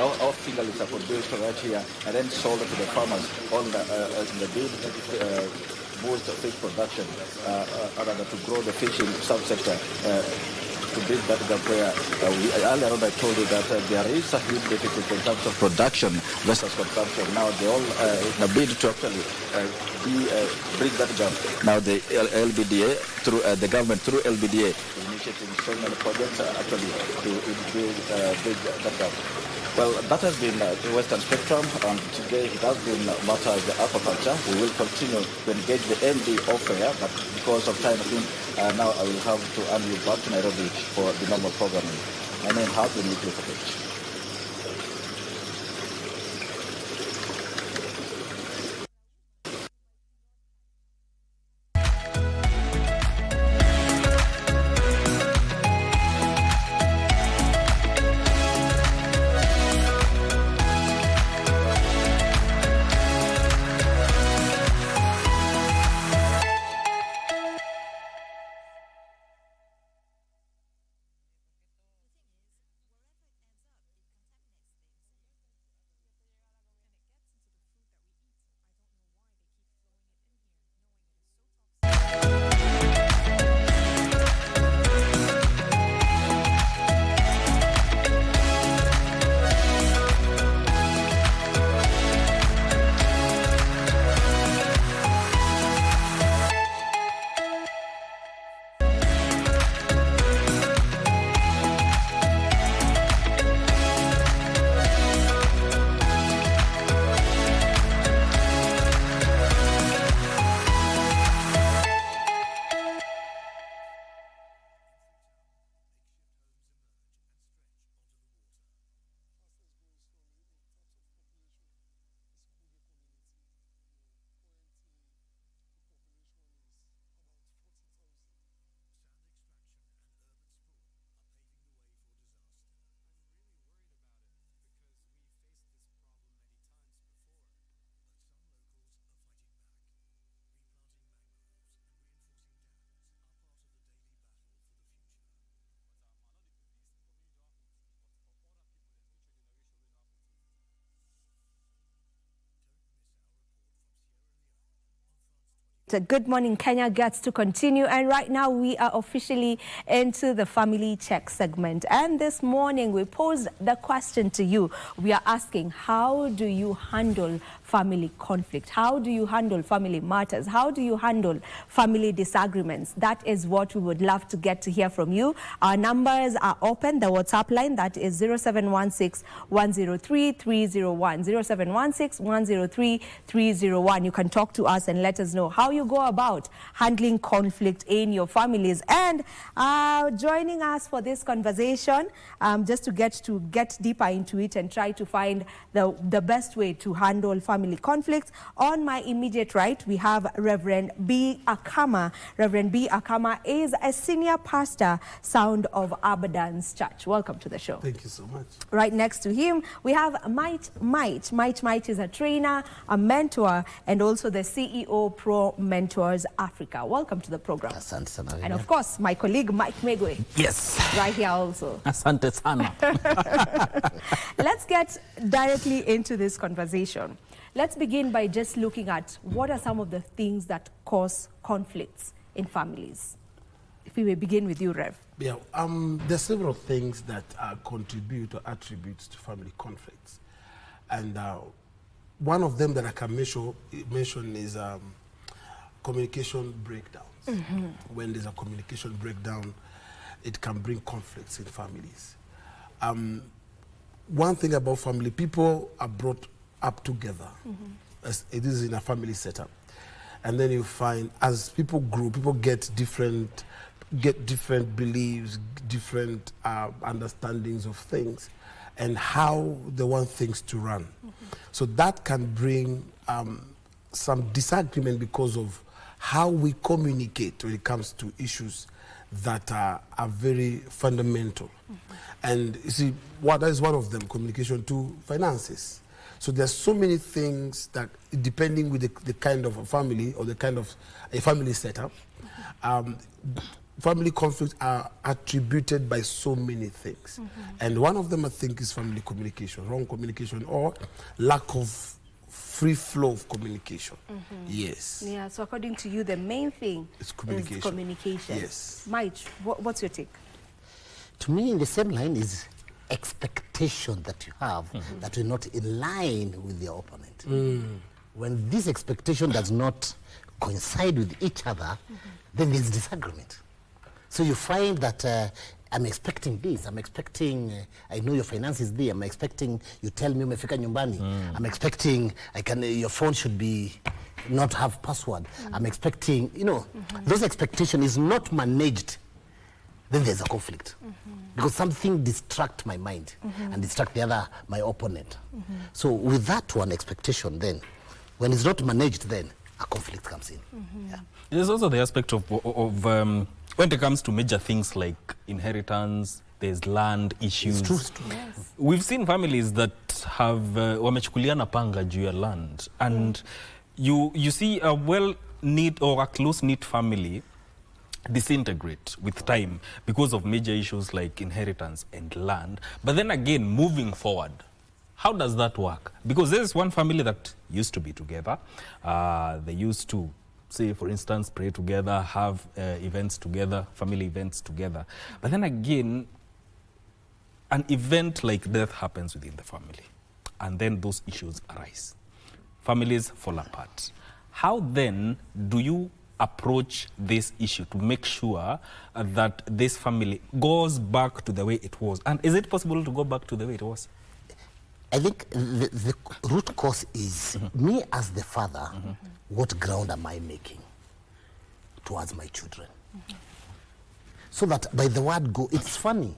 our fingerlings are produced right here and then sold to the farmers on the bid boost fish production, rather to grow the fishing subsector. To build that gap where earlier on I told you that there is a huge deficit in terms of production versus consumption. Now they all in a bid to actually bridge that gap. Now the LBDA through the government through LBDA is initiating so many projects actually to bridge that gap. Well, that has been the Western Spectrum, and today it has been matters the aquaculture. We will continue to engage the MD off air, but because of time, I think now I will have to hand you back to Nairobi for the normal programming. My name has been Nicholas. Good Morning Kenya gets to continue, and right now we are officially into the family check segment. And this morning we posed the question to you. We are asking, how do you handle family conflict? How do you handle family matters? How do you handle family disagreements? That is what we would love to get to hear from you. Our numbers are open. The WhatsApp line, that is 0716-103-301. 0716-103-301. You can talk to us and let us know how you go about handling conflict in your families. And joining us for this conversation, just to get deeper into it and try to find the best way to handle family conflicts. On my immediate right, we have Reverend B. Akama. Reverend B. Akama is a senior pastor, Sound of Abundance Church. Welcome to the show. Thank you so much. Right next to him, we have Might. Might is a trainer, a mentor, and also the CEO Pro Mentors Africa. Welcome to the program. Asante sana. And of course, my colleague Mike Megwe. Yes. Right here also. Asante sana. Let's get directly into this conversation. Let's begin by just looking at what are some of the things that cause conflicts in families. If we may begin with you, Rev. Yeah, there are several things that contribute or attributes to family conflicts. And one of them that I can mention is communication breakdowns. When there's a communication breakdown, it can bring conflicts in families. One thing about family, people are brought up together. As it is in a family setup. And then you find, as people grow, people get different beliefs, different understandings of things, and how they want things to run. So that can bring some disagreement because of how we communicate when it comes to issues that are very fundamental. And you see, that is one of them, communication to finances. So there's so many things that, depending with the kind of a family or the kind of a family setup, family conflicts are attributed by so many things. And one of them, I think, is family communication, wrong communication, or lack of free flow of communication. Yes. Yeah, so according to you, the main thing is communication. Yes. Mike, what's your take? To me, in the same line is expectation that you have that you're not in line with your opponent. When this expectation does not coincide with each other, then there's disagreement. So you find that I'm expecting this, I'm expecting, I know your finance is there, I'm expecting you tell me umefika nyumbani, I'm expecting your phone should be not have password, I'm expecting, you know, those expectation is not managed, then there's a conflict. Because something distract my mind and distract the other, my opponent. So with that one expectation, then, when it's not managed, then a conflict comes in. There's also the aspect of when it comes to major things like inheritance, there's land issues. It's true, it's true. Yes. We've seen families that have wamechukuliana panga juu ya land, and you see a well-knit or a close-knit family disintegrate with time because of major issues like inheritance and land. But then again, moving forward, how does that work? Because there's one family that used to be together. They used to, say, for instance, pray together, have events together, family events together. But then again, an event like death happens within the family, and then those issues arise. Families fall apart. How then do you approach this issue to make sure that this family goes back to the way it was? And is it possible to go back to the way it was? I think the root cause is me as the father, what ground am I making towards my children? So that by the word go, it's funny.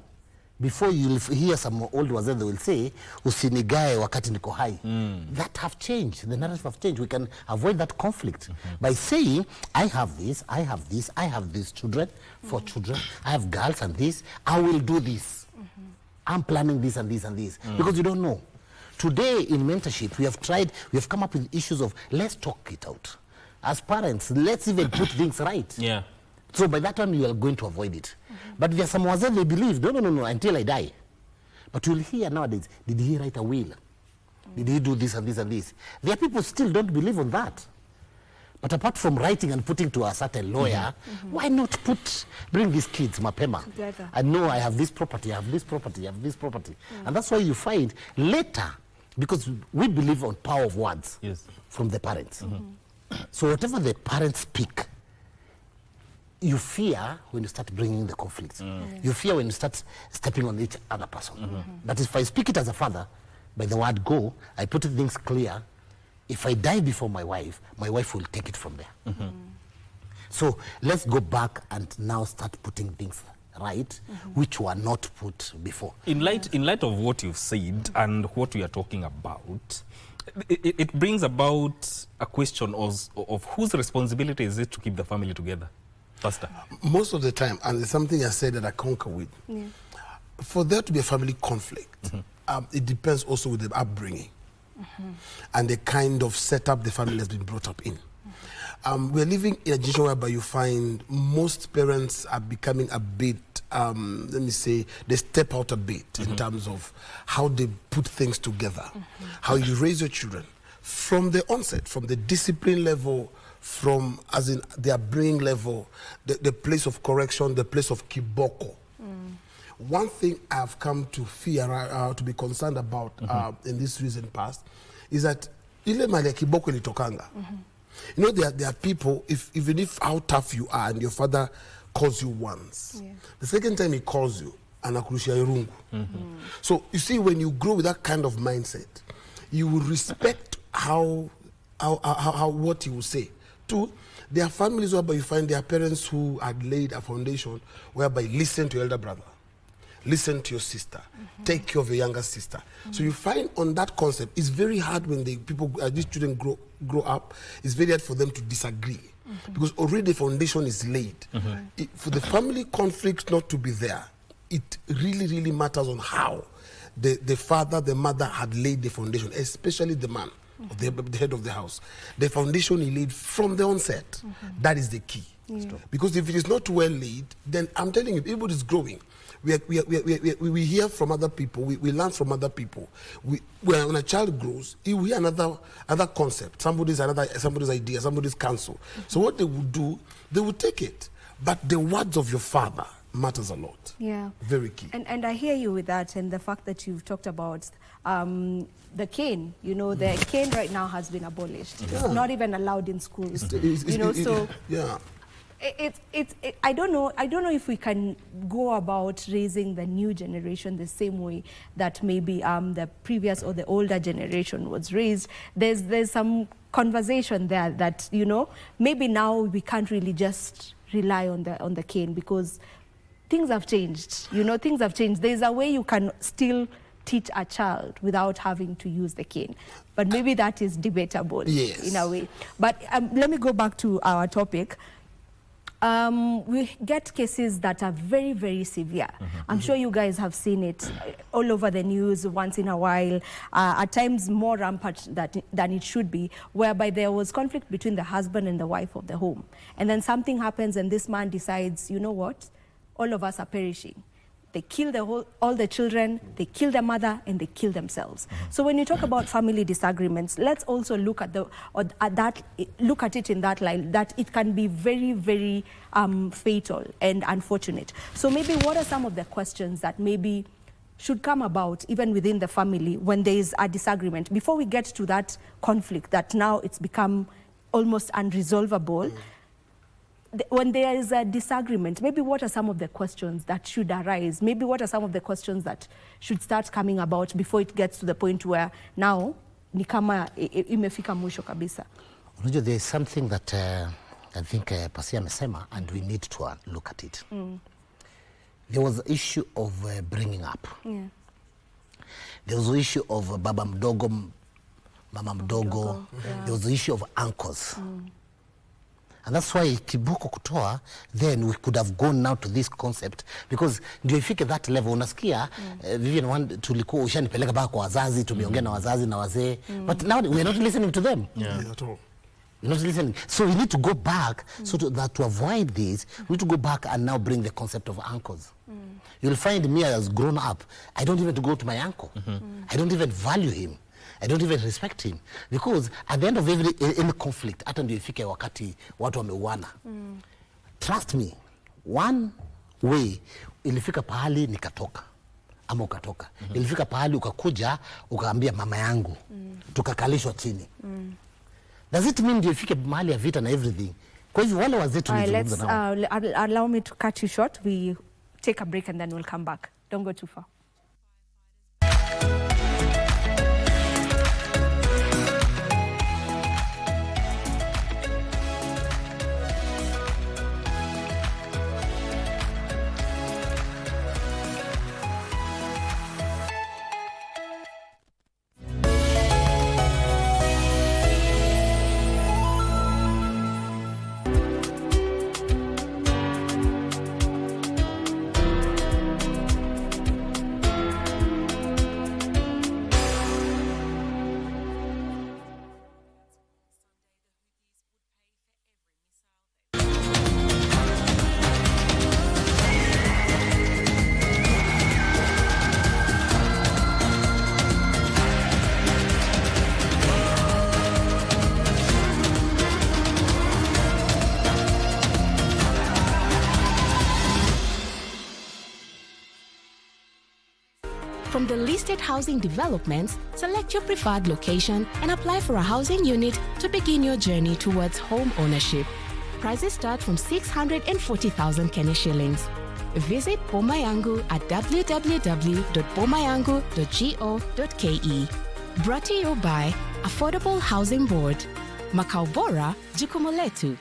Before you'll hear some old wazee, they will say, usinigae wakati niko hai. That have changed, the narrative have changed. We can avoid that conflict by saying, I have this, I have this, I have these children, 4 children, I have girls and this, I will do this. I'm planning this and this and this. Because you don't know. Today in mentorship, we have come up with issues of, let's talk it out. As parents, let's even put things right. Yeah. So by that time, you are going to avoid it. But there are some wazee, they believe, no, until I die. But you'll hear nowadays, did he write a will? Did he do this and this and this? There are people still don't believe on that. But apart from writing and putting to a certain lawyer, why not bring these kids, mapema? Together. I know I have this property, I have this property, I have this property. And that's why you find later, because we believe on power of words from the parents. So whatever the parents speak, you fear when you start bringing the conflicts. You fear when you start stepping on each other person. But if I speak it as a father, by the word go, I put things clear. If I die before my wife will take it from there. So let's go back and now start putting things right, which were not put before. In light of what you've said and what we are talking about, it brings about a question of whose responsibility is it to keep the family together? Pastor. Most of the time, and it's something I said that I concur with, for there to be a family conflict, it depends also with the upbringing and the kind of setup the family has been brought up in. We're living in a generation whereby you find most parents are becoming a bit, let me say, they step out a bit in terms of how they put things together, how you raise your children from the onset, from the discipline level, from as in their brain level, the place of correction, the place of kiboko. One thing I've come to fear, to be concerned about in this recent past, is that ile mali ya kiboko ilitokanga. You know, there are people, even if how tough you are and your father calls you once, the second time he calls you, anakurushia irungu. So you see, when you grow with that kind of mindset, you will respect how what he will say. Two, there are families whereby you find their parents who had laid a foundation whereby listen to your elder brother, listen to your sister, take care of your younger sister. So you find on that concept, it's very hard when these children grow up, it's very hard for them to disagree. Because already the foundation is laid. For the family conflict not to be there, it really, really matters on how the father, the mother had laid the foundation, especially the man, the head of the house. The foundation he laid from the onset. That is the key. Because if it is not well laid, then I'm telling you, everybody is growing. We hear from other people, we learn from other people. When a child grows, he will hear another concept, somebody's idea, somebody's counsel. So what they would do, they would take it. But the words of your father matters a lot. Yeah. Very key. And I hear you with that, and the fact that you've talked about the cane. You know, the cane right now has been abolished. It's not even allowed in schools. I don't know if we can go about raising the new generation the same way that maybe the previous or the older generation was raised. There's some conversation there that, you know, maybe now we can't really just rely on the cane, because things have changed. You know, things have changed. There's a way you can still teach a child without having to use the cane, but maybe that is debatable in a way. But let me go back to our topic. We get cases that are very, very severe. I'm sure you guys have seen it all over the news once in a while, at times more rampant than it should be, whereby there was conflict between the husband and the wife of the home. And then something happens and this man decides, you know what, all of us are perishing. They kill all the children, they kill their mother, and they kill themselves. So when you talk about family disagreements, let's also look at it in that line, that it can be very, very fatal and unfortunate. So maybe what are some of the questions that maybe should come about even within the family when there is a disagreement, before we get to that conflict that now it's become almost unresolvable? When there is a disagreement, maybe what are some of the questions that should arise? Maybe what are some of the questions that should start coming about before it gets to the point where now ni kama imefika mwisho kabisa? Unajua, there is something that I think Pasia amesema, and we need to look at it. There was the issue of bringing up. There was the issue of baba mdogo, mama mdogo. There was the issue of uncles. And that's why Kibuko kutoa, then we could have gone now to this concept, because ndio ifike that level. Unasikia Vivian, tulikuwa ushanipeleka baka kwa wazazi, tumeongea na wazazi na wazee, but now we are not listening to them. At all. We're not listening. So we need to go back, so to avoid this, we need to go back and now bring the concept of uncles. You'll find me as grown up, I don't even go to my uncle. I don't even value him. I don't even respect him, because at the end of any conflict, hata ndio ifike wakati watu wameuana. Trust me, one way ilifika pahali nikatoka ama ukatoka. Ilifika pahali ukakuja ukaambia mama yangu, tukakalishwa chini. Does it mean ndio ifike mahali ya vita na everything? Kwa hivyo wale wazee tulizungumza nao. Allow me to cut you short. We take a break and then we'll come back. Don't go too far. From the listed housing developments, select your preferred location and apply for a housing unit to begin your journey towards home ownership. Prices start from 640,000 Kenya shillings. Visit Boma Yangu at www.bomayangu.go.ke. Brought to you by Affordable Housing Board. Makao Bora, Jukumu Letu.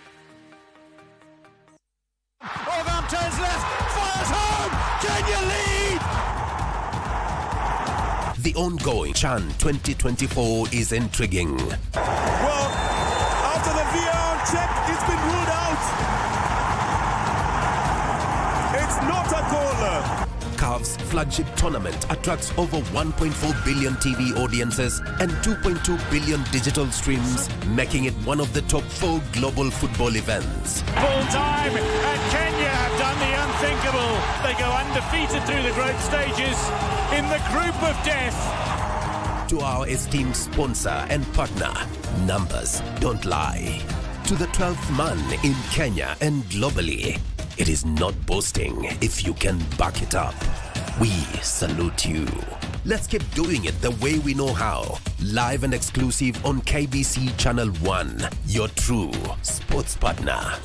Orban turns left, fires home. Kenya lead. The ongoing CHAN 2024 is intriguing. Well, after the VAR check, it's been ruled out. It's not a goal. CAF's flagship tournament attracts over 1.4 billion TV audiences and 2.2 billion digital streams, making it one of the top 4 global football events. Full time, and Kenya have done the unthinkable. They go undefeated through the group stages in the group of death. To our esteemed sponsor and partner, numbers don't lie. To the 12th man in Kenya and globally, it is not boasting if you can back it up. We salute you. Let's keep doing it the way we know how. Live and exclusive on KBC Channel 1, your true sports partner.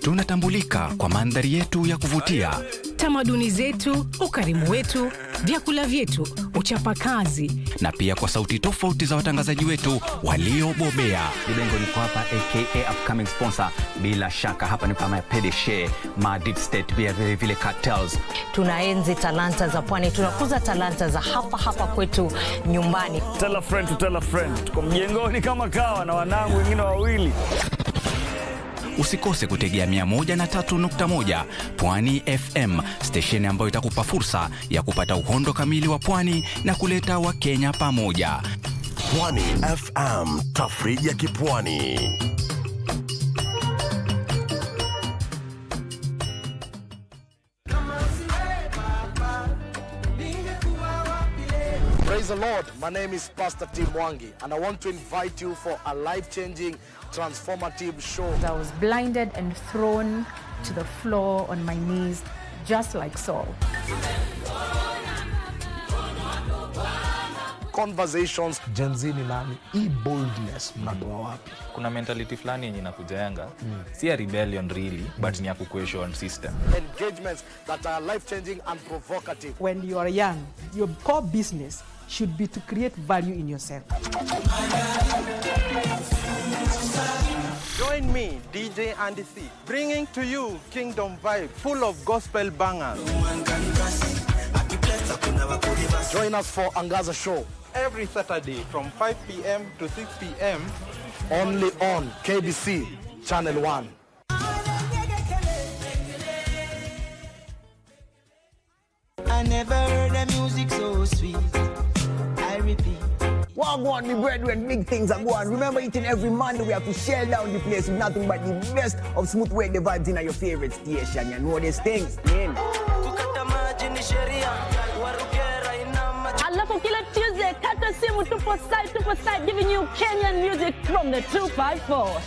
Tunatambulika kwa mandhari yetu ya kuvutia, tamaduni zetu, ukarimu wetu, vyakula vyetu, uchapakazi, na pia kwa sauti tofauti za watangazaji wetu waliobobea. Libengo niko hapa aka upcoming sponsor. Bila shaka hapa ni kama PDG, ma deep state pia vile cartels. Tunaenzi talanta za pwani, tunakuza talanta za hapa kwetu nyumbani. Tell a friend to tell a friend. Tuko mjengoni kama kawa na wanangu wengine wawili. Usikose kutegea 103.1 Pwani FM, station ambayo itakupa fursa ya kupata uhondo kamili wa pwani na kuleta Wakenya pamoja. Pwani FM, tafrija ya kipwani. Praise the Lord. My name is Pastor Tim Mwangi, and I want to invite you for a life-changing, transformative show. I was blinded and thrown to the floor on my knees, just like Saul. Conversations. Gen Z ni nani? E-boldness mnatoa wapi? Kuna mentality fulani yenye inakujenga, si a rebellion really, but ni ya ku-question system. Engagements that are life-changing and provocative. When you are young, your core business should be to create value in yourself. Join me, DJ Andy C, bringing to you Kingdom Vibe, full of gospel bangers. Join us for Angaza Show. Every Saturday from 5 p.m. to 6 p.m. Only on KBC Channel 1. I never heard the music so sweet. I repeat. Wagwan, me brethren, big things are going. Remember, each and every Monday we have to shell down the place with nothing but the best of smooth reggae vibes in your favorite station. You know these things, man. Alafu kila Tuesday, kata simu tupo side, giving you Kenyan music from the 254.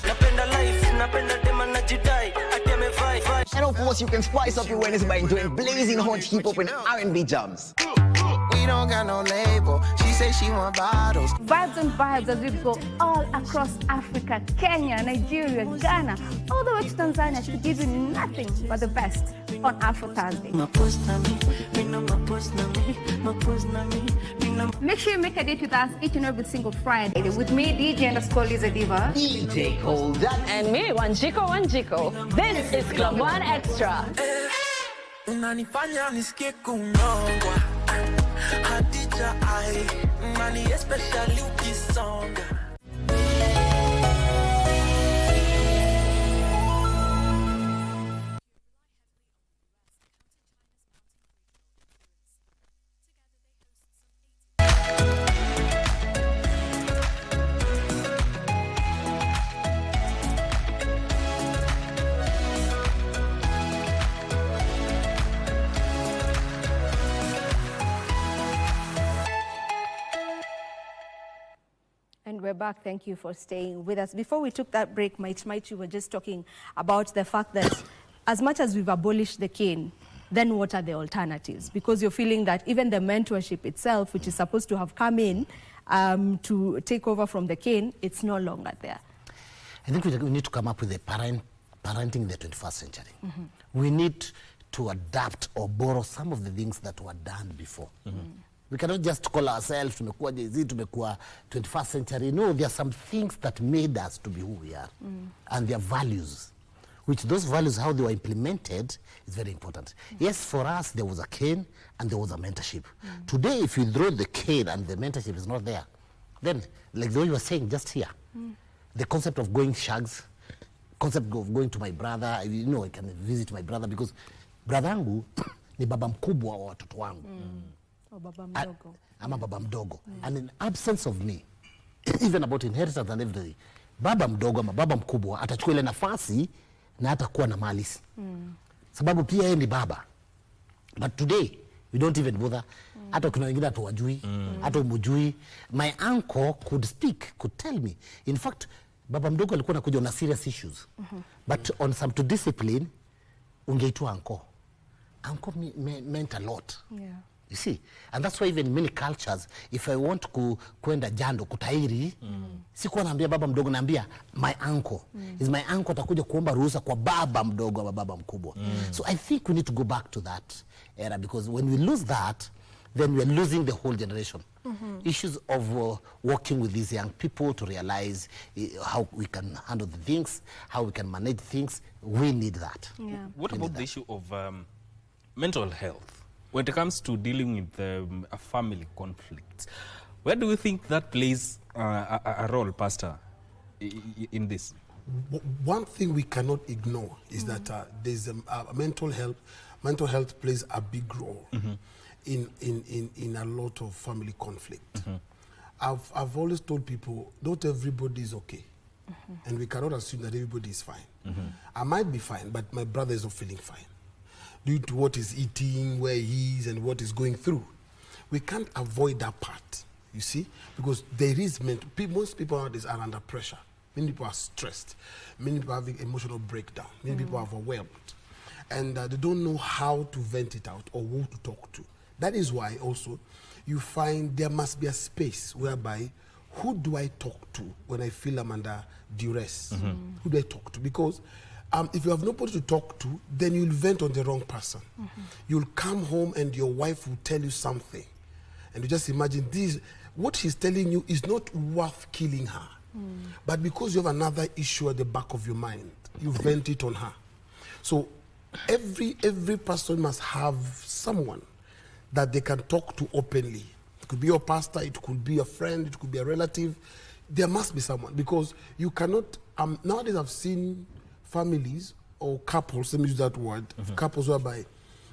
And of course, you can spice up your Wednesday by enjoying blazing hot hip-hop and R&B jams. We don't got no label. She say she want bottles. Vibes and vibes as we go all across Africa, Kenya, Nigeria, Ghana, all the way to Tanzania to give you nothing but the best on Afro Thursday. Make sure you make a date with us each and every single Friday with me, DJ_Liza Diva, DJ Colda, and me, Wanjiko. This is Club One Extra. Unanifanya nisikie kunyongwa Hadija ai Mani especially ukisonga back. Thank you for staying with us. Before we took that break, Might, you were just talking about the fact that as much as we've abolished the cane, then what are the alternatives? Because you're feeling that even the mentorship itself, which is supposed to have come in to take over from the cane, it's no longer there. I think we need to come up with a parenting in the 21st century. We need to adapt or borrow some of the things that were done before. We cannot just call ourselves tumekuwa Jay-Z, tumekuwa 21st century. No, there are some things that made us to be who we are. And their values, which those values, how they were implemented, is very important. Yes, for us, there was a cane and there was a mentorship. Today, if you throw the cane and the mentorship is not there, then, like the way you were saying just here, the concept of going shags, concept of going to my brother, you know, I can visit my brother because brother yangu ni baba mkubwa wa watoto wangu. Baba mdogo. Ama baba mdogo. And in absence of me, even about inheritance and everything, baba mdogo ama baba mkubwa atachukua ile nafasi na hatakuwa na mali. Sababu pia yeye ni baba. But today, we don't even bother. Hata kuna wengine hatuwajui, hata umujui. My uncle could speak, could tell me. In fact, baba mdogo alikuwa anakuja na serious issues. But on some to discipline, ungeitwa uncle. Uncle meant a lot. Yeah. You see, and that's why even in many cultures, if I want kwenda jando kutairi, sikuwa naambia baba mdogo, naambia my uncle. Is my uncle atakuja kuomba ruhusa kwa baba mdogo ama baba mkubwa. So I think we need to go back to that era, because when we lose that, then we are losing the whole generation. Issues of working with these young people to realize how we can handle the things, how we can manage things. We need that. Yeah. What about the issue of mental health? When it comes to dealing with a family conflict, where do you think that plays a role, Pastor, in this? One thing we cannot ignore is that there's mental health. Mental health plays a big role in a lot of family conflict. I've always told people, not everybody is okay. And we cannot assume that everybody is fine. I might be fine, but my brother is not feeling fine, due to what he's eating, where he is, and what he's going through. We can't avoid that part, you see, because there is most people nowadays are under pressure. Many people are stressed. Many people are having emotional breakdown. Many people are overwhelmed. And they don't know how to vent it out or who to talk to. That is why also you find there must be a space whereby who do I talk to when I feel I'm under duress? Who do I talk to? Because if you have nobody to talk to, then you'll vent on the wrong person. You'll come home and your wife will tell you something. And you just imagine this, what she's telling you is not worth killing her. But because you have another issue at the back of your mind, you vent it on her. So every person must have someone that they can talk to openly. It could be your pastor, it could be a friend, it could be a relative. There must be someone, because you cannot, nowadays I've seen families or couples, let me use that word, couples whereby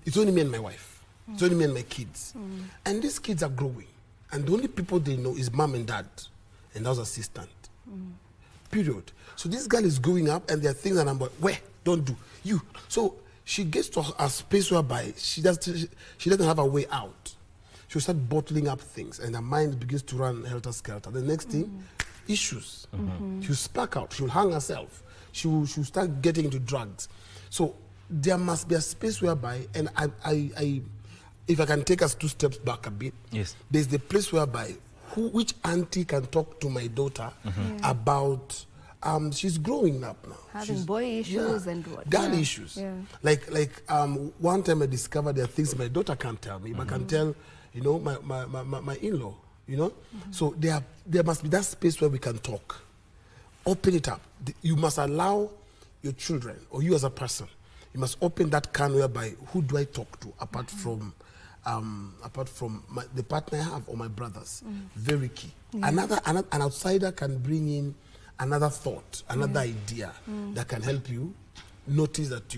it's only me and my wife, it's only me and my kids. And these kids are growing, and the only people they know is mom and dad and house assistant. Period. So this girl is growing up, and there are things that I'm like, where? Don't do. You. So she gets to a space whereby she doesn't have a way out. She'll start bottling up things, and her mind begins to run helter-skelter. The next thing, issues. She'll spark out. She'll hang herself. She'll start getting into drugs. So there must be a space whereby, and I if I can take us 2 steps back a bit, yes, there's the place whereby which auntie can talk to my daughter about she's growing up now. Having boy issues and what? Girl issues. Yeah. Like one time I discovered there are things my daughter can't tell me, but can tell, you know, my in-law, you know? So there must be that space where we can talk. Open it up. You must allow your children, or you as a person, you must open that can whereby who do I talk to apart from the partner I have or my brothers. Very key. Yeah. An outsider can bring in another thought, another idea that can help you notice that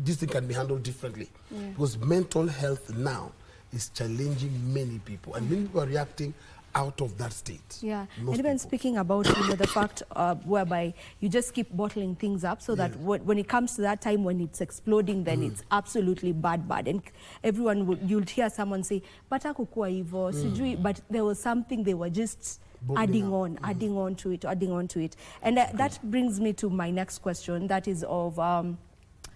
this thing can be handled differently. Because mental health now is challenging many people, and many people are reacting out of that state. Yeah, and even speaking about the fact whereby you just keep bottling things up, so that when it comes to that time when it's exploding, then it's absolutely bad, and everyone you'll hear someone say, "But hakukuwa hivyo, sijui," but there was something they were just adding on to it. And that brings me to my next question, that is of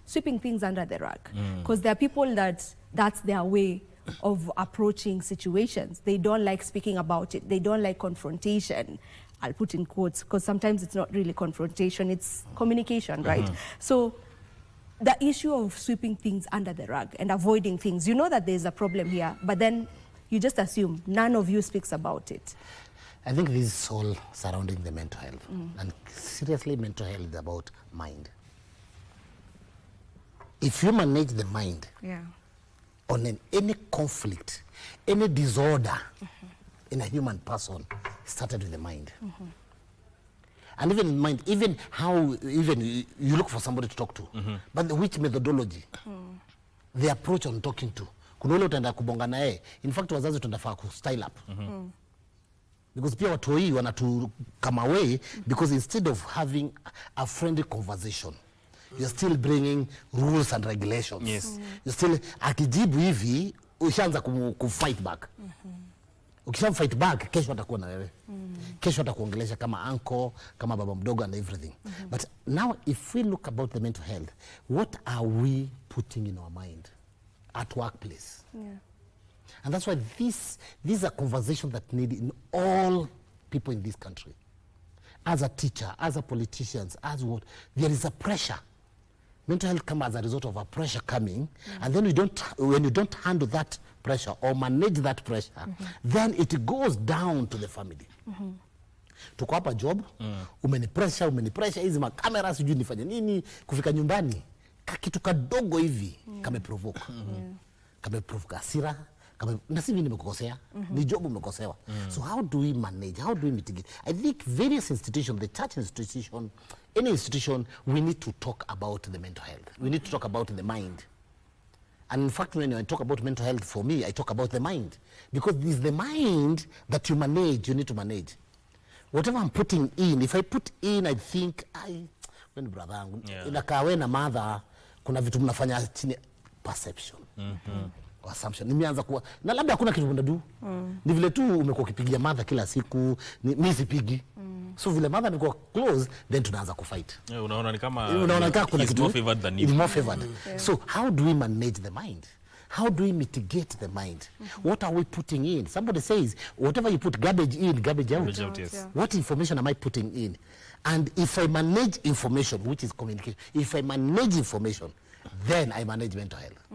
sweeping things under the rug. Because there are people that's their way of approaching situations. They don't like speaking about it. They don't like confrontation. I'll put in quotes, because sometimes it's not really confrontation, it's communication, right? So the issue of sweeping things under the rug and avoiding things, you know that there's a problem here, but then you just assume none of you speaks about it. I think this is all surrounding the mental health. And seriously, mental health is about mind. If you manage the mind on any conflict, any disorder in a human person, started with the mind. And even in mind, even how you look for somebody to talk to, but which methodology, the approach on talking to. Kuna ule utaenda kubonga naye. In fact, wazazi tunafaa ku style up. Because pia watu hii wanatu come away, because instead of having a friendly conversation, you're still bringing rules and regulations. You're still, akijibu hivi, ushaanza ku-fight back. Ukisha fight back, kesho atakuwa na wewe. Kesho atakuongelesha kama uncle, kama baba mdogo and everything. But now if we look about the mental health, what are we putting in our mind at workplace? And that's why these are conversations that need in all people in this country. As a teacher, as a politician, as what, there is a pressure. Mental health comes as a result of a pressure coming, and then when you don't handle that pressure or manage that pressure, then it goes down to the family. Tuko hapa job, umeni pressure, hizi makamera sijui nifanye nini, kufika nyumbani, kitu kadogo hivi, kame provoke hasira, na si mimi nimekukosea, ni job umekosewa. So how do we manage, how do we mitigate? I think various institutions, the church institution, any institution, we need to talk about the mental health. We need to talk about the mind. And in fact, when I talk about mental health, for me, I talk about the mind. Because it's the mind that you manage, you need to manage. Whatever I'm putting in, if I put in, I think, when brother, inakaa we na mother, kuna vitu mnafanya chini, perception. Assumption. Nimeanza kuwa, na labda hakuna kitu mnadu. Ni vile tu umekuwa ukipigia mother kila siku, mimi sipigi. So vile mother niko close, then tunaanza kufight. Unaona ni kama kuna kitu more favored than you. It's more favored. So how do we manage the mind? How do we mitigate the mind? What are we putting in? Somebody says, whatever you put garbage in, garbage out. Garbage out, yes. What information am I putting in? And if I manage information, which is communication, if I manage information, then I manage mental health.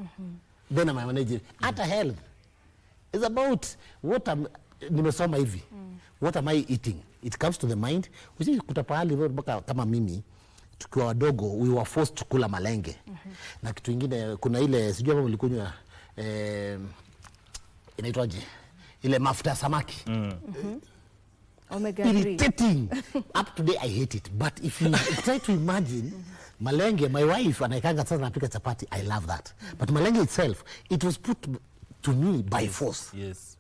Then I manage Ata health. It's about what nimesoma hivi. What am I eating? It comes to the mind. Usi kuta pahali kama mimi tukiwa wadogo, we were forced to kula malenge. Na kitu ingine, kuna ile sijui kama mlikunywa inaitwaje? Ile mafuta ya samaki. Omega 3. Irritating. Up to today I hate it. But if you try to imagine malenge, my wife anaikanga sasa napika chapati, I love that. But malenge itself, it was put to me by force. Yes.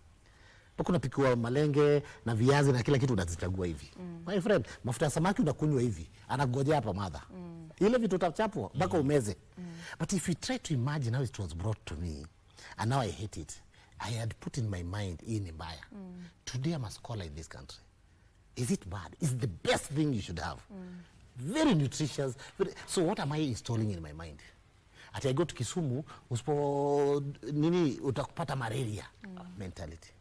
Pako unapikiwa malenge na viazi na kila kitu unazichagua hivi. My friend, mafuta ya samaki unakunywa hivi, anagojea hapa mother. Ile vitu utachapwa mpaka umeze. But if you try to imagine how it was brought to me, and now I hate it, I had put in my mind, hii ni mbaya. Today I'm a scholar in this country. Is it bad? It's the best thing you should have. Very nutritious. So what am I installing in my mind? Ati I go to Kisumu, usipo nini utakupata malaria mentality.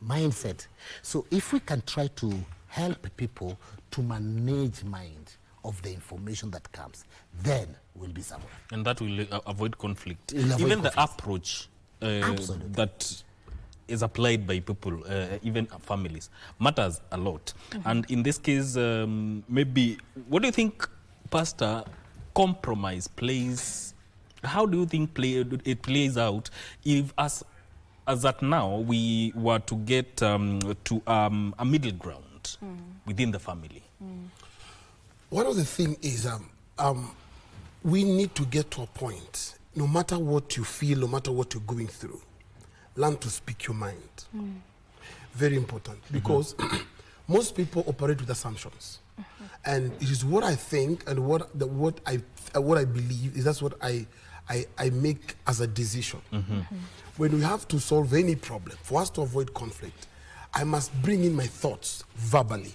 Mindset. So if we can try to help people to manage mind of the information that comes, then we'll be somewhere. And that will avoid conflict. Even the approach that is applied by people, even families, matters a lot. And in this case, maybe, what do you think, Pastor, compromise plays? How do you think it plays out if, as at now, we were to get to a middle ground within the family? One of the things is we need to get to a point, no matter what you feel, no matter what you're going through, learn to speak your mind. Very important, because most people operate with assumptions. And it is what I think and what I believe is that's what I make as a decision. When we have to solve any problem, for us to avoid conflict, I must bring in my thoughts verbally.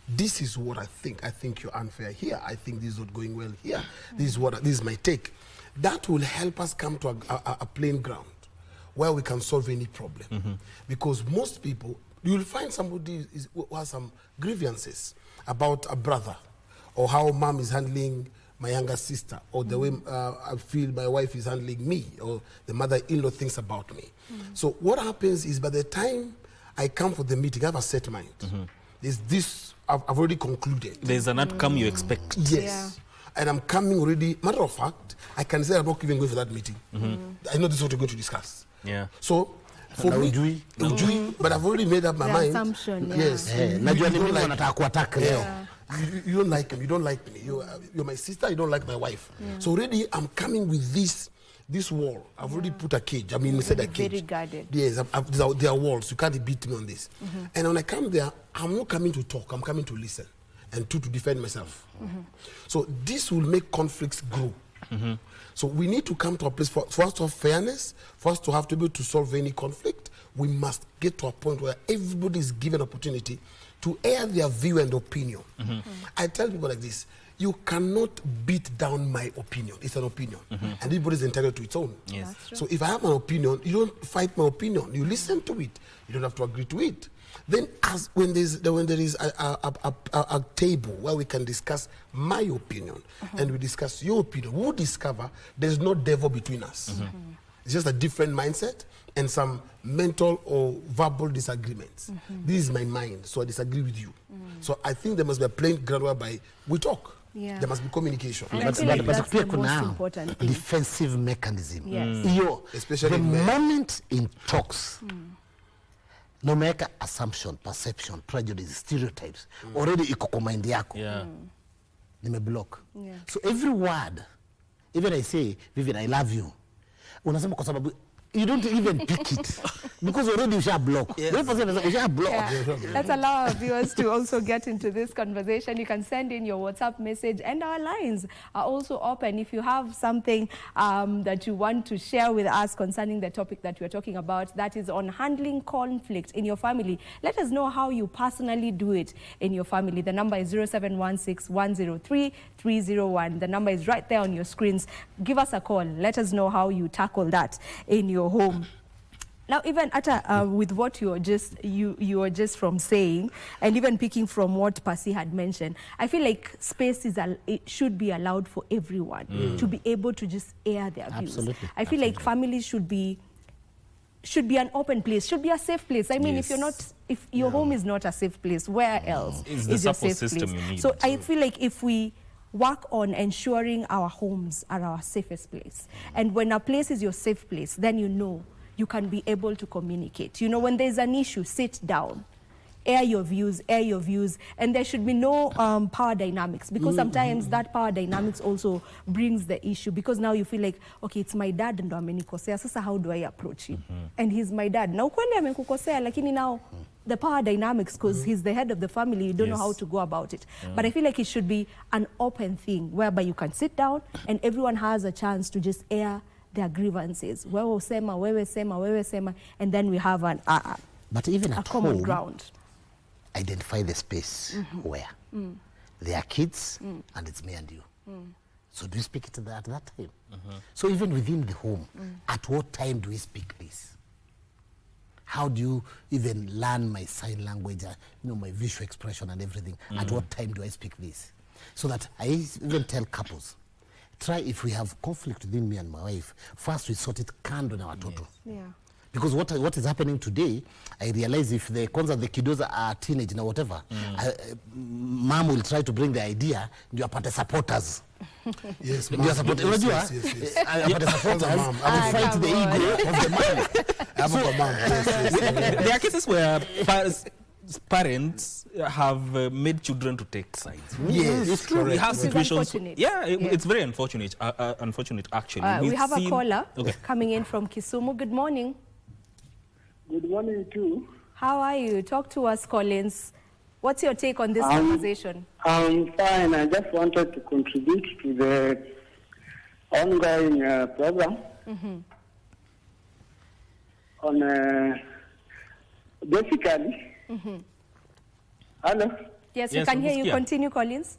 This is what I think. I think you're unfair here. I think this is not going well here. This is my take. That will help us come to a plain ground where we can solve any problem. Because most people, you'll find somebody who has some grievances about a brother, or how mom is handling my younger sister, or the way I feel my wife is handling me, or the mother-in-law thinks about me. So what happens is, by the time I come for the meeting, I have a set mind. There's this, I've already concluded. There's an outcome you expect. Yes. Yeah. And I'm coming already, matter of fact, I can say I'm not even going for that meeting. I know this is what we're going to discuss. Yeah. So, for me, but I've already made up my mind. Assumption, yeah. Yes. You don't like him, you don't like me. You're my sister, you don't like my wife. So already I'm coming with this wall. I've already put a cage. I mean, we said a cage. Very guarded. Yes, there are walls. You can't beat me on this. And when I come there, I'm not coming to talk. I'm coming to listen. And to defend myself. So this will make conflicts grow. So we need to come to a place for us to have fairness, for us to have to be able to solve any conflict. We must get to a point where everybody is given opportunity to air their view and opinion. I tell people like this: you cannot beat down my opinion. It's an opinion, and everybody is entitled to its own. Yes. So if I have an opinion, you don't fight my opinion. You listen to it. You don't have to agree to it. Then, when there is a table where we can discuss my opinion and we discuss your opinion, we'll discover there's no devil between us. It's just a different mindset and some mental or verbal disagreements. This is my mind, so I disagree with you. So I think there must be a plain ground whereby we talk. Yeah. There must be communication. And I feel like that's the most important thing. Defensive mechanism. Yes. Especially the moment in talks, no matter assumption, perception, prejudice, stereotypes, already iko kwa mind yako. Nimeblock. So every word, even I say, Vivian, I love you, unasema kwa sababu you don't even pick it because already you shall block. Let's allow our viewers to also get into this conversation. You can send in your WhatsApp message, and our lines are also open. If you have something that you want to share with us concerning the topic that we're talking about, that is on handling conflict in your family, let us know how you personally do it in your family. The number is 0716-103-301. The number is right there on your screens. Give us a call. Let us know how you tackle that in your home. Now, even with what you were just from saying, and even picking from what Percy had mentioned, I feel like space it should be allowed for everyone to be able to just air their views. Absolutely. I feel like families should be an open place, should be a safe place. I mean, if your home is not a safe place, where else is your safe place? So I feel like if we work on ensuring our homes are our safest place, and when a place is your safe place, then you can be able to communicate. When there's an issue, sit down, air your views, and there should be no power dynamics, because sometimes that power dynamics also brings the issue, because now you feel like, okay, it's my dad ndo amenikosea, sasa how do I approach him? And he's my dad. Na ukweli amekukosea, lakini now the power dynamics, because he's the head of the family, you don't know how to go about it. But I feel like it should be an open thing whereby you can sit down and everyone has a chance to just air their grievances. Wewe sema, and then we have but even a at common home, ground. Identify the space where there are kids and it's me and you. So do you speak it at that time? So even within the home, at what time do we speak this? How do you even learn my sign language, my visual expression and everything? At what time do I speak this? So that I even tell couples, try, if we have conflict within me and my wife, first we sort it kando na watoto. Because what is happening today, I realize if the kiddos are teenage or whatever, mom will try to bring the idea, ndio apate supporters. Yes, ndio support. Unajua, apate supporters, and fight the ego of the man. There are cases where parents have made children to take sides. Yes, it's true. We have situations. It's very unfortunate. Unfortunate, actually. We have a caller coming in from Kisumu. Good morning. Good morning too. How are you? Talk to us, Collins. What's your take on this conversation? I'm fine. I just wanted to contribute to the ongoing program on Basically, hello? Yes, we can hear you. Continue, Collins.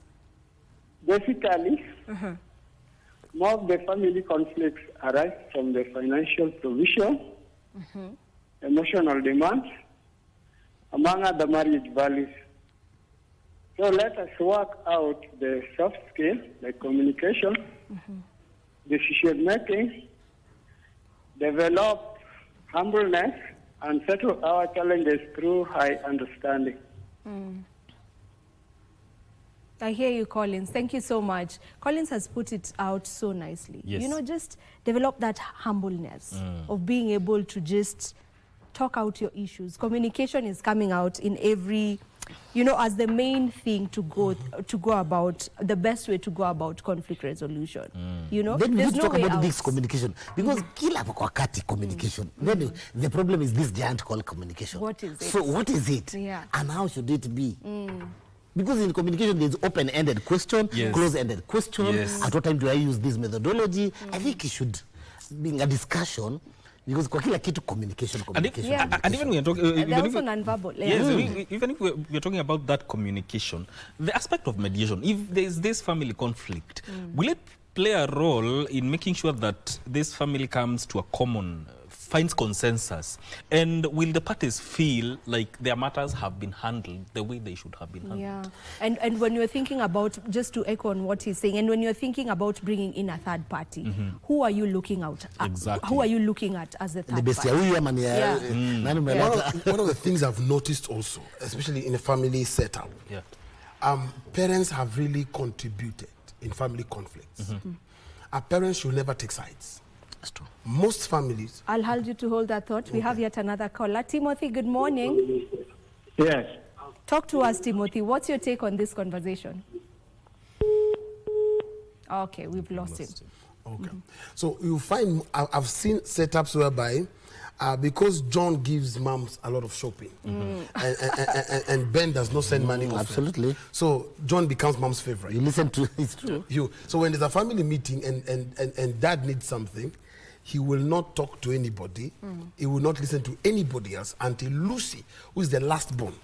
Basically, more of the family conflicts arise from the financial provision, emotional demands, among other marriage values. So let us work out the soft skills like communication, decision making, develop humbleness, and settle our challenges through high understanding. I hear you, Collins. Thank you so much. Collins has put it out so nicely. Yes. You know, just develop that humbleness of being able to just talk out your issues. Communication is coming out in every, you know, as the main thing to go about, the best way to go about conflict resolution. You know, then we there's need to no talk way about out. this communication, because kila wakati communication. Then the problem is this giant called communication. What is it? So what is it? Yeah. And how should it be? Because in communication there's open-ended question, close-ended question. At what time do I use this methodology? I think it should be a discussion. Because kwa kila kitu communication. And even we are talking, they're also non-verbal. Even if we're talking about that communication, the aspect of mediation, if there is this family conflict, will it play a role in making sure that this family comes to a common, finds consensus, and will the parties feel like their matters have been handled the way they should have been handled? Yeah, and when you're thinking about, just to echo on what he's saying, and when you're thinking about bringing in a third party, who are you looking out? Exactly. Who are you looking at as the third party? One of the things I've noticed also, especially in a family setup, parents have really contributed in family conflicts. Our parents should never take sides. That's true. Most families... I'll hold you to hold that thought. We have yet another caller. Timothy, good morning. Yes. Talk to us, Timothy. What's your take on this conversation? Okay, we've lost him. Okay. So you find, I've seen setups whereby because John gives moms a lot of shopping and Ben does not send money often. Absolutely. So John becomes mom's favorite. You listen to it's true. So when there's a family meeting and dad needs something, he will not talk to anybody. He will not listen to anybody else until Lucy, who is the last born,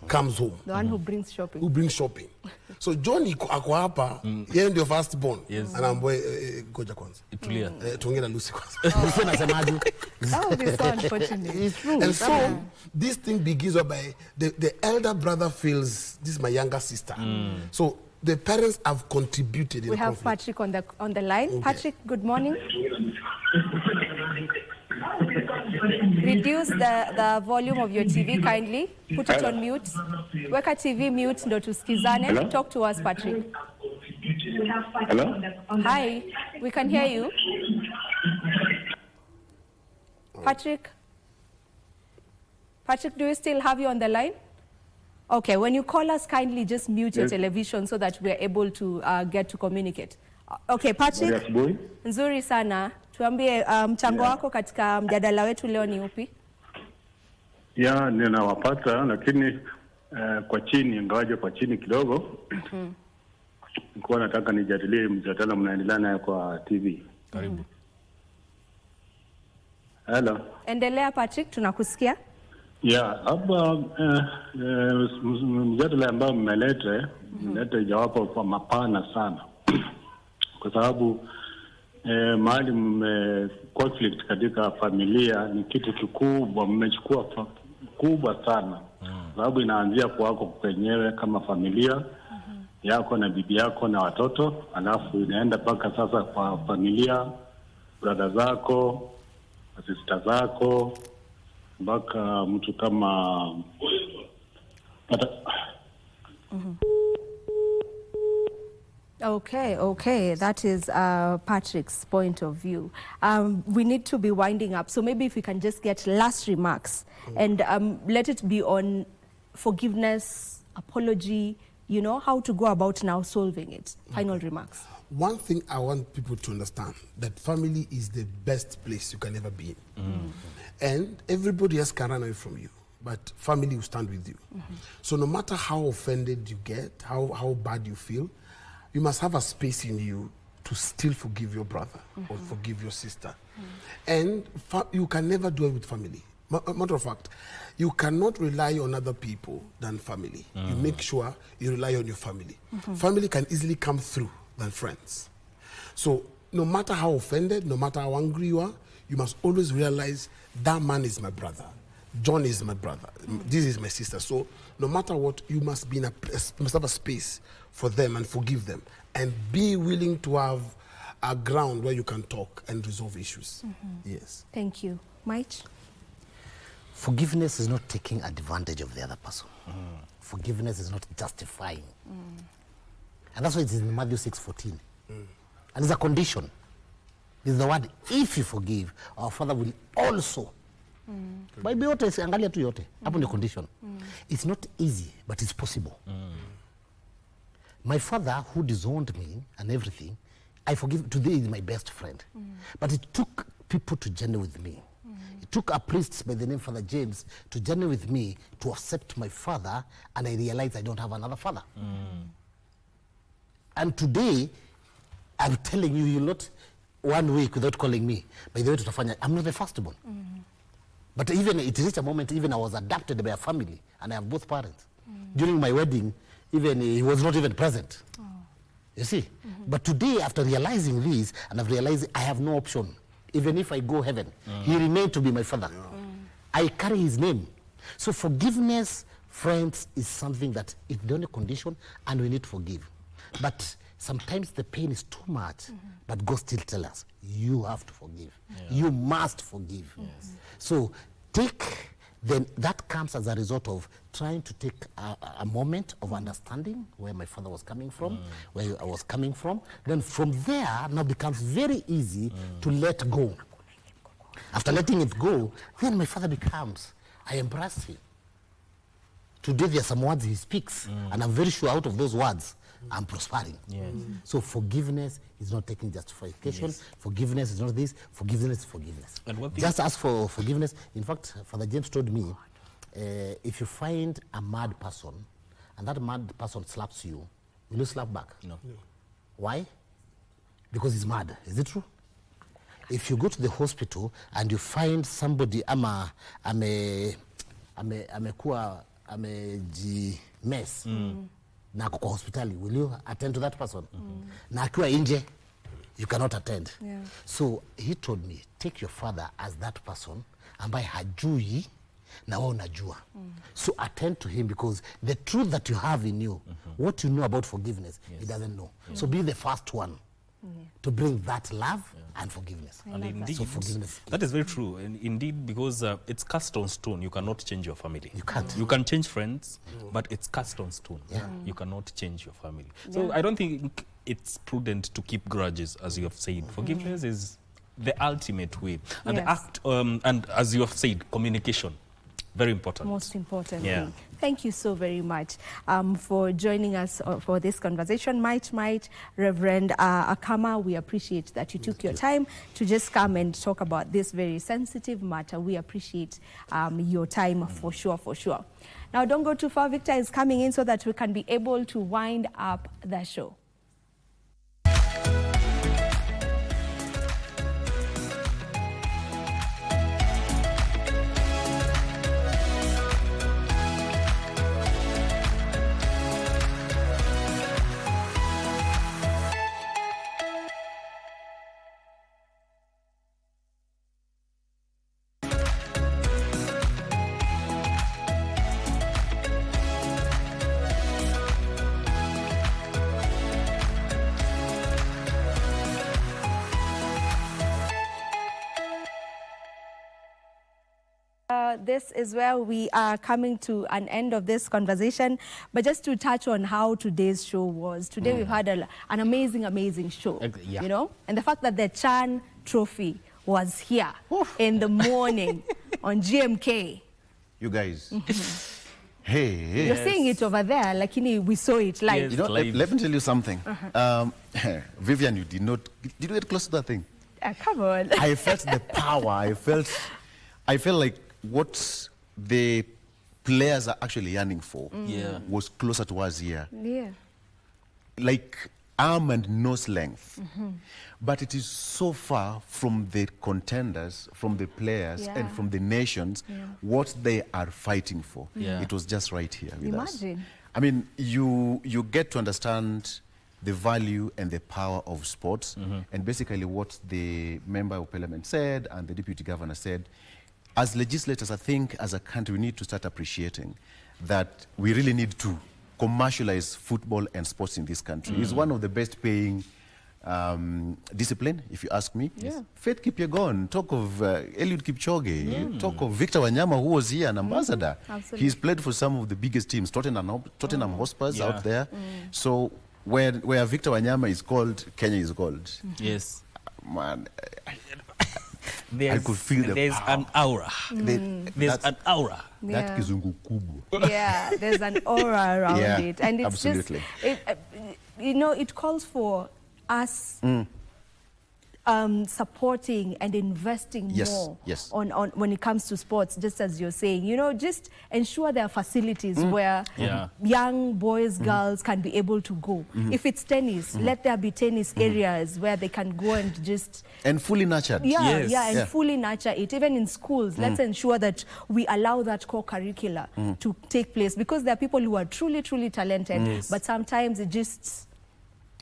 comes home. The one who brings shopping. Who brings shopping. So John ako hapa, yeye ndio first born. Anaambia goja kwanza. Itulia. Tuongee na Lucy kwanza. Lucy anasemaje? That would be so unfortunate. It's true. And so this thing begins by the elder brother feels this is my younger sister. So the parents have contributed. We have Patrick on the line. Okay. Patrick, good morning. Reduce the volume of your TV kindly. Put it on mute. Weka TV mute ndo tusikizane. Hello? Talk to us, Patrick. Hello? Hi, we can hear you. Patrick? Patrick, do we still have you on the line? Okay, when you call us, kindly just mute your television so that we're able to get to communicate. Okay, Patrick, nzuri sana. Tuambie mchango wako katika mjadala wetu leo ni upi? Ya, ninawapata lakini kwa chini, ingawaje kwa chini kidogo. Nilikuwa nataka nijadilie mjadala mnaendelea nayo kwa TV. Karibu. Hello. Endelea Patrick, tunakusikia. Ya, hapa mjadala ambao mmeleta, mmeleta jawabu kwa mapana sana. Kwa sababu mahali conflict katika familia ni kitu kikubwa, mmechukua kubwa sana. Sababu inaanzia kwako kwenyewe kama familia yako na bibi yako na watoto, alafu inaenda mpaka sasa kwa familia, brada zako, sister zako, mpaka mtu kama Okay, that is Patrick's point of view. We need to be winding up, so maybe if we can just get last remarks and let it be on forgiveness, apology, you know, how to go about now solving it. Final remarks. One thing I want people to understand, that family is the best place you can ever be in. And everybody else can run away from you, but family will stand with you. So no matter how offended you get, how bad you feel, you must have a space in you to still forgive your brother or forgive your sister. And you can never do it with family. Matter of fact, you cannot rely on other people than family. You make sure you rely on your family. Family can easily come through than friends. So no matter how offended, no matter how angry you are, you must always realize that man is my brother. John is my brother. This is my sister. So no matter what, you must be must have a space for them and forgive them, and be willing to have a ground where you can talk and resolve issues. Yes. Thank you. Mike? Forgiveness is not taking advantage of the other person. Forgiveness is not justifying. And that's why it is in Matthew 6:14. And it's a condition. It's the word, if you forgive, our Father will also. Bible yote angalia tu yote. Hapo ndio condition. It's not easy, but it's possible. My father, who disowned me and everything, I forgive. Today is my best friend. But it took people to journey with me. It took a priest by the name Father James to journey with me to accept my father, and I realized I don't have another father. And today, I'm telling you, you're not 1 week without calling me. By the way, tutafanya, I'm not the firstborn. But even it reached a moment, even I was adopted by a family, and I have both parents. During my wedding, even he was not even present. You see? But today, after realizing this, and I've realized I have no option. Even if I go heaven, he remained to be my father. I carry his name. So forgiveness, friends, is something that is the only condition, and we need to forgive. But sometimes the pain is too much, but God still tells us, you have to forgive. You must forgive. So then that comes as a result of trying to take a moment of understanding where my father was coming from, where I was coming from. Then from there, now becomes very easy to let go. After letting it go, then my father becomes, I embrace him. Today there are some words he speaks, and I'm very sure out of those words, I'm prospering. So forgiveness is not taking justification. Forgiveness is not this. Forgiveness is forgiveness. Just ask for forgiveness. In fact, Father James told me, if you find a mad person and that mad person slaps you, will you slap back? No. Why? Because he's mad. Is it true? If you go to the hospital and you find somebody mess na kwa hospitali, will you attend to that person? Na akiwa nje, you cannot attend. So he told me, take your father as that person ambaye hajui na wewe unajua. So attend to him, because the truth that you have in you, what you know about forgiveness, he doesn't know. So be the first one to bring that love and forgiveness. And indeed, so forgiveness. That is very true. And indeed, because it's cast on stone, you cannot change your family. You can't. You can change friends, but it's cast on stone. You cannot change your family. So I don't think it's prudent to keep grudges, as you have said. Forgiveness is the ultimate way. And the act, and as you have said, communication. Very important. Most important thing. Thank you so very much for joining us for this conversation. Might, Reverend Akama, we appreciate that you took your time to just come and talk about this very sensitive matter. We appreciate your time for sure. Now, don't go too far. Victor is coming in so that we can be able to wind up the show. This is where we are coming to an end of this conversation. But just to touch on how today's show was. Today we've had an amazing show, you know? And the fact that the Chan Trophy was here in the morning on GMK. You guys. Hey. You're seeing it over there, like we saw it live. You know, let me tell you something. Vivian, you did you get close to that thing? Come on. I felt the power. I felt like what the players are actually yearning for was closer to us here. Yeah. Like, arm and nose length. But it is so far from the contenders, from the players, and from the nations, what they are fighting for. It was just right here with us. I mean, you get to understand the value and the power of sports, and basically what the member of parliament said and the deputy governor said. As legislators, I think as a country, we need to start appreciating that we really need to commercialize football and sports in this country. It's one of the best paying discipline, if you ask me. Faith Kipyegon, talk of Eliud Kipchoge, talk of Victor Wanyama, who was here, an ambassador. He's played for some of the biggest teams, Tottenham Hotspurs out there. So where Victor Wanyama is called, Kenya is called. Yes. Man, I could feel there's an aura. There's an aura. That kizungu kubwa. Yeah, there's an aura around it. And it's absolutely. just, it calls for us supporting and investing more on when it comes to sports, just as you're saying. Just ensure there are facilities where young boys, girls can be able to go. If it's tennis, let there be tennis areas where they can go and just... And fully nurtured. Fully nurture it. Even in schools, let's ensure that we allow that core curricula to take place, because there are people who are truly, truly talented, but sometimes it just...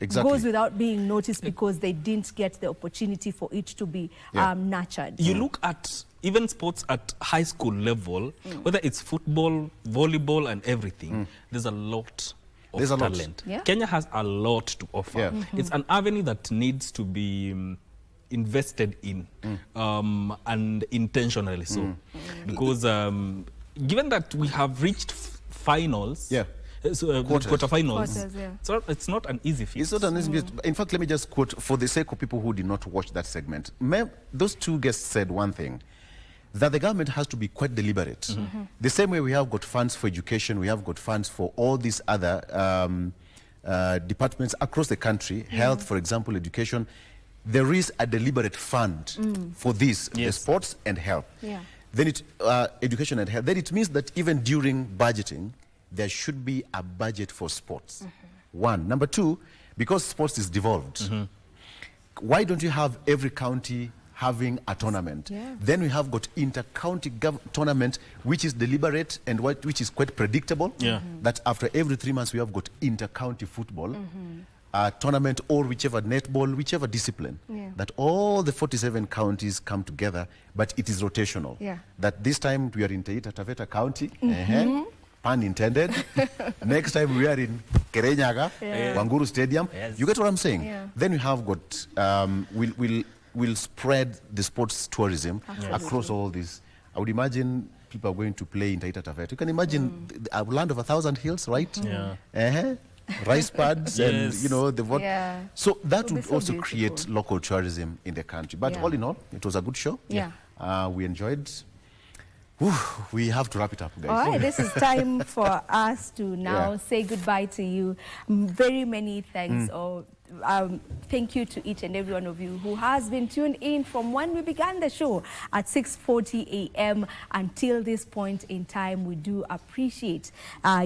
goes without being noticed because they didn't get the opportunity for it to be nurtured. You look at even sports at high school level, whether it's football, volleyball, and everything, there's a lot of talent. Kenya has a lot to offer. It's an avenue that needs to be invested in, and intentionally so. Because given that we have reached finals, quarterfinals. So it's not an easy feat. It's not an easy feat. In fact, let me just quote, for the sake of people who did not watch that segment. Those two guests said one thing, that the government has to be quite deliberate. The same way we have got funds for education, we have got funds for all these other departments across the country, health, for example, education. There is a deliberate fund for this, the sports and health. Then education and health. Then it means that even during budgeting, there should be a budget for sports. One. Number two, because sports is devolved, why don't you have every county having a tournament? Then we have got inter-county tournament, which is deliberate and which is quite predictable, that after every 3 months we have got inter-county football, tournament, or whichever netball, whichever discipline, that all the 47 counties come together, but it is rotational. That this time we are in Taita Taveta County, pun intended. Next time we are in Kerenyaga, Wanguru Stadium. You get what I'm saying? Then we have got, we'll spread the sports tourism across all these. I would imagine people are going to play in Taita Taveta. You can imagine a land of 1,000 hills, right? Rice pads and, the what. So that would also create local tourism in the country. But all in all, it was a good show. We enjoyed. We have to wrap it up, guys. All right, this is time for us to now say goodbye to you. Very many thanks. Thank you to each and every one of you who has been tuned in from when we began the show at 6:40 a.m. until this point in time. We do appreciate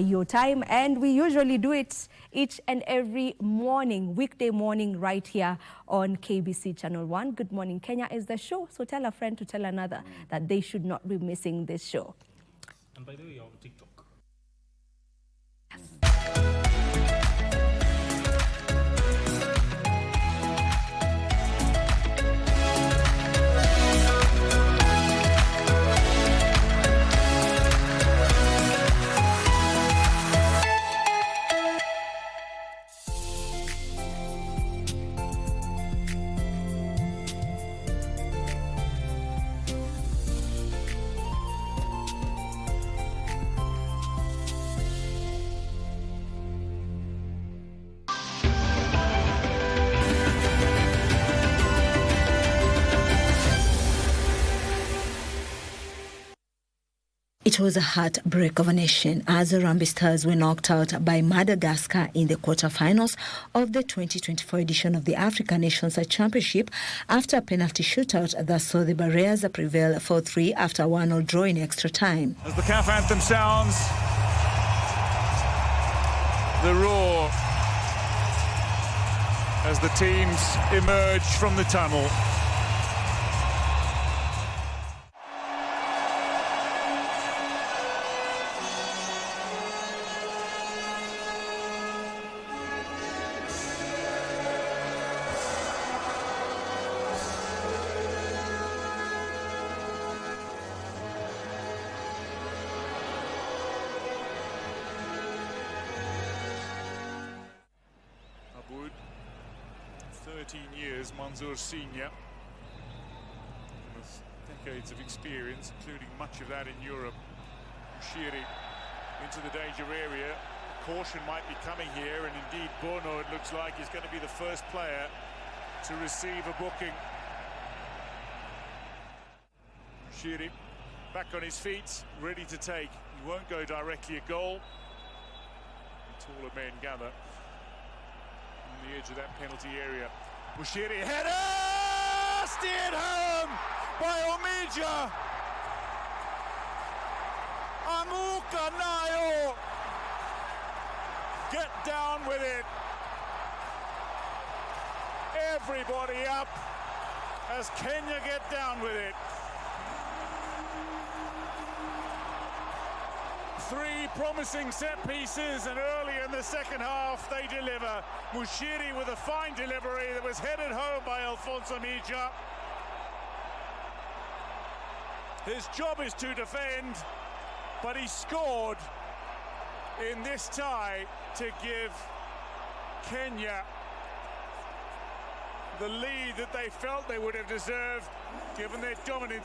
your time, and we usually do it each and every morning, weekday morning, right here on KBC Channel 1. Good Morning Kenya is the show, so tell a friend to tell another that they should not be missing this show. And by the way, you're on TikTok. It was a heartbreak of a nation as the Harambee Stars were knocked out by Madagascar in the quarterfinals of the 2024 edition of the African Nations Championship after a penalty shootout that saw the Barriers prevail 4-3 after a 1-0 draw in extra time. As the CAF anthem sounds, the roar as the teams emerge from the tunnel. Aboud, 13 years, Mansour Senior, with decades of experience, including much of that in Europe. Shiri into the danger area. Caution might be coming here, and indeed Bono, it looks like, is going to be the first player to receive a booking. Shiri back on his feet, ready to take. He won't go directly a goal. The taller men gather on the edge of that penalty area. Bushiri header! Steered home by Omija! Amuka Nayo! Get down with it! Everybody up as Kenya get down with it. 3 promising set pieces, and early in the second half they deliver. Mushiri with a fine delivery that was headed home by Alfonso Mija. His job is to defend, but he scored in this tie to give Kenya the lead that they felt they would have deserved given their dominance